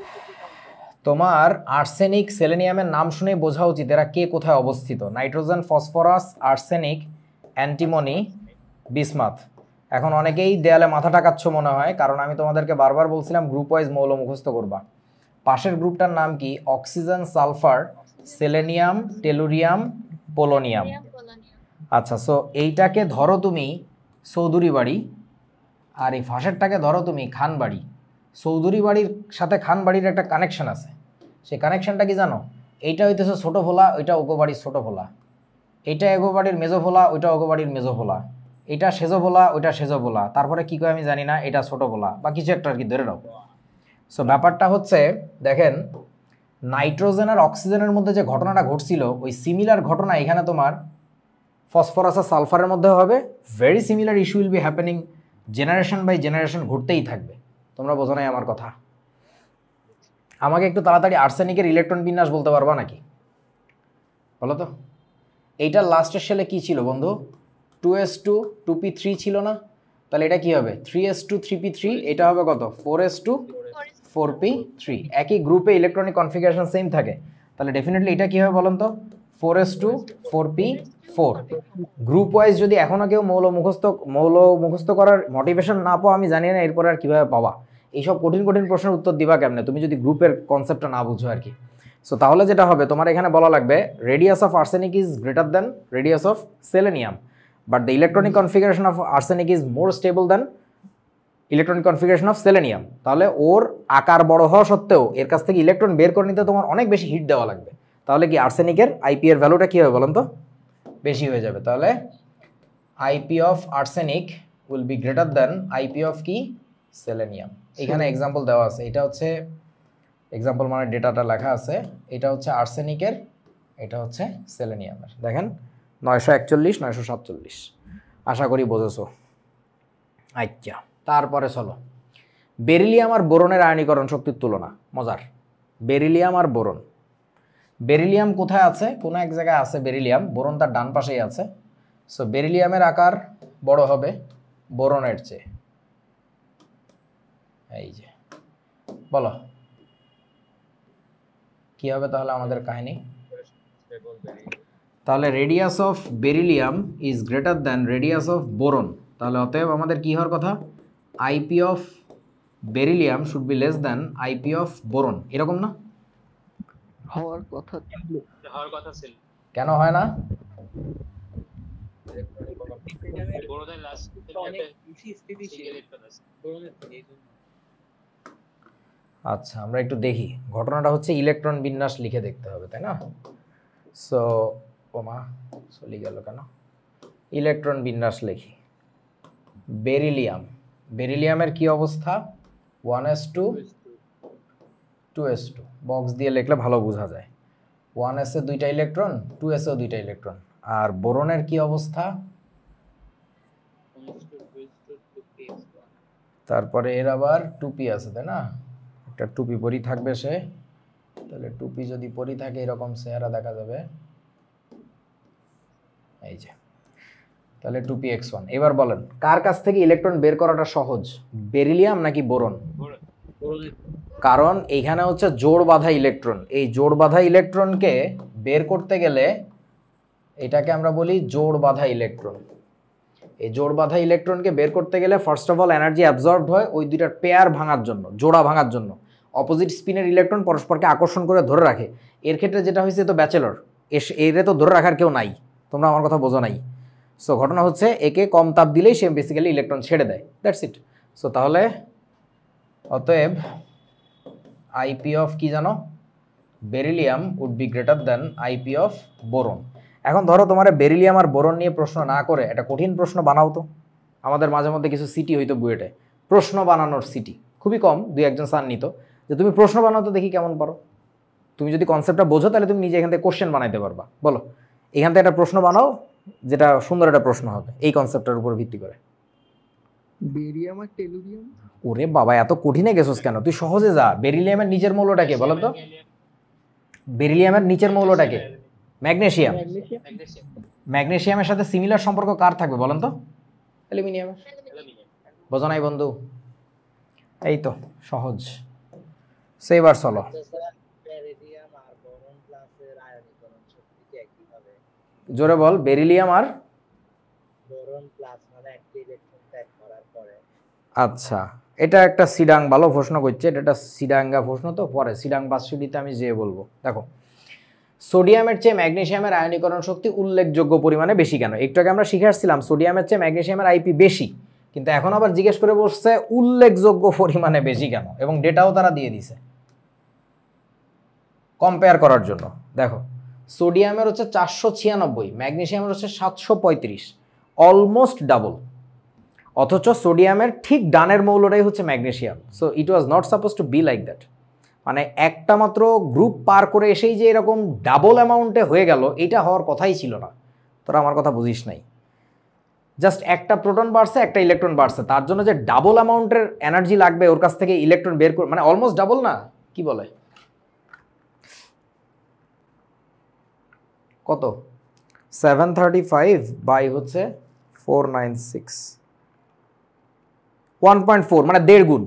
তোমার আর্সেনিক সেলেনিয়ামের নাম শুনেই বোঝা উচিত এরা কে কোথায় অবস্থিত, nitrogen, phosphorus, arsenic, antimony, bismuth. এখন অনেকেই দেয়ালে মাথা টাকাচ্ছ মনে হয়, কারণ আমি তোমাদেরকে বারবার বলছিলাম গ্রুপ ওয়াইজ মৌল মুখস্থ করবা। পাশের গ্রুপটার নাম কি, oxygen, sulphur, selenium, tellurium, polonium. আচ্ছা, সো এইটাকে ধরো তুমি চৌধুরী বাড়ি, আর এই ফাঁসেরটাকে ধরো তুমি খানবাড়ি। চৌধুরী বাড়ির সাথে খানবাড়ির একটা কানেকশন আছে, সেই কানেকশনটা কি জানো, এইটা হইতেছে ছোটো ভোলা, ওইটা ওগো বাড়ির ছোটো ভোলা, এইটা এগো বাড়ির মেজো ভোলা, ওইটা ওগো বাড়ির মেজো ভোলা, এটা সেজো ভোলা, ওইটা সেজো ভোলা, তারপরে কী কয় আমি জানি না, এটা ছোটো ভোলা বা কিছু একটা আর কি, ধরে নাও। সো ব্যাপারটা হচ্ছে, দেখেন নাইট্রোজেন আর অক্সিজেনের মধ্যে যে ঘটনাটা ঘটছিল, ওই সিমিলার ঘটনা এখানে তোমার ফসফরাস আর সালফারের মধ্যে হবে। Very similar issue will be happening, generation by generation ঘটতেই থাকবে। তোমরা বোঝো নাই আমার কথা? আমাকে একটু তাড়াতাড়ি আর্সেনিকের ইলেকট্রন বিন্যাস বলতে পারবা নাকি, বলো তো? এইটার লাস্টের শেলে কি ছিল বন্ধু, 2s2 2p3 ছিল না? তাহলে এটা কি হবে 3s2 3p3, এটা হবে কত 4s2 4p3। একই গ্রুপে ইলেকট্রনিক কনফিগারেশন সেম থাকে, তাহলে ডেফিনেটলি এটা কি হবে বলেন তো, 4s2 4p4। গ্রুপ ওয়াইজ যদি এখনও কেউ মৌল মুখস্থ করার মোটিভেশন না পাও, আমি জানি না এরপরে আর কীভাবে পাবা, এইসব কঠিন কঠিন প্রশ্নের উত্তর দিবা কেমনে তুমি যদি গ্রুপের কনসেপ্টটা না বুঝো আর কি। সো তাহলে যেটা হবে, তোমার এখানে বলা লাগবে radius of arsenic is greater than radius of selenium, but the electronic configuration of arsenic is more stable than electronic configuration of selenium. তাহলে ওর আকার বড় হওয়া সত্ত্বেও এর কাছ থেকে ইলেকট্রন বের করে নিতে তোমার অনেক বেশি হিট দেওয়া লাগবে, তাহলে কি আর্সেনিকের আইপি এর ভ্যালুটা কী হবে বলেন তো, বেশি হয়ে যাবে। তাহলে IP of arsenic will be greater than IP of কি, সেলেনিয়াম। এখানে এক্সাম্পল দেওয়া আছে, এটা হচ্ছে এক্সাম্পল মানে ডেটাটা লেখা আছে, এটা হচ্ছে আর্সেনিকের এটা হচ্ছে সেলেনিয়ামের। দেখেন 941 947, আশা করি বোঝেছো। আচ্ছা, তারপরে চলো বেরিলিয়াম আর বোরনের আয়নীকরণ শক্তির তুলনা। মজার, বেরিলিয়াম আর বোরন। বেরিলিয়াম কোথায় আছে? কোনো এক জায়গায় আছে বেরিলিয়াম, বোরন তার ডান পাশেই আছে। সো বেরিলিয়ামের আকার বড় হবে বোরনের চেয়ে। এই যে বলো কি হবে তাহলে আমাদের কাহিনী? তাহলে radius of beryllium is greater than radius of boron. তাহলে অতএব আমাদের কি হওয়ার কথা? IP of beryllium should be less than IP of boron, এরকম না? হওয়ার কথা ছিল। হওয়ার কথা ছিল। কেন হয় না? বোরনের লাস্ট অনেক বেশি স্থিতিশীল ইলেকট্রন আছে। বোরনের থেকে, এই জন্য। আচ্ছা, আমরা একটু দেখি। ঘটনাটা হচ্ছে ইলেকট্রন বিন্যাস লিখে দেখতে হবে, তাই না? সো ওমা চলে গেল কেন? ইলেকট্রন বিন্যাস লিখি। বেরিলিয়াম, বেরিলিয়ামের কি অবস্থা? 1s2 2s2। বক্স দিয়ে লিখলে ভালো বোঝা যায়। 1s এ 2টা ইলেকট্রন, 2s এও 2টা ইলেকট্রন। আর বোরনের কি অবস্থা? তারপরে এর আবার 2p আছে, তাই না? একটা 2p পরি থাকবে সে। তাহলে 2p যদি পরি থাকে এরকম চেহারা দেখা যাবে, এই যে। তাহলে 2px1। এবার বলেন কার কাছ থেকে ইলেকট্রন বের করাটা সহজ, বেরিলিয়াম নাকি বোরন? বোরনের। কারণ এইখানে হচ্ছে জোড় বাঁধা ইলেকট্রন। এই জোড় বাঁধা ইলেকট্রনকে বের করতে গেলে এটাকে আমরা বলি জোড় বাঁধা ইলেকট্রন। এই জোড় বাঁধা ইলেকট্রনকে বের করতে গেলে first of all energy absorbed হয় ওই দুইটার পেয়ার ভাঙার জন্য, জোড়া ভাঙার জন্য। অপোজিট স্পিনের ইলেকট্রন পরস্পরকে আকর্ষণ করে ধরে রাখে। এর ক্ষেত্রে যেটা হয়েছে তো ব্যাচেলর, এরে তো ধরে রাখার কেউ নাই। তোমরা আমার কথা বোঝো নাই। সো ঘটনা হচ্ছে একে কম তাপ দিলেই সে বেসিক্যালি ইলেকট্রন ছেড়ে দেয়, দ্যাটস ইট। সো তাহলে অতএব আইপি অফ কি জানো? Beryllium would be greater than IP of boron. এখন ধরো তোমার বেরিলিয়াম আর বোরন নিয়ে প্রশ্ন না করে একটা কঠিন প্রশ্ন বানাও তো। আমাদের মাঝে মধ্যে কিছু সিটি হইতো বুয়েটে, প্রশ্ন বানানোর সিটি খুবই কম, 2-1 স্যার নিত, যে তুমি প্রশ্ন বানাও তো দেখি কেমন পারো। তুমি যদি কনসেপ্টটা বোঝো তাহলে তুমি নিজে এখান থেকে কোশ্চেন বানাইতে পারবা। বলো এখান থেকে একটা প্রশ্ন বানাও যেটা সুন্দর একটা প্রশ্ন হবে এই কনসেপ্টের উপর ভিত্তি করে। বেরিয়াম আর টেলুরিয়াম। ওরে বাবা, এত কঠিনে গেছোস কেন? তুই সহজে যা। বেরিলিয়ামের নিচের মৌলটাকে বলো তো? বেরিলিয়ামের নিচের মৌলটাকে? ম্যাগনেসিয়াম। ম্যাগনেসিয়ামের সাথে সিমিলার সম্পর্ক কার থাকবে বলেন তো? অ্যালুমিনিয়ামের। বোঝো নাই বন্ধু? এই তো সহজ। সো এবার চলো বেরিলিয়াম আর বোরন প্লাসের আয়নীকরণ শক্তি কি একই হবে? জোরে বল। বেরিলিয়াম আর বোরন প্লাস মানে একটা ইলেকট্রন ত্যাগ করার পরে। আচ্ছা, এটা একটা সিডাং ভালো প্রশ্ন করছে। এটা একটা সিডাঙ্গা প্রশ্ন, তো পরে সিডাং বাসুডিতে আমি যে বলবো। দেখো সোডিয়ামের চেয়ে ম্যাগনেসিয়ামের আয়নীকরণ শক্তি উল্লেখযোগ্য পরিমাণে বেশি কেন? একটু আগে আমরা শিখে আসছিলাম সোডিয়ামের চেয়ে ম্যাগনেসিয়ামের আইপি বেশি, কিন্তু এখন আবার জিজ্ঞেস করে বসছে উল্লেখযোগ্য পরিমাণে বেশি কেন, এবং ডেটাও তারা দিয়ে দিছে কম্পেয়ার করার জন্য। দেখো সোডিয়ামের হচ্ছে 496, ম্যাগনেসিয়ামের হচ্ছে 735, অলমোস্ট ডাবল। অথচ সোডিয়ামের ঠিক ডানের মৌলটাই হচ্ছে magnesium. So it was not suppose two be like that. মানে একটা মাত্র গ্রুপ পার করে এসেই যে এরকম ডাবল অ্যামাউন্টে হয়ে গেল, এটা হওয়ার কথাই ছিল না। তোরা আমার কথা বুঝিস নাই। জাস্ট একটা প্রোটন বাড়ছে, একটা ইলেকট্রন বাড়ছে, তার জন্য যে ডাবল অ্যামাউন্টের এনার্জি লাগবে ওর কাছ থেকে ইলেকট্রন বের করে, মানে অলমোস্ট ডাবল না? কি বলে কত? 735 বাই হচ্ছে 496, 1.4, মানে 1.5 গুণ,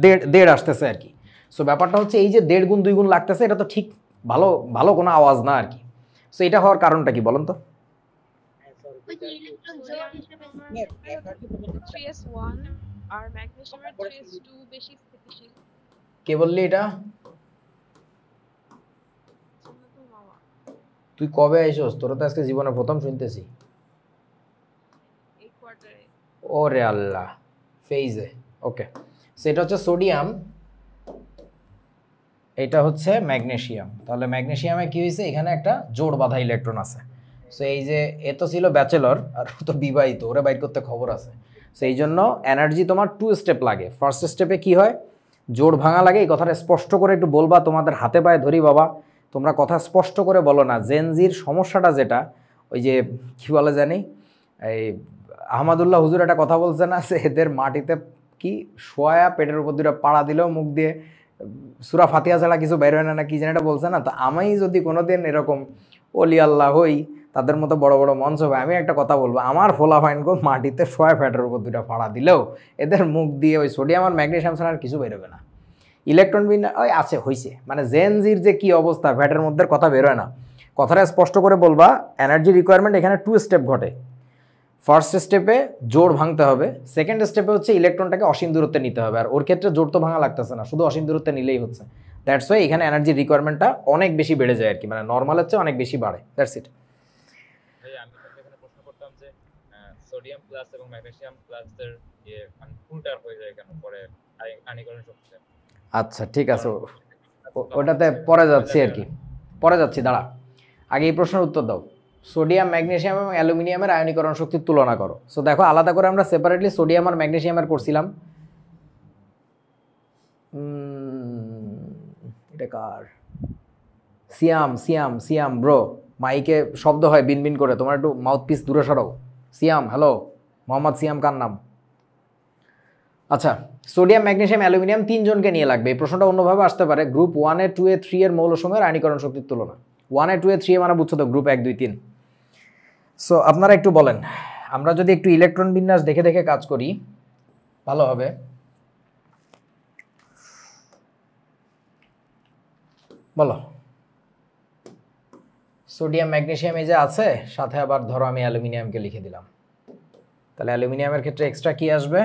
1.5 আসতেছে আর কি। সো ব্যাপারটা হচ্ছে এই যে 1.5 গুণ 2 গুণ লাগতেছে, এটা তো ঠিক ভালো ভালো কোনো আওয়াজ না আর কি। সো এটা হওয়ার কারণটা কি বলেন তো? আর ম্যাগনেসিয়ামের 3s2 বেশি স্থিতিশীল। কে বললি এটা? তুই কবে আইছস? তোরা তো আজকে জীবনে প্রথম শুনতেছি। এই কোয়ার্টারে। ওরে আল্লাহ, ফেইজে। ওকে, সেটা হচ্ছে সোডিয়াম, এটা হচ্ছে ম্যাগনেসিয়াম। তাহলে ম্যাগনেসিয়ামে কি হয়েছে? এখানে একটা জোড় বাঁধা ইলেকট্রন আছে। সো এই যে এ তো ছিল ব্যাচেলর আর ও তো বিবাহিত, ওরা বাইর করতে খবর আছে। সেই জন্য এনার্জি তোমার 2 স্টেপ লাগে। ফার্স্ট স্টেপে কি হয়? জোড় ভাঙা লাগে। এই কথাটা স্পষ্ট করে একটু বলবা, তোমাদের হাতে পায়ে ধরি বাবা। তোমরা কথা স্পষ্ট করে বলো না। জেনজির সমস্যাটা যেটা, ওই যে কি বলে জানি, এই আহমদুল্লাহ হুজুর একটা কথা বলছে না, যে এদের মাটিতে কি শোয়া পেটের উপর দুটো পাড়া দিলেও মুখ দিয়ে সূরা ফাতিহা ছাড়া কিছু বের হয় না, কি জানি এটা বলছে না। তো আমি যদি কোনোদিন এরকম অলি আল্লাহ হই, তাদের মতো বড় বড় মঞ্চ হবে, আমি একটা কথা বলবো, আমার ফোলা ফাইনকো মাটিতে শোয়া পেটের উপর দুটো পাড়া দিলেও এদের মুখ দিয়ে ওই সোডিয়াম আর ম্যাগনেসিয়াম ছাড়া আর কিছু বেরোবে না। ইলেকট্রন বিন ওই আছে হয়েছে, মানে জেনজির যে কি অবস্থা, ফ্যাটের মধ্যে কথা বেরোয় না। কথাটা স্পষ্ট করে বলবা, এনার্জি রিকোয়ারমেন্ট এখানে 2 স্টেপ ঘটে। ফার্স্ট স্টেপে জোর ভাঙতে হবে, সেকেন্ড স্টেপে হচ্ছে ইলেকট্রনটাকে অসীম দূরত্বে নিতে হবে। আর ওর ক্ষেত্রে জোর তো ভাঙা লাগতেছে না, শুধু অসীম দূরত্বে নিলেই হচ্ছে। দ্যাটস ওয়াই এখানে এনার্জি রিকোয়ারমেন্টটা অনেক বেশি বেড়ে যায় আর কি, মানে নর্মালের চেয়ে অনেক বেশি বাড়ে। That's it. ভাই আমি তাহলে এখানে প্রশ্ন করতাম যে সোডিয়াম প্লাস এবং ম্যাগনেসিয়াম প্লাসের মানে উল্টা হয়ে যায় কেন পরে আয়নীকরণ শক্তিতে? আচ্ছা ঠিক আছে, ওটাতে পরে যাচ্ছি আর কি, পরে যাচ্ছি, দাঁড়া। আগে এই প্রশ্নের উত্তর দাও। সোডিয়াম, ম্যাগনেসিয়াম এবং অ্যালুমিনিয়ামের আয়নীকরণ শক্তির তুলনা করো। সো দেখো, আলাদা করে আমরা সেপারেটলি সোডিয়াম আর ম্যাগনেসিয়ামের করছিলাম। এটা কার? সিয়াম সিয়াম সিয়াম ব্রো, মাইকে শব্দ হয় বিনবিন করে, তোমার একটু মাউথপিস দূরে সরাও। সিয়াম, হ্যালো, মোহাম্মদ সিয়াম কার নাম? আচ্ছা, সোডিয়াম, ম্যাগনেসিয়াম, অ্যালুমিনিয়াম 3 জনকে নিয়ে লাগবে। এই প্রশ্নটা অন্যভাবে আসতে পারে, গ্রুপ 1 এ 2 এ 3 এর মৌলসমূহের আয়নীকরণ শক্তির তুলনা। 1 এ 2 এ 3 এ মানে বুঝছো তো, গ্রুপ 1 2 3। সো আপনারা একটু বলেন, আমরা যদি একটু ইলেকট্রন বিন্যাস দেখে দেখে কাজ করি ভালো হবে। বলো, সোডিয়াম ম্যাগনেসিয়াম এই যে আছে, সাথে আবার ধরো আমি অ্যালুমিনিয়ামকে লিখে দিলাম। তাহলে অ্যালুমিনিয়ামের ক্ষেত্রে এক্সট্রা কি আসবে?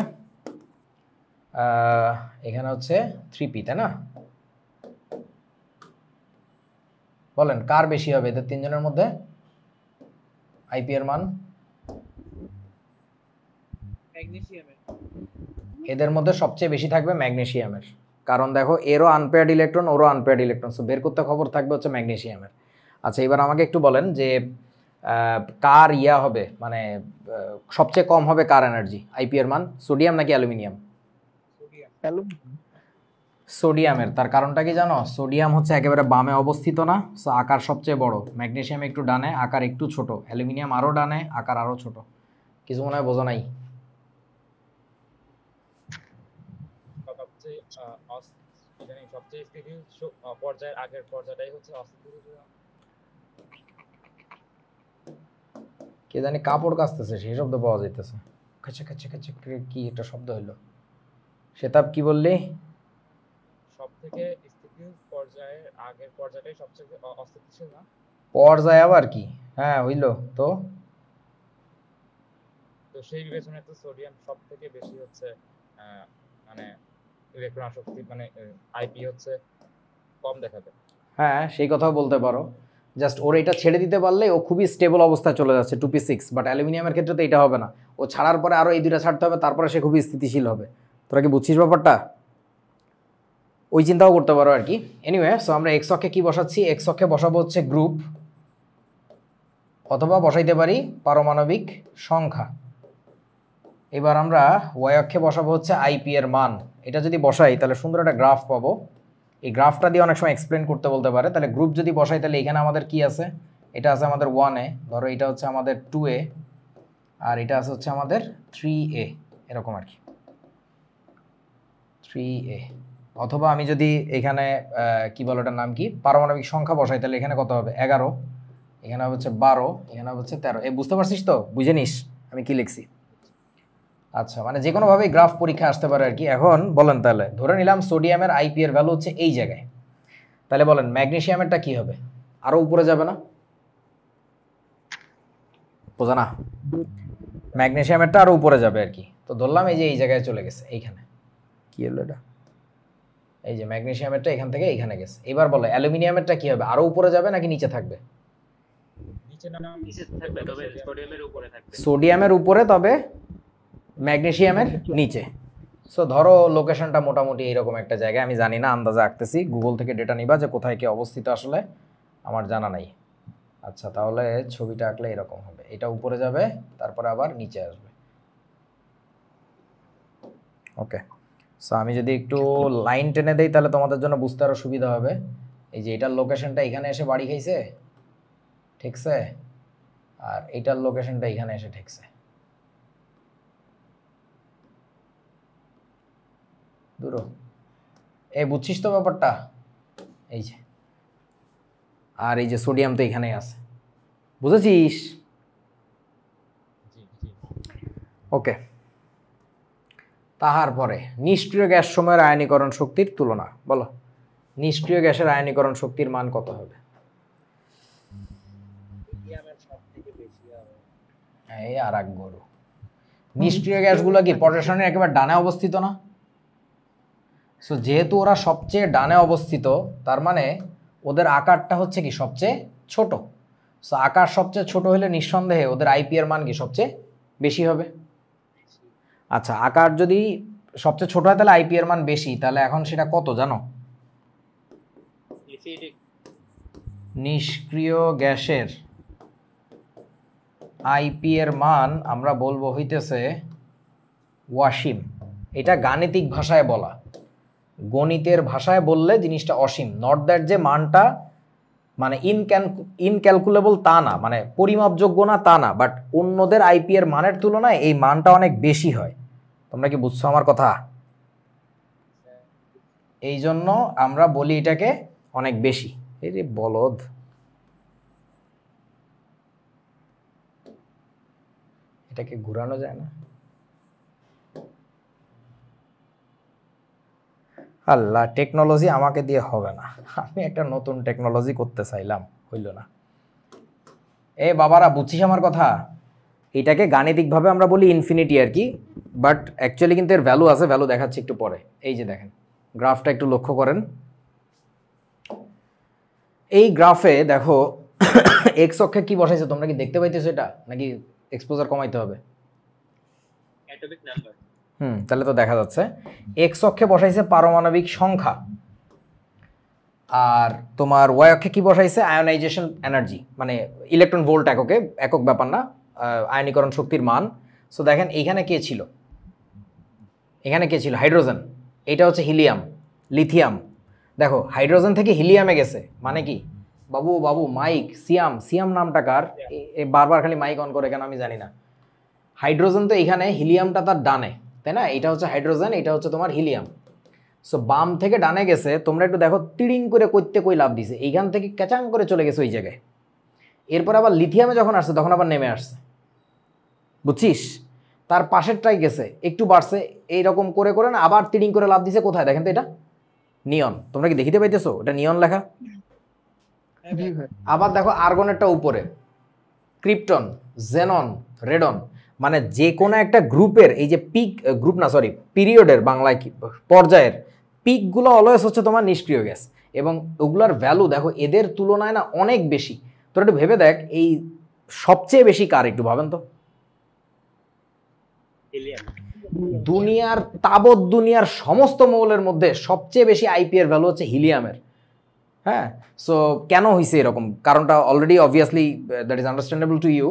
এখানে হচ্ছে 3p, তাই না? বলেন কার বেশি হবে এদের 3 জনের মধ্যে? আইপি এর মান ম্যাগনেসিয়ামের। এদের মধ্যে সবচেয়ে বেশি থাকবে ম্যাগনেসিয়ামের, কারণ দেখো এরও আনপেয়ার্ড ইলেকট্রন, ওরও আনপেয়ার্ড ইলেকট্রন, সো বের করতে খবর থাকবে হচ্ছে ম্যাগনেসিয়ামের। আচ্ছা, এবার আমাকে একটু বলেন যে কার ইয়া হবে, মানে সবচেয়ে কম হবে কার এনার্জি, আইপি এর মান, সোডিয়াম নাকি অ্যালুমিনিয়াম? সোডিয়ামের। তার কারণটা কি জানো? সোডিয়াম হচ্ছে একেবারে বামে অবস্থিত না, সো আকার সবচেয়ে বড়। ম্যাগনেসিয়াম একটু ডানে, আকার একটু ছোট। অ্যালুমিনিয়াম আরও ডানে, আকার আরও ছোট। কিছু মনে হয় বোঝো নাই? সবচেয়ে স্থিতিশীল পর্যায়ের আগের পর্যায়টাই হচ্ছে অস্থিতিশীল। কে জানি কাপড় কাচতেছে, সেই শব্দ পাওয়া যাইতেছে, খাচ্ছে খাচ্ছে খাচ্ছে, কি একটা শব্দ হইলো। সেতাব কি বললি? সব থেকে স্থিতিশীল পর্যায়ের আগের পর্যায়টাই সবচেয়ে অস্থিতিশীল না? পর্যায় আবার কি? হ্যাঁ হইলো তো। তো সেই বিবেচনায় তো সোডিয়াম সব থেকে বেশি হচ্ছে মানে ইলেকট্রন আসক্তি, মানে আইপি হচ্ছে কম দেখাবে। হ্যাঁ, সেই কথাও বলতে পারো। জাস্ট ওর এটা ছেড়ে দিতে পারলে ও খুবই স্টেবল অবস্থায় চলে যাচ্ছে 2p6, বাট অ্যালুমিনিয়ামের ক্ষেত্রে তো এটা হবে না। ও ছাড়ার পরে আরও এই দুটা ছাড়তে হবে, তারপরে সে খুবই স্থিতিশীল হবে। তোরা কি বুঝছিস ব্যাপারটা? ওই চিন্তাও করতে পারো আর কি। এনিওয়ে, সো আমরা এক্স অক্ষে কি বসাচ্ছি? এক্স অক্ষে বসাবো হচ্ছে গ্রুপ, অথবা বসাইতে পারি পারমাণবিক সংখ্যা। এবার আমরা ওয়াই অক্ষে বসাবো হচ্ছে আইপি এর মান। এটা যদি বসাই তাহলে সুন্দর একটা গ্রাফ পাবো। এই গ্রাফটা দিয়ে অনেক সময় এক্সপ্লেন করতে বলতে পারে। তাহলে গ্রুপ যদি বসাই তাহলে এখানে আমাদের কি আছে? এটা আছে আমাদের 1A, ধরো এটা হচ্ছে আমাদের 2A, আর এটা আছে হচ্ছে আমাদের 3A, এরকম আর কি, 3A। অথবা আমি যদি এখানে কি বলো, এটার নাম কি, পারমাণবিক সংখ্যা বসাই, তাহলে এখানে কত হবে? 11, এখানে হচ্ছে 12, এখানে হচ্ছে 13। এই বুঝতে পারছিস তো? বুঝে নিস আমি কি লিখছি। আচ্ছা, মানে যে কোনোভাবেই গ্রাফ পরীক্ষা আসতে পারে আর কি। এখন বলেন, তাহলে ধরে নিলাম সোডিয়ামের আইপি এর ভ্যালু হচ্ছে এই জায়গায়, তাহলে বলেন ম্যাগনেসিয়ামেরটা কি হবে? আরও উপরে যাবে না? বোঝা না? ম্যাগনেসিয়ামেরটা আরও উপরে যাবে আর কি। তো ধরলাম এই যে এই জায়গায় চলে গেছে, এইখানে কি হলো এটা, এই যে ম্যাগনেসিয়ামেরটা এখান থেকে এইখানে গেছে। এবার বলো অ্যালুমিনিয়ামেরটা কি হবে? আরও উপরে যাবে নাকি নিচে থাকবে? নিচে থাকবে, তবে সোডিয়ামের উপরে থাকবে। সোডিয়ামের উপরে, তবে ম্যাগনেসিয়ামের নিচে। সো ধরো লোকেশনটা মোটামুটি এইরকম একটা জায়গায়, আমি জানি না, আন্দাজে আঁকতেছি। গুগল থেকে ডেটা নিবা যে কোথায় কি অবস্থিত, আসলে আমার জানা নাই। আচ্ছা, তাহলে ছবিটা আঁকলে এরকম হবে, এটা উপরে যাবে, তারপরে আবার নিচে আসবে। ওকে, সো আমি যদি একটু লাইন টেনে দেই তাহলে তোমাদের জন্য বুঝতে আরও সুবিধা হবে। এই যে এটার লোকেশনটা এখানে এসে বাড়ি খাইছে, ঠিকছে, আর এটার লোকেশনটা এখানে এসে ঠেকছে। দূরো এই বুঝছিস তো ব্যাপারটা? এই যে, আর এই যে সোডিয়াম তো এখানেই আছে, বুঝেছিস? জি জি। ওকে, তাহার পরে নিষ্ক্রিয় গ্যাস সময়ের আয়নীকরণ শক্তির তুলনা বলো। নিষ্ক্রিয় গ্যাসের আয়নীকরণ শক্তির মান কত হবে? হিলিয়ামের সবথেকে বেশি হবে। এই আর এক গরু। নিষ্ক্রিয় গ্যাসগুলো কি পটেশনের একেবারে ডানে অবস্থিত না? সো যেহেতু ওরা সবচেয়ে ডানে অবস্থিত, তার মানে ওদের আকারটা হচ্ছে কি সবচেয়ে ছোট। সো আকার সবচেয়ে ছোট হলে নিঃসন্দেহে ওদের আইপি এর মান কি সবচেয়ে বেশি হবে। আচ্ছা, আকার যদি সবচেয়ে ছোট হয় তাহলে আইপি এর মান বেশি, তাহলে এখন সেটা কত জানো? নিষ্ক্রিয় গ্যাসের আইপি এর মান আমরা বলবো হইতেছে ওয়াসিম। এটা গাণিতিক ভাষায় বলা, গণিতের ভাষায় বললে জিনিসটা অসীম। নট দ্যাট যে মানটা মানে ইনক্যালকুলেবল তা না, মানে পরিমাপযোগ্য না তা না, বাট অন্যদের আইপি এর মানের তুলনায় এই মানটা অনেক বেশি হয়। তোমরা কি বুঝছো আমার কথা? এই জন্য আমরা বলি এটাকে অনেক বেশি। এই যে বলদ, এটাকে ঘুরানো যায় না? আল্লাহ, টেকনোলজি আমাকে দিয়ে হবে না, আমি একটা নতুন টেকনোলজি করতে চাইলাম, হইল না। এ বাবারা, বুঝছিস আমার কথা? এটাকে গাণিতিকভাবে আমরা বলি ইনফিনিটি আর কি, বাট অ্যাকচুয়ালি কিন্তু এর ভ্যালু আছে, ভ্যালু দেখাচ্ছি একটু পরে। এই যে দেখেন গ্রাফটা একটু লক্ষ্য করেন। এই গ্রাফে দেখো এক্স অক্ষে কি বসাইছে, তোমরা কি দেখতে পাইতেছো এটা, নাকি এক্সপোজার কমাইতে হবে? Atomic number. তাহলে তো দেখা যাচ্ছে এক্স অক্ষে বসাইছে পারমাণবিক সংখ্যা, আর তোমার ওয়াই অক্ষে কি বসাইছে আয়োনাইজেশন এনার্জি, মানে ইলেকট্রন ভোল্ট এককে, একক ব্যাপার না, আয়নীকরণ শক্তির মান। সো দেখেন এইখানে কে ছিল, এখানে কে ছিল? হাইড্রোজেন। এটা হচ্ছে হিলিয়াম, লিথিয়াম। দেখো হাইড্রোজেন থেকে হিলিয়ামে গেছে, মানে কি বাবু বাবু মাইক, সিয়াম, সিয়াম নামটা কার? বারবার খালি মাইক অন করে কেন আমি জানি না। হাইড্রোজেন তো এখানে, হিলিয়ামটা তার ডানে, তাই না? এটা হচ্ছে হাইড্রোজেন, এটা হচ্ছে তোমার হিলিয়াম। সো বাম থেকে ডানে গেছে, তোমরা একটু দেখো তিড়িং করে করতে কই লাভ দিছে, এইখান থেকে ক্যাচাং করে চলে গেছে ওই জায়গায়। এরপর আবার লিথিয়ামে যখন আসছে তখন আবার নেমে আসছে, বুঝছিস? তার পাশেরটাই গেছে, একটু বাড়ছে, এইরকম করে করে না আবার তিড়িং করে লাভ দিছে কোথায় দেখেন তো? এটা নিয়ন। তোমরা কি দেখিতে পাইতেছো এটা নিয়ন লেখা? জি ভাই। আবার দেখো আর্গনেরটা উপরে, ক্রিপ্টন, জেনন, রেডন। মানে যে কোনো একটা গ্রুপের এই যে পিক, গ্রুপ না সরি পিরিয়ডের বাংলায় কি পর্যায়ের পিকগুলো অলওয়েজ হচ্ছে তোমার নিষ্ক্রিয় গ্যাস, এবং ওগুলার ভ্যালু দেখো এদের তুলনায় না অনেক বেশি। তোরা একটু ভেবে দেখ এই সবচেয়ে বেশি কার, একটু ভাবেন তো। হিলিয়াম। দুনিয়ার তাবৎ দুনিয়ার সমস্ত মৌলের মধ্যে সবচেয়ে বেশি আইপি এর ভ্যালু হচ্ছে হিলিয়ামের। হ্যাঁ, সো কেন হয়েছে এরকম? কারণটা already obviously that is understandable to you.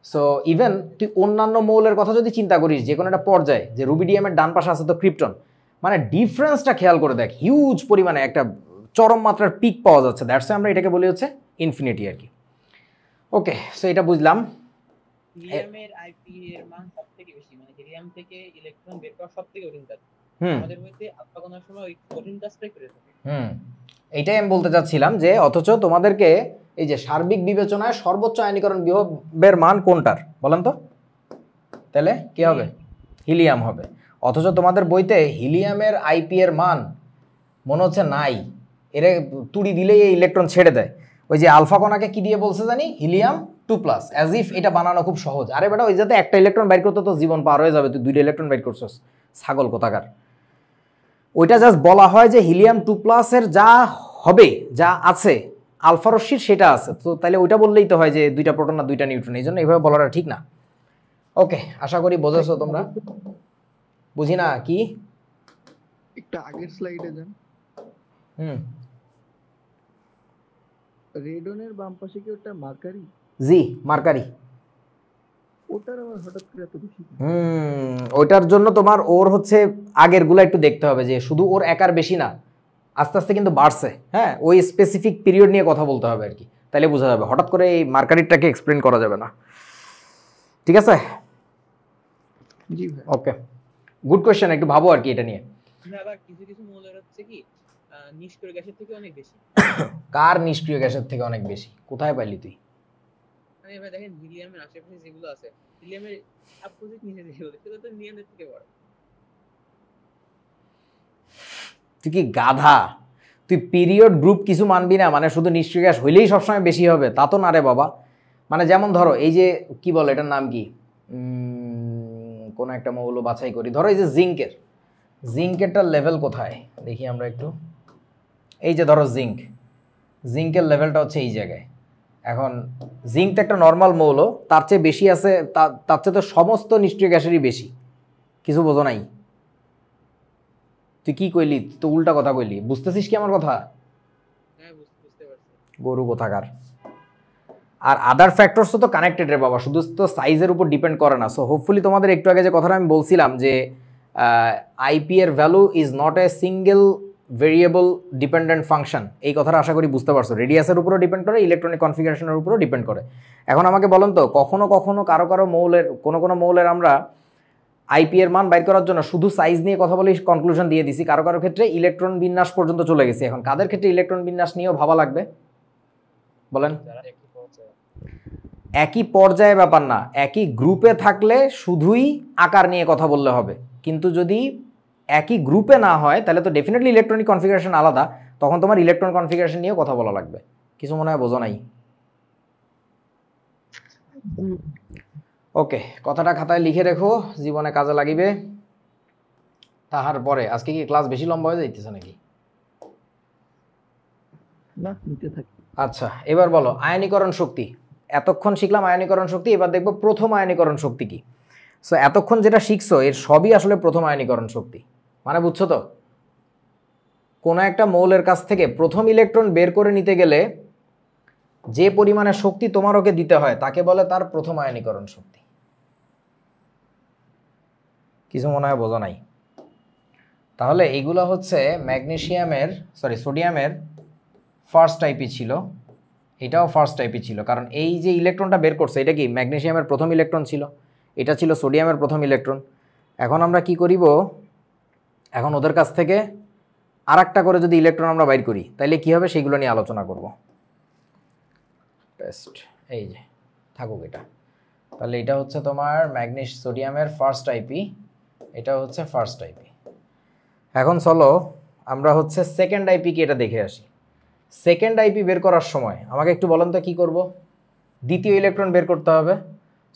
So even তুই অন্যান্য মৌলের কথা যদি চিন্তা করিস, যে কোনো একটা পর্যায়ে, যে রুবিডিয়ামের ডান পাশে আছে তো ক্রিপ্টন, মানে ডিফারেন্সটা খেয়াল করে দেখ, হিউজ পরিমাণে একটা চরম মাত্রার পিক পাওয়া যাচ্ছে। দ্যাটস আমরা এটাকে বলি হচ্ছে ইনফিনিটি আর কি। ওকে, সো এটা বুঝলাম। হিলিয়ামের আইপি এর মান সবথেকে বেশি, মানে হিলিয়াম থেকে ইলেকট্রন বের করা সবথেকে কঠিন কাজ। আমাদের বইতে আলফা কণার সময় ওই কঠিন কাজটাই করে থাকে। এইটাই আমি বলতে চাচ্ছিলাম যে অথচ তোমাদেরকে এই যে সার্বিক বিবেচনায় সর্বোচ্চ আয়নীকরণ বিভবের মান কোনটার বলেন তো? তাহলে কি হবে? হিলিয়াম হবে। অথচ তোমাদের বইতে হিলিয়ামের আইপি এর মান মনে হচ্ছে নাই, এর তুড়ি দিলেই এই ইলেকট্রন ছেড়ে দেয়। ওই যে আলফা কণাকে কি দিয়ে বলছে জানি? হিলিয়াম 2+, অ্যাজ ইফ এটা বানানো খুব সহজ। আরে বেটা, ওই যাতে একটা ইলেকট্রন বাইর করতে তো জীবন পার হয়ে যাবে, তুই 2টা ইলেকট্রন বাইর করছস, ছাগল কোথাকার। ওইটা জাস্ট বলা হয় যে হিলিয়াম 2+ এর যা হবে, যা আছে আলফা রশ্মির সেটা আছে, তো তাহলে ওইটা বললেই তো হয় যে 2টা প্রোটন না 2টা নিউট্রন, এই জন্য এইভাবে বলাটা ঠিক না। ওকে, আশা করি বোঝাছো তোমরা। বুঝি না কি? একটা আগের স্লাইডে যান। রেডনের বাম পাশে কি ওটা মার্কারি? জি, মার্কারি। ওটার আবার হঠাৎ করে এত বেশি? ওইটার জন্য তোমার ওর হচ্ছে আগের গুলা একটু দেখতে হবে, যে শুধু ওর একার বেশি না, আস্তে আস্তে কিন্তু বাড়ছে। হ্যাঁ, ওই স্পেসিফিক পিরিয়ড নিয়ে কথা বলতে হবে আর কি, তাহলে বোঝা যাবে। হঠাৎ করে এই মার্কারিটাকে এক্সপ্লেন করা যাবে না। ঠিক আছে, জি ভাই। ওকে, গুড কোয়েশ্চেন, একটু ভাবো আর কি এটা নিয়ে। আবার কিছু কিছু মৌলের হচ্ছে কি নিষ্ক্রিয় গ্যাসের থেকে অনেক বেশি। কার নিষ্ক্রিয় গ্যাসের থেকে অনেক বেশি? কোথায় পাইলি তুই? মানে এবার দেখেন হিলিয়ামের আশেপাশে যেগুলো আছে, হিলিয়ামের অপোজিট নিচে যেগুলো সেগুলো তো নিয়নের থেকে বড়। তুই কি গাধা? তুই পিরিয়ড গ্রুপ কিছু মানবি না, মানে শুধু নিষ্ক্রিয় গ্যাস হইলেই সবসময় বেশি হবে তা তো না রে বাবা। মানে যেমন ধরো এই যে কি বলে এটার নাম কি, কোন একটা মৌল বাছাই করি, ধরো এই যে জিঙ্কেরটার লেভেল কোথায় দেখি আমরা একটু। এই যে ধরো জিঙ্কের লেভেলটা হচ্ছে এই জায়গায়। এখন জিঙ্ক তো একটা নর্মাল মৌল, তার চেয়ে বেশি আছে, তার চেয়ে তো সমস্ত নিষ্ক্রিয় গ্যাসেরই বেশি। কিছু বোঝো নাই? তুই কি কইলি? তো উল্টা কথা কইলি, বুঝতেছিস কি আমার কথা? হ্যাঁ বুঝতে পারছি। গরু কোথাকার। আর আদার ফ্যাক্টরসও তো কানেক্টেড রে বাবা, শুধু তো সাইজের উপর ডিপেন্ড করে না। সো হোপফুলি তোমাদের একটু আগে যে কথাটা আমি বলছিলাম যে আইপি এর value is not a single variable dependent function, এই কথাটা আশা করি বুঝতে পারছো। রেডিয়াসের উপরও ডিপেন্ড করে, ইলেকট্রনিক কনফিগারেশনের উপরও ডিপেন্ড করে। এখন আমাকে বলেন তো, কখনো কখনো কারো মৌলের কোনো মৌলের আমরা আইপি এর মান বাইর করার জন্য শুধু সাইজ নিয়ে কথা বলে কনক্লুশন দিয়ে দিছি, কারো ক্ষেত্রে ইলেকট্রন বিন্যাস পর্যন্ত চলে গেছি। এখন কাদের ক্ষেত্রে ইলেকট্রন বিন্যাস নিয়েও ভাবা লাগবে বলেন? যারা একই পর্যায়ে। একই পর্যায়ে ব্যাপার না, একই গ্রুপে থাকলে শুধুই আকার নিয়ে কথা বললে হবে। কিন্তু যদি একই গ্রুপে না হয় তাহলে তো ডেফিনেটলি ইলেকট্রনিক কনফিগারেশন আলাদা, তখন তোমার ইলেকট্রন কনফিগারেশন নিয়েও কথা বলা লাগবে। কিছু মনে হয় বোঝো নাই? ওকে, কথাটা খাতায় লিখে রেখো, জীবনে কাজে লাগিবে। তাহার পরে আজকে কি ক্লাস বেশি লম্বা হয়ে যাইতেছে নাকি? না, নিতে থাকি। আচ্ছা, এবার বলো আয়নীকরণ শক্তি। এতক্ষণ শিখলাম আয়নীকরণ শক্তি, এবার দেখবো প্রথম আয়নীকরণ শক্তি কি। সো এতক্ষণ যেটা শিখছো এর সবই আসলে প্রথম আয়নীকরণ শক্তি, মানে বুঝছো তো? কোনো একটা মৌলের কাছ থেকে প্রথম ইলেকট্রন বের করে নিতে গেলে যে পরিমাণে শক্তি তোমার ওকে দিতে হয় তাকে বলে তার প্রথম আয়নীকরণ শক্তি। কিছু মনে হয় বোঝো নাই? তাহলে এইগুলো হচ্ছে সোডিয়ামের ফার্স্ট টাইপই ছিল, এটাও ফার্স্ট টাইপই ছিল, কারণ এই যে ইলেকট্রনটা বের করছে এটা কি ম্যাগনেসিয়ামের প্রথম ইলেকট্রন ছিল, এটা ছিল সোডিয়ামের প্রথম ইলেকট্রন। এখন আমরা কি করিব, এখন ওদের কাছ থেকে আর একটা করে যদি ইলেকট্রন আমরা বাইর করি তাইলে কি হবে সেইগুলো নিয়ে আলোচনা করব। টেস্ট এই যে থাকুক এটা। তাহলে এটা হচ্ছে তোমার সোডিয়ামের ফার্স্ট আইপি, এটা হচ্ছে ফার্স্ট আইপি। এখন চলো আমরা হচ্ছে সেকেন্ড আইপি কি এটা দেখে আসি। সেকেন্ড আইপি বের করার সময় আমাকে একটু বলেন তো কি করব? দ্বিতীয় ইলেকট্রন বের করতে হবে।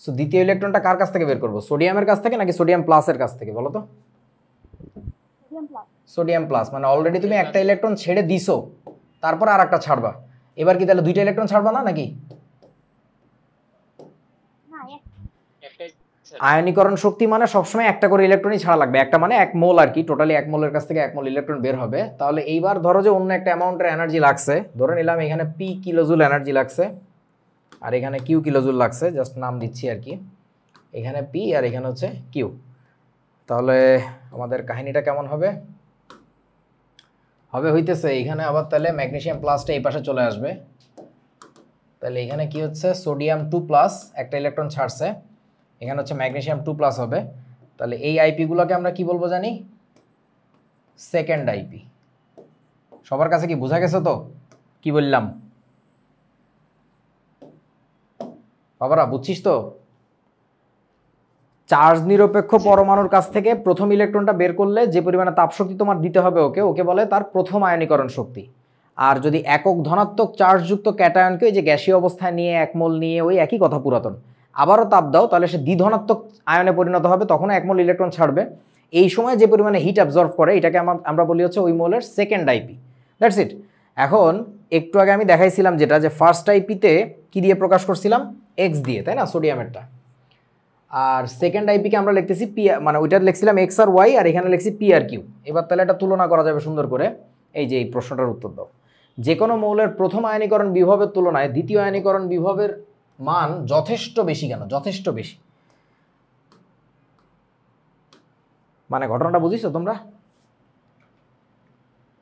সো দ্বিতীয় ইলেকট্রনটা কার কাছ থেকে বের করব, সোডিয়ামের কাছ থেকে নাকি সোডিয়াম প্লাসের কাছ থেকে বলো তো? সোডিয়াম প্লাস, মানে অলরেডি তুমি একটা ইলেকট্রন ছেড়ে দিছো, তারপর আর একটা ছাড়বা। এবার কি তাহলে দুইটা ইলেকট্রন ছাড়বা না নাকি? আয়নীকরণ শক্তি মানে সবসময় একটা করে ইলেকট্রনই ছাড়া লাগবে, একটা মানে এক মোল আর কি, টোটালি এক মোলের কাছ থেকে এক মোল ইলেকট্রন বের হবে। তাহলে এইবার ধরো যে অন্য একটা অ্যামাউন্টের এনার্জি লাগছে, ধরে নিলাম এখানে পি কিলোজুল এনার্জি লাগছে আর এখানে কিউ কিলোজুল লাগছে, জাস্ট নাম দিচ্ছি আর কি, এখানে পি আর এখানে হচ্ছে কিউ। তাহলে আমাদের কাহিনীটা কেমন হবে হইতেছে এখানে আবার তাহলে ম্যাগনেসিয়াম প্লাসটা এই পাশে চলে আসবে। তাহলে এখানে কি হচ্ছে সোডিয়াম 2 প্লাস একটা ইলেকট্রন ছাড়ছে, এখানে হচ্ছে ম্যাগনেসিয়াম 2 প্লাস হবে। তাহলে এই আইপিগুলোকে আমরা কি বলবো জানি? Second IP. সবার কাছে কি বোঝা গেছে তো কি বললাম? বাবারা বুঝছিস তো? চার্জ নিরপেক্ষ পরমাণুর কাছ থেকে প্রথম ইলেকট্রনটা বের করলে যে পরিমাণে তাপশক্তি তোমার দিতে হবে ওকে বলে তার প্রথম আয়নীকরণ শক্তি। আর যদি একক ধনাত্মক চার্জযুক্ত ক্যাটায়নকে ওই যে গ্যাসীয় অবস্থায় নিয়ে এক মোল নিয়ে ওই একই কথা পুরাতন আবারও তাপ দাও তাহলে সে দ্বিধনাত্মক আয়নে পরিণত হবে, তখন এক মোল ইলেকট্রন ছাড়বে। এই সময় যে পরিমাণে হিট অ্যাবজর্ব করে এটাকে আমরা বলি হচ্ছে ওই মোলের সেকেন্ড আইপি। That's it. এখন একটু আগে আমি দেখাইছিলাম যেটা, যে ফার্স্ট আইপিতে কি দিয়ে প্রকাশ করছিলাম? এক্স দিয়ে, তাই না, সোডিয়ামেরটা। আর সেকেন্ড আইপিকে আমরা লিখতেছি পি, মানে ওইটা লিখছিলাম এক্স আর ওয়াই, আর এখানে লিখছি পি আর কিউ। এবার তাহলে এটা তুলনা করা যাবে সুন্দর করে। এই যে এই প্রশ্নটার উত্তর দাও, যে কোনো মৌলের প্রথম আয়নীকরণ বিভবের তুলনায় দ্বিতীয় আয়নীকরণ বিভবের মান যথেষ্ট বেশি। কেন যথেষ্ট বেশি? মানে ঘটনাটা বুঝিছো তোমরা?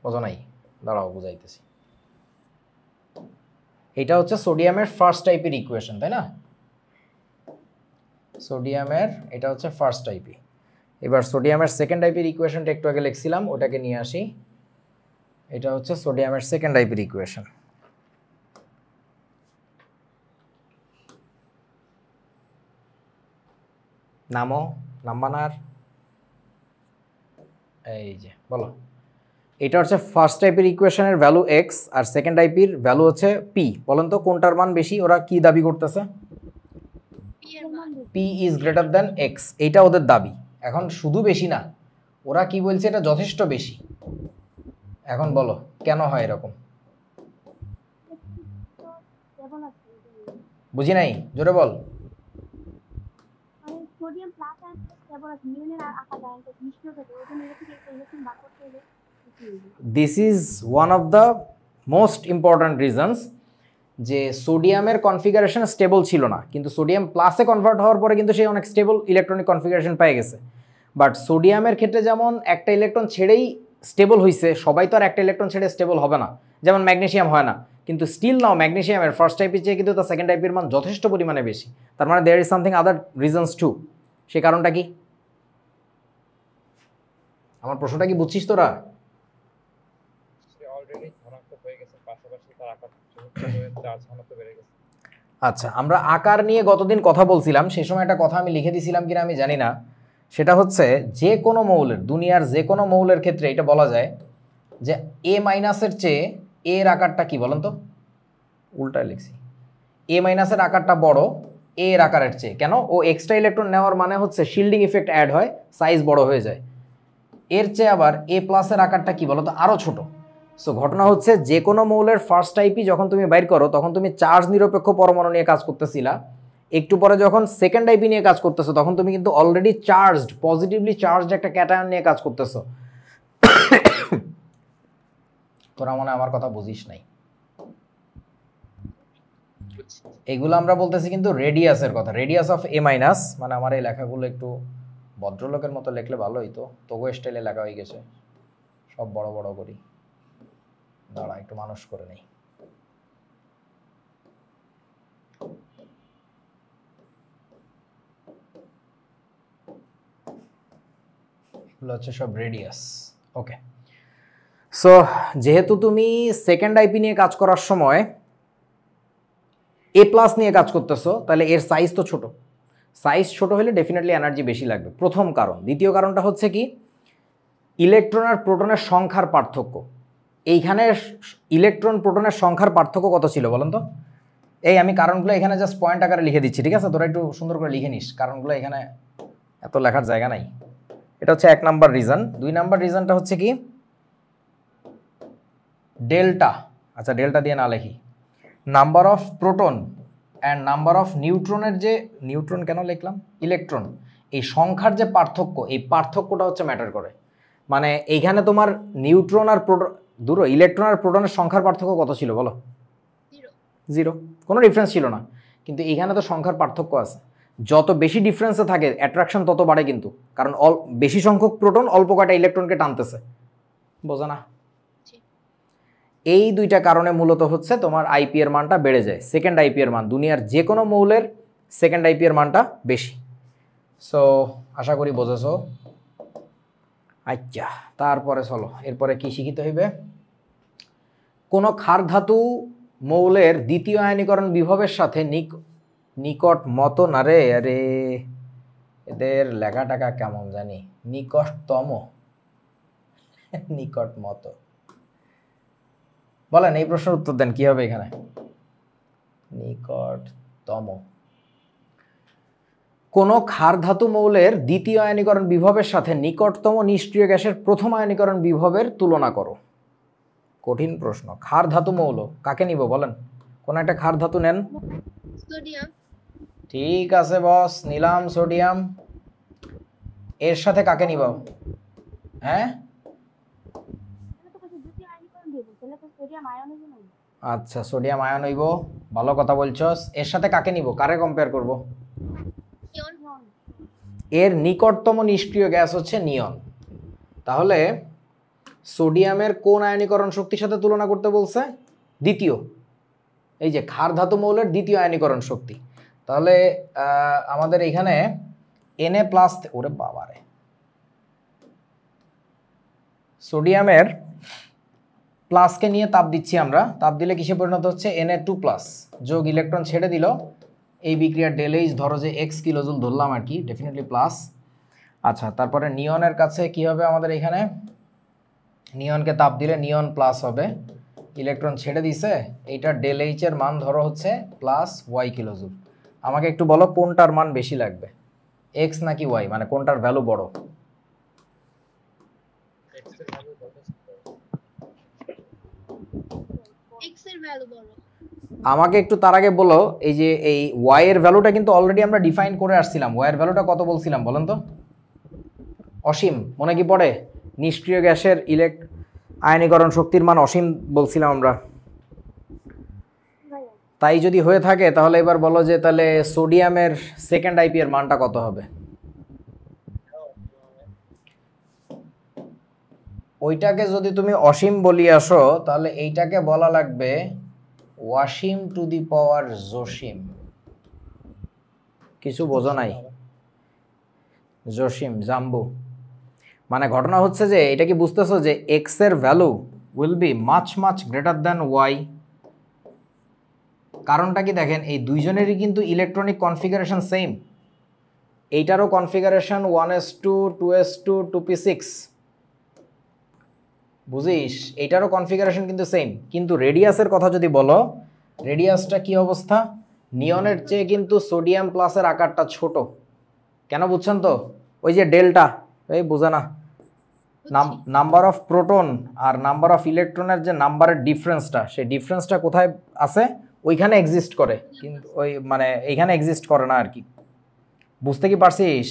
বোঝো নাই? দাঁড়াও বুঝাইতেছি। এটা হচ্ছে সোডিয়ামের ফার্স্ট টাইপের ইকুয়েশন, তাই না? সোডিয়ামের এটা হচ্ছে ফার্স্ট টাইপই। এবার সোডিয়ামের সেকেন্ড টাইপের ইকুয়েশনটা একটু আগে লিখছিলাম, ওটাকে নিয়ে আসি। এটা হচ্ছে সোডিয়ামের সেকেন্ড টাইপের ইকুয়েশন। নামো, নাম্বানার, এই যে বলো। এটা হচ্ছে ফার্স্ট টাইপের ইকুয়েশনের ভ্যালু এক্স আর সেকেন্ড টাইপের ভ্যালু হচ্ছে পি। বলেন তো কোনটার মান বেশি? ওরা কি দাবি করতেছে? P এর মান। P is greater than x, এইটা ওদের দাবি। এখন শুধু বেশি না, ওরা কি বলছে এটা যথেষ্ট বেশি। এখন বলো কেন হয় এরকম? কেবল আছে বুঝি নাই, জোরে বল। মানে সোডিয়াম প্লাস আর কেবল আছে নিউনের আকার জানতে নিষ্ক্রিয় থাকে ওই জন্য এটা থেকে ইলেকট্রন বার করতে হলে this is one of the most important reasons যে সোডিয়ামের কনফিগারেশন স্টেবল ছিল না, কিন্তু সোডিয়াম প্লাসে কনভার্ট হওয়ার পরে কিন্তু সে অনেক স্টেবল ইলেকট্রনিক কনফিগারেশন পেয়ে গেছে। বাট সোডিয়ামের ক্ষেত্রে যেমন একটা ইলেকট্রন ছেড়েই স্টেবল হয়েছে, সবাই তো আর একটা ইলেকট্রন ছেড়ে স্টেবল হবে না, যেমন ম্যাগনেসিয়াম হয় না। কিন্তু স্টিল নাও ম্যাগনেসিয়ামের ফার্স্ট টাইপের চেয়ে কিন্তু তার সেকেন্ড টাইপের মান যথেষ্ট পরিমাণে বেশি। তার মানে there is something other reasons too. সে কারণটা কি? আমার প্রশ্নটা কি বুঝছিস তোরা? সে অলরেডি ধনাত্মক হয়ে গেছে, পাশাপাশি তার আকার চার্জ ঘনত্ব বেড়ে গেছে। আচ্ছা, আমরা আকার নিয়ে গতদিন কথা বলছিলাম, সেই সময় একটা কথা আমি লিখে দিয়েছিলাম কিনা আমি জানি না। সেটা হচ্ছে যে কোনো মৌলের, দুনিয়ার যে কোনো মৌলের ক্ষেত্রে এটা বলা যায় যে এ মাইনাসের চেয়ে এর আকারটা কি বলেন তো? উল্টায় লিখছি, এ মাইনাসের আকারটা বড় এর আকারের চেয়ে। কেন? ও এক্সট্রা ইলেকট্রন নেওয়ার মানে হচ্ছে শিল্ডিং ইফেক্ট অ্যাড হয়, সাইজ বড় হয়ে যায়। এর চেয়ে আবার এ প্লাসের আকারটা কি বলো তো? আরও ছোট। সো ঘটনা হচ্ছে যে কোনো মৌলের ফার্স্ট টাইপই যখন তুমি বাইর করো তখন তুমি চার্জ নিরপেক্ষ পরমাণু নিয়ে কাজ করতেছিলা, একটু পরে যখন সেকেন্ড টাইপই নিয়ে কাজ করতেছো তখন তুমি কিন্তু অলরেডি চার্জড, পজিটিভলি চার্জড একটা ক্যাটায়ন নিয়ে কাজ করতেছো। তোরা মনে হয় আমার কথা বুঝিস নাই। এগুলো আমরা বলতেছি কিন্তু রেডিয়াসের কথা, রেডিয়াস অফ এ মাইনাস। মানে আমার এই লেখাগুলো একটু ভদ্রলোকের মতো লিখলে ভালো হইতো, তবু স্টাইলে লেখা হয়ে গেছে, সব বড় বড় করি। দাঁড়া একটু মানুষ করে নেই। এগুলো হচ্ছে সব রেডিয়াস। ওকে, সো যেহেতু তুমি সেকেন্ড আইপি নিয়ে কাজ করার সময় এ প্লাস নিয়ে কাজ করতেছো, তাহলে এর সাইজ তো ছোট। সাইজ ছোট হলে ডেফিনেটলি এনার্জি বেশি লাগবে, প্রথম কারণ। দ্বিতীয় কারণটা হচ্ছে কি, ইলেকট্রন আর প্রোটনের সংখ্যার পার্থক্য। এইখানে ইলেকট্রন প্রোটনের সংখ্যার পার্থক্য কত ছিল বলেন তো? এই আমি কারণগুলো এখানে জাস্ট পয়েন্ট আকারে লিখে দিচ্ছি, ঠিক আছে? তোরা একটু সুন্দর করে লিখে নিস, কারণগুলো এখানে এত লেখার জায়গা নাই। এটা হচ্ছে 1 নাম্বার রিজন। 2 নাম্বার রিজনটা হচ্ছে কি, ডেল্টা। আচ্ছা, ডেল্টা দিয়ে না লিখি, number of proton and number of নিউট্রনের যে, নিউট্রন কেন লিখলাম, ইলেকট্রন, এই সংখ্যার যে পার্থক্য, এই পার্থক্যটা হচ্ছে ম্যাটার করে। মানে এইখানে তোমার নিউট্রন আর প্রোটন, দুটো ইলেকট্রন আর প্রোটনের সংখ্যার পার্থক্য কত ছিল বলো? 0, কোনো ডিফারেন্স ছিল না। কিন্তু এইখানে তো সংখ্যার পার্থক্য আছে। যত বেশি ডিফারেন্সে থাকে অ্যাট্রাকশন তত বাড়ে কিন্তু, কারণ বেশি সংখ্যক প্রোটন অল্প কয়টা ইলেকট্রনকে টানতেছে, বোঝা না? এই দুইটা কারণে মূলত হচ্ছে তোমার আইপি এর মানটা বেড়ে যায়। সেকেন্ড আইপি এর মান, দুনিয়ার যে কোনো মৌলের সেকেন্ড আইপি এর মানটা বেশি। সো আশা করি বোঝেছো। আচ্ছা, তারপরে চলো, এরপরে কি শিখিতে হইবে? কোনো ক্ষার ধাতু মৌলের দ্বিতীয় আয়নীকরণ বিভবের সাথে নিকট মত না রে, আরে এদের লেখা টাকা কেমন জানি, নিকটতম, নিকট মত। বলেন এই প্রশ্নের উত্তর দেন, কি হবে এখানে? নিকটতম। কোন ক্ষার ধাতু মৌলের দ্বিতীয় আয়নীকরণ বিভবের সাথে নিকটতম নিষ্ক্রিয় গ্যাসের প্রথম আয়নীকরণ বিভবের তুলনা করো। কঠিন প্রশ্ন। ক্ষার ধাতু মৌল কাকে নিব বলেন? কোন একটা ক্ষার ধাতু নেন। সোডিয়াম। ঠিক আছে বস, নিলাম সোডিয়াম। এর সাথে কাকে নিব? হ্যাঁ, আচ্ছা সোডিয়াম আয়ন হইব, ভালো কথা বলছস। এর সাথে কাকে নিব, কারে কম্পেয়ার করব? এর নিকটতম নিষ্ক্রিয় গ্যাস হচ্ছে নিয়ন। তাহলে সোডিয়ামের কোন আয়নীকরণ শক্তির সাথে তুলনা করতে বলছে? দ্বিতীয়, এই যে ক্ষার ধাতু মৌলের দ্বিতীয় আয়নীকরণ শক্তি। তাহলে আমাদের এখানে Na+, ওরে বাবারে, সোডিয়ামের প্লাসকে নিয়ে তাপ দিচ্ছি আমরা, তাপ দিলে কিসে পরিণত হচ্ছে? Na2+, যোগ ইলেকট্রন ছেড়ে দিল, এই বিক্রিয়ার ডেল H ধরো যে x কিলোজুল ধরলাম আর কি, ডেফিনেটলি প্লাস। আচ্ছা, তারপরে নিয়নের কাছে কি হবে আমাদের এখানে? নিয়নকে তাপ দিলে নিয়ন প্লাস হবে, ইলেকট্রন ছেড়ে দিছে, এইটার ডেল H এর মান ধরো হচ্ছে প্লাস y কিলোজুল। আমাকে একটু বলো কোনটার মান বেশি লাগবে, x নাকি y, মানে কোনটার ভ্যালু বড়? x এর ভ্যালু বড়। আমাকে একটু তার আগে বলো, এই যে এই y এর ভ্যালুটা কিন্তু অলরেডি আমরা ডিফাইন করে আসছিলাম। y এর ভ্যালুটা কত বলছিলাম বলেন তো? অসীম, মনে কি পড়ে? নিষ্ক্রিয় গ্যাসের আয়নীকরণ শক্তির মান অসীম বলছিলাম আমরা। তাই যদি হয়ে থাকে তাহলে এবার বলো যে তাহলে সোডিয়ামের সেকেন্ড আইপি এর মানটা কত হবে? ওইটাকে যদি তুমি অসীম বলি আসো, তাহলে এইটাকে বলা লাগবে ওয়াসিম টু দি পাওয়ার জসিম। কিছু বোঝো নাই? জসিম, জাম্বু। মানে ঘটনা হচ্ছে যে এটা কি বুঝতেছো যে এক্স এর value will be much much greater than y. কারণটা কি দেখেন, এই দুইজনেরই কিন্তু ইলেকট্রনিক কনফিগারেশন সেম। এইটারও কনফিগারেশন 1s2 2s2 2p6, বুঝিস? এইটারও কনফিগারেশন কিন্তু সেম, কিন্তু রেডিয়াসের কথা যদি বলো, রেডিয়াসটা কি অবস্থা? নিয়নের চেয়ে কিন্তু সোডিয়াম প্লাসের আকারটা ছোট। কেন বুঝছেন তো? ওই যে ডেল্টা, এই বোঝা না, নাম্বার অফ প্রোটন আর নাম্বার অফ ইলেকট্রনের যে নাম্বারের ডিফারেন্সটা, সেই ডিফারেন্সটা কোথায় আছে? ওইখানে এক্সিস্ট করে, কিন্তু ওই মানে এইখানে এক্সিস্ট করে না আর কি। বুঝতে কি পারছিস?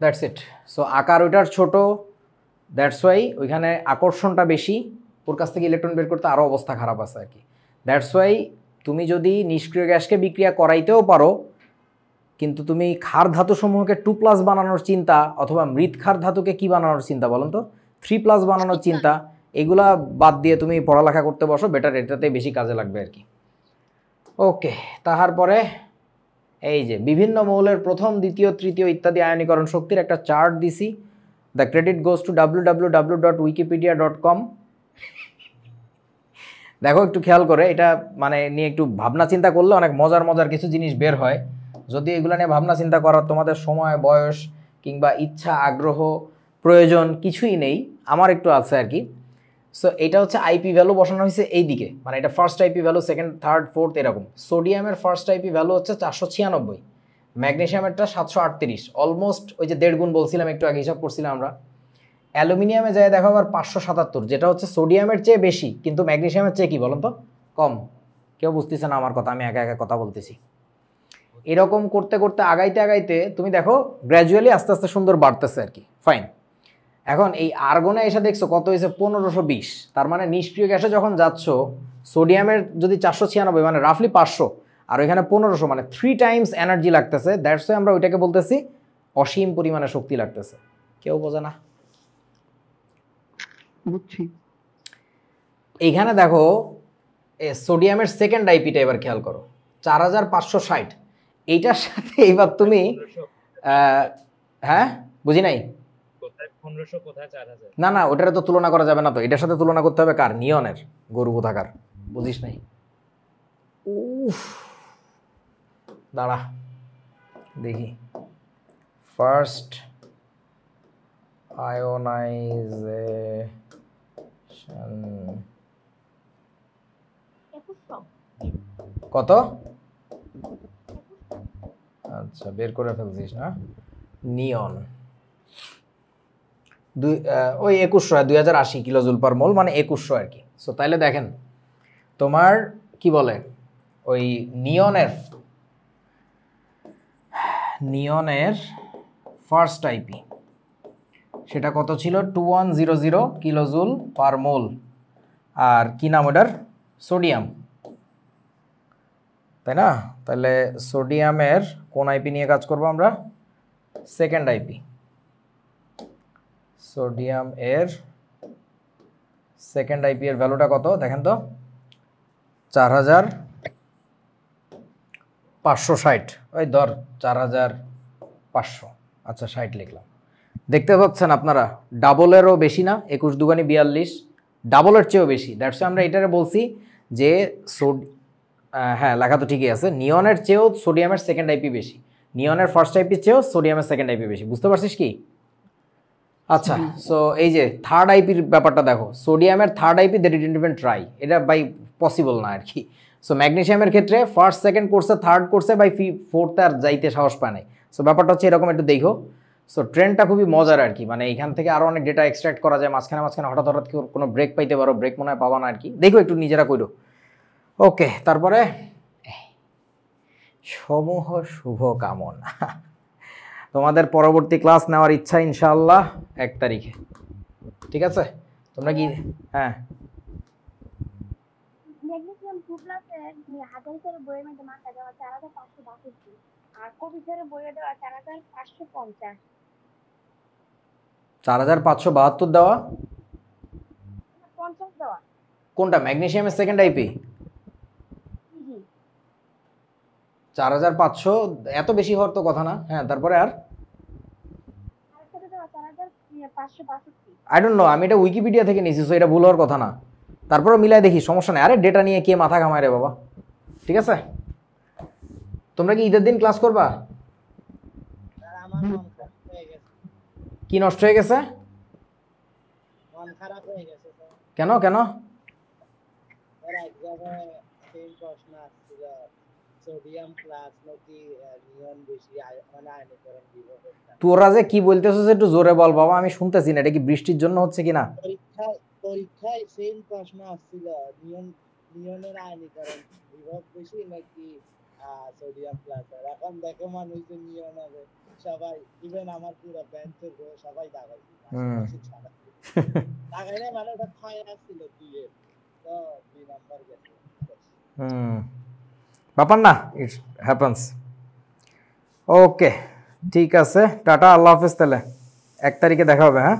That's it. সো আকার ওইটার ছোট, দ্যাটস ওয়াই ওইখানে আকর্ষণটা বেশি, ওর কাছ থেকে ইলেকট্রন বের করতে আরও অবস্থা খারাপ আছে আর কি। দ্যাটস ওয়াই তুমি যদি নিষ্ক্রিয় গ্যাসকে বিক্রিয়া করাইতেও পারো, কিন্তু তুমি ক্ষার ধাতুসমূহকে 2+ বানানোর চিন্তা, অথবা মৃৎ ক্ষার ধাতুকে কি বানানোর চিন্তা বলুন তো, 3+ বানানোর চিন্তা, এগুলা বাদ দিয়ে তুমি পড়ালেখা করতে বসো, বেটার এটাতে বেশি কাজে লাগবে আর কি। ওকে, তাহার পরে এই যে বিভিন্ন মৌলের প্রথম, দ্বিতীয়, তৃতীয় ইত্যাদি আয়নীকরণ শক্তির একটা চার্ট দিছি। The credit goes to www.wikipedia.com। দেখো একটু খেয়াল করে, এটা মানে নিয়ে একটু ভাবনা চিন্তা করলে অনেক মজার মজার কিছু জিনিস বের হয়। যদি এগুলো নিয়ে ভাবনা চিন্তা করার তোমাদের সময়, বয়স কিংবা ইচ্ছা, আগ্রহ, প্রয়োজন কিছুই নেই, আমার একটু আছে আর কি। সো এটা হচ্ছে আইপি ভ্যালু বসানো হয়েছে এই দিকে, মানে এটা first IP value, second, third, fourth এরকম। সোডিয়ামের ফার্স্ট আইপি ভ্যালু হচ্ছে 496, ম্যাগনেশিয়ামেরটা 738, অলমোস্ট ওই যে 1.5 গুণ বলছিলাম একটু আগে, হিসাব করছিলাম আমরা। অ্যালুমিনিয়ামে যায় দেখো আবার 577, যেটা হচ্ছে সোডিয়ামের চেয়ে বেশি, কিন্তু ম্যাগনেশিয়ামের চেয়ে কি বলুন তো কম। কেউ বুঝতেছে না আমার কথা, আমি একা একা কথা বলতেছি। এরকম করতে করতে আগাইতে আগাইতে তুমি দেখো গ্র্যাজুয়ালি আস্তে আস্তে সুন্দর বাড়তেছে আর কি। ফাইন, এখন এই আর্গনে এসে দেখছো কত হয়েছে? 1520। তার মানে নিষ্ক্রিয় গ্যাসে যখন যাচ্ছ, সোডিয়ামের যদি 496 মানে রাফলি 500, আর ওইখানে 1500, মানে 3 টাইমস এনার্জি লাগতেছে। দ্যাটস ওয়াই আমরা ওইটাকে বলতেছি অসীম পরিমাণে শক্তি লাগতেছে। কেউ বোঝে না? বুঝছি। এইখানে দেখো সোডিয়ামের সেকেন্ড আইপিটা এবার খেয়াল করো, 4560। এইটার সাথে এবার তুমি হ্যাঁ বুঝি নাই, কোথায় 1500 কোথায় 4000? না না ওটারে তো তুলনা করা যাবে না, তো এটার সাথে তুলনা করতে হবে কার? নিয়নের। গরু কোথাকার, বুঝিস নাই? উফ, দাঁড়া দেখি। ফার্স্ট আয়োনাইজেশন কত? আচ্ছা বের করে ফেলছিস না? নিয়ন ওই 2100, 2080 কিলোজুল পার মোল, মানে 2100 আর কি। সো তাইলে দেখেন তোমার কি বলে ওই নিয়নের ফার্স্ট আইপি সেটা কত ছিল? 2100 কিলোজুল পার মোল। আর কি নাম ওটার? সোডিয়াম, তাই না? তাহলে সোডিয়ামের কোন আইপি নিয়ে কাজ করব আমরা? Second IP. সোডিয়াম এর সেকেন্ড আইপি এর ভ্যালুটা কত দেখেন তো 4560 ওই ধর 4500 আচ্ছা 60 লিখলাম। দেখতে পাচ্ছেন আপনারা ডাবলেরও বেশি না 21 দুগুণে 42 ডাবলের চেয়েও বেশি। দ্যাটস আমরা এটারে বলছি যে হ্যাঁ লেখা তো ঠিকই আছে নিয়নের চেয়েও সোডিয়ামের সেকেন্ড আইপি বেশি, নিয়নের ফার্স্ট আইপির চেয়েও সোডিয়ামের সেকেন্ড আইপি বেশি। বুঝতে পারছিস কি? আচ্ছা সো এই যে থার্ড আইপির ব্যাপারটা দেখো সোডিয়ামের third IP that it even try এটা বাই পসিবল না আর কি। সো ম্যাগনেসিয়ামের ক্ষেত্রে ফার্স্ট সেকেন্ড কোর্সে থার্ড কোর্সে বাই ফোর্থে আর যাইতে সাহস পায় নাই। সো ব্যাপারটা হচ্ছে এরকম একটু দেখো। সো ট্রেন্ডটা খুবই মজার আর কি, মানে এখান থেকে আরও অনেক ডেটা এক্সট্রাক্ট করা যায়, মাঝখানে মাঝখানে হঠাৎ হঠাৎ কোনো ব্রেক পাইতে পারো, ব্রেক মনে হয় পাবা না আর কি, দেখো একটু নিজেরা কইরো। ওকে তারপরে সমূহ শুভ কামনা, তোমাদের পরবর্তী ক্লাস নেওয়ার ইচ্ছা ইনশাআল্লাহ 1 তারিখে, ঠিক আছে? তোমরা কি হ্যাঁ ম্যাগনেসিয়াম 2 প্লাসের হাজারিকার বইয়ের মধ্যে মাত্রা দেওয়া 4562 আর কবিতার বইয়ে দেওয়া 4550 4572 দেওয়া 50 দেওয়া। কোনটা ম্যাগনেসিয়ামের সেকেন্ড আইপি? জি 4500 এত বেশি হওয়ার তো কথা না। হ্যাঁ তারপরে আর আরেকটা দেওয়া 4562। আই ডোন্ট নো, আমি এটা উইকিপিডিয়া থেকে নিয়েছি, সো এটা ভুল হওয়ার কথা না। তারপরেও মিলাই দেখি, সমস্যা নেই। আরে ডেটা নিয়ে কে মাথা ঘামায় রে বাবা, ঠিক আছে? তোমরা কি ঈদের দিন ক্লাস করবা? স্যার আমার মন খারাপ হয়ে গেছে, কি নষ্ট হয়ে গেছে? মন খারাপ হয়ে গেছে স্যার। কেন কেন? স্যার এক্সামে সেম প্রশ্ন আসছিল, সোডিয়াম প্লাস নাকি নিয়ন বেশি মানে আয়নীকরণ বিভব। তোরা যে কি বলতেছিস একটু জোরে বল বাবা, আমি শুনতেছি না। এটা কি বৃষ্টির জন্য হচ্ছে কিনা? পরীক্ষায় সেম প্রশ্ন আসছিল, নিয়নের আয়নীকরণ বিভব বেশি নাকি সোডিয়াম প্লাস। এখন দেখো মানুষ যে নিয়ন হবে সবাই, ইভেন আমার পুরো বেঞ্চের সবাই দাগাইছে, দাগাইলে মানে ওটা ক্ষয় আসছিল দিয়ে, তো 2 নাম্বার গেছে। ব্যাপার না, ইট হ্যাপেন্স। ওকে ঠিক আছে, টাটা, আল্লাহ হাফেজ। তাহলে 1 তারিখে দেখা হবে। হ্যাঁ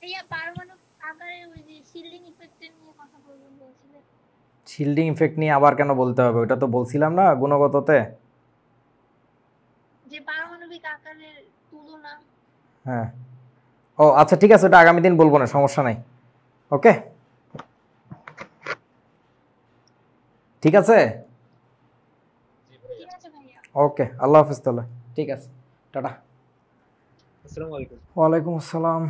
ভাইয়া পারমাণবিক আকারে ওই যে শিল্ডিং ইফেক্টের নিয়ে কথা বলবেন বলছিলেন। শিল্ডিং ইফেক্ট নিয়ে আবার কেন বলতে হবে? ওটা তো বলছিলাম না গুণগততে। যে পারমাণবিক আকারের তুলনা। হ্যাঁ ও আচ্ছা ঠিক আছে, ওটা আগামী দিন বলবো না, সমস্যা নাই। ওকে ঠিক আছে, ঠিক আছে ভাইয়া। ওকে আল্লাহ হাফেজ তাহলে। ঠিক আছে টাটা। আসসালামু আলাইকুম। ওয়ালাইকুম আসসালাম।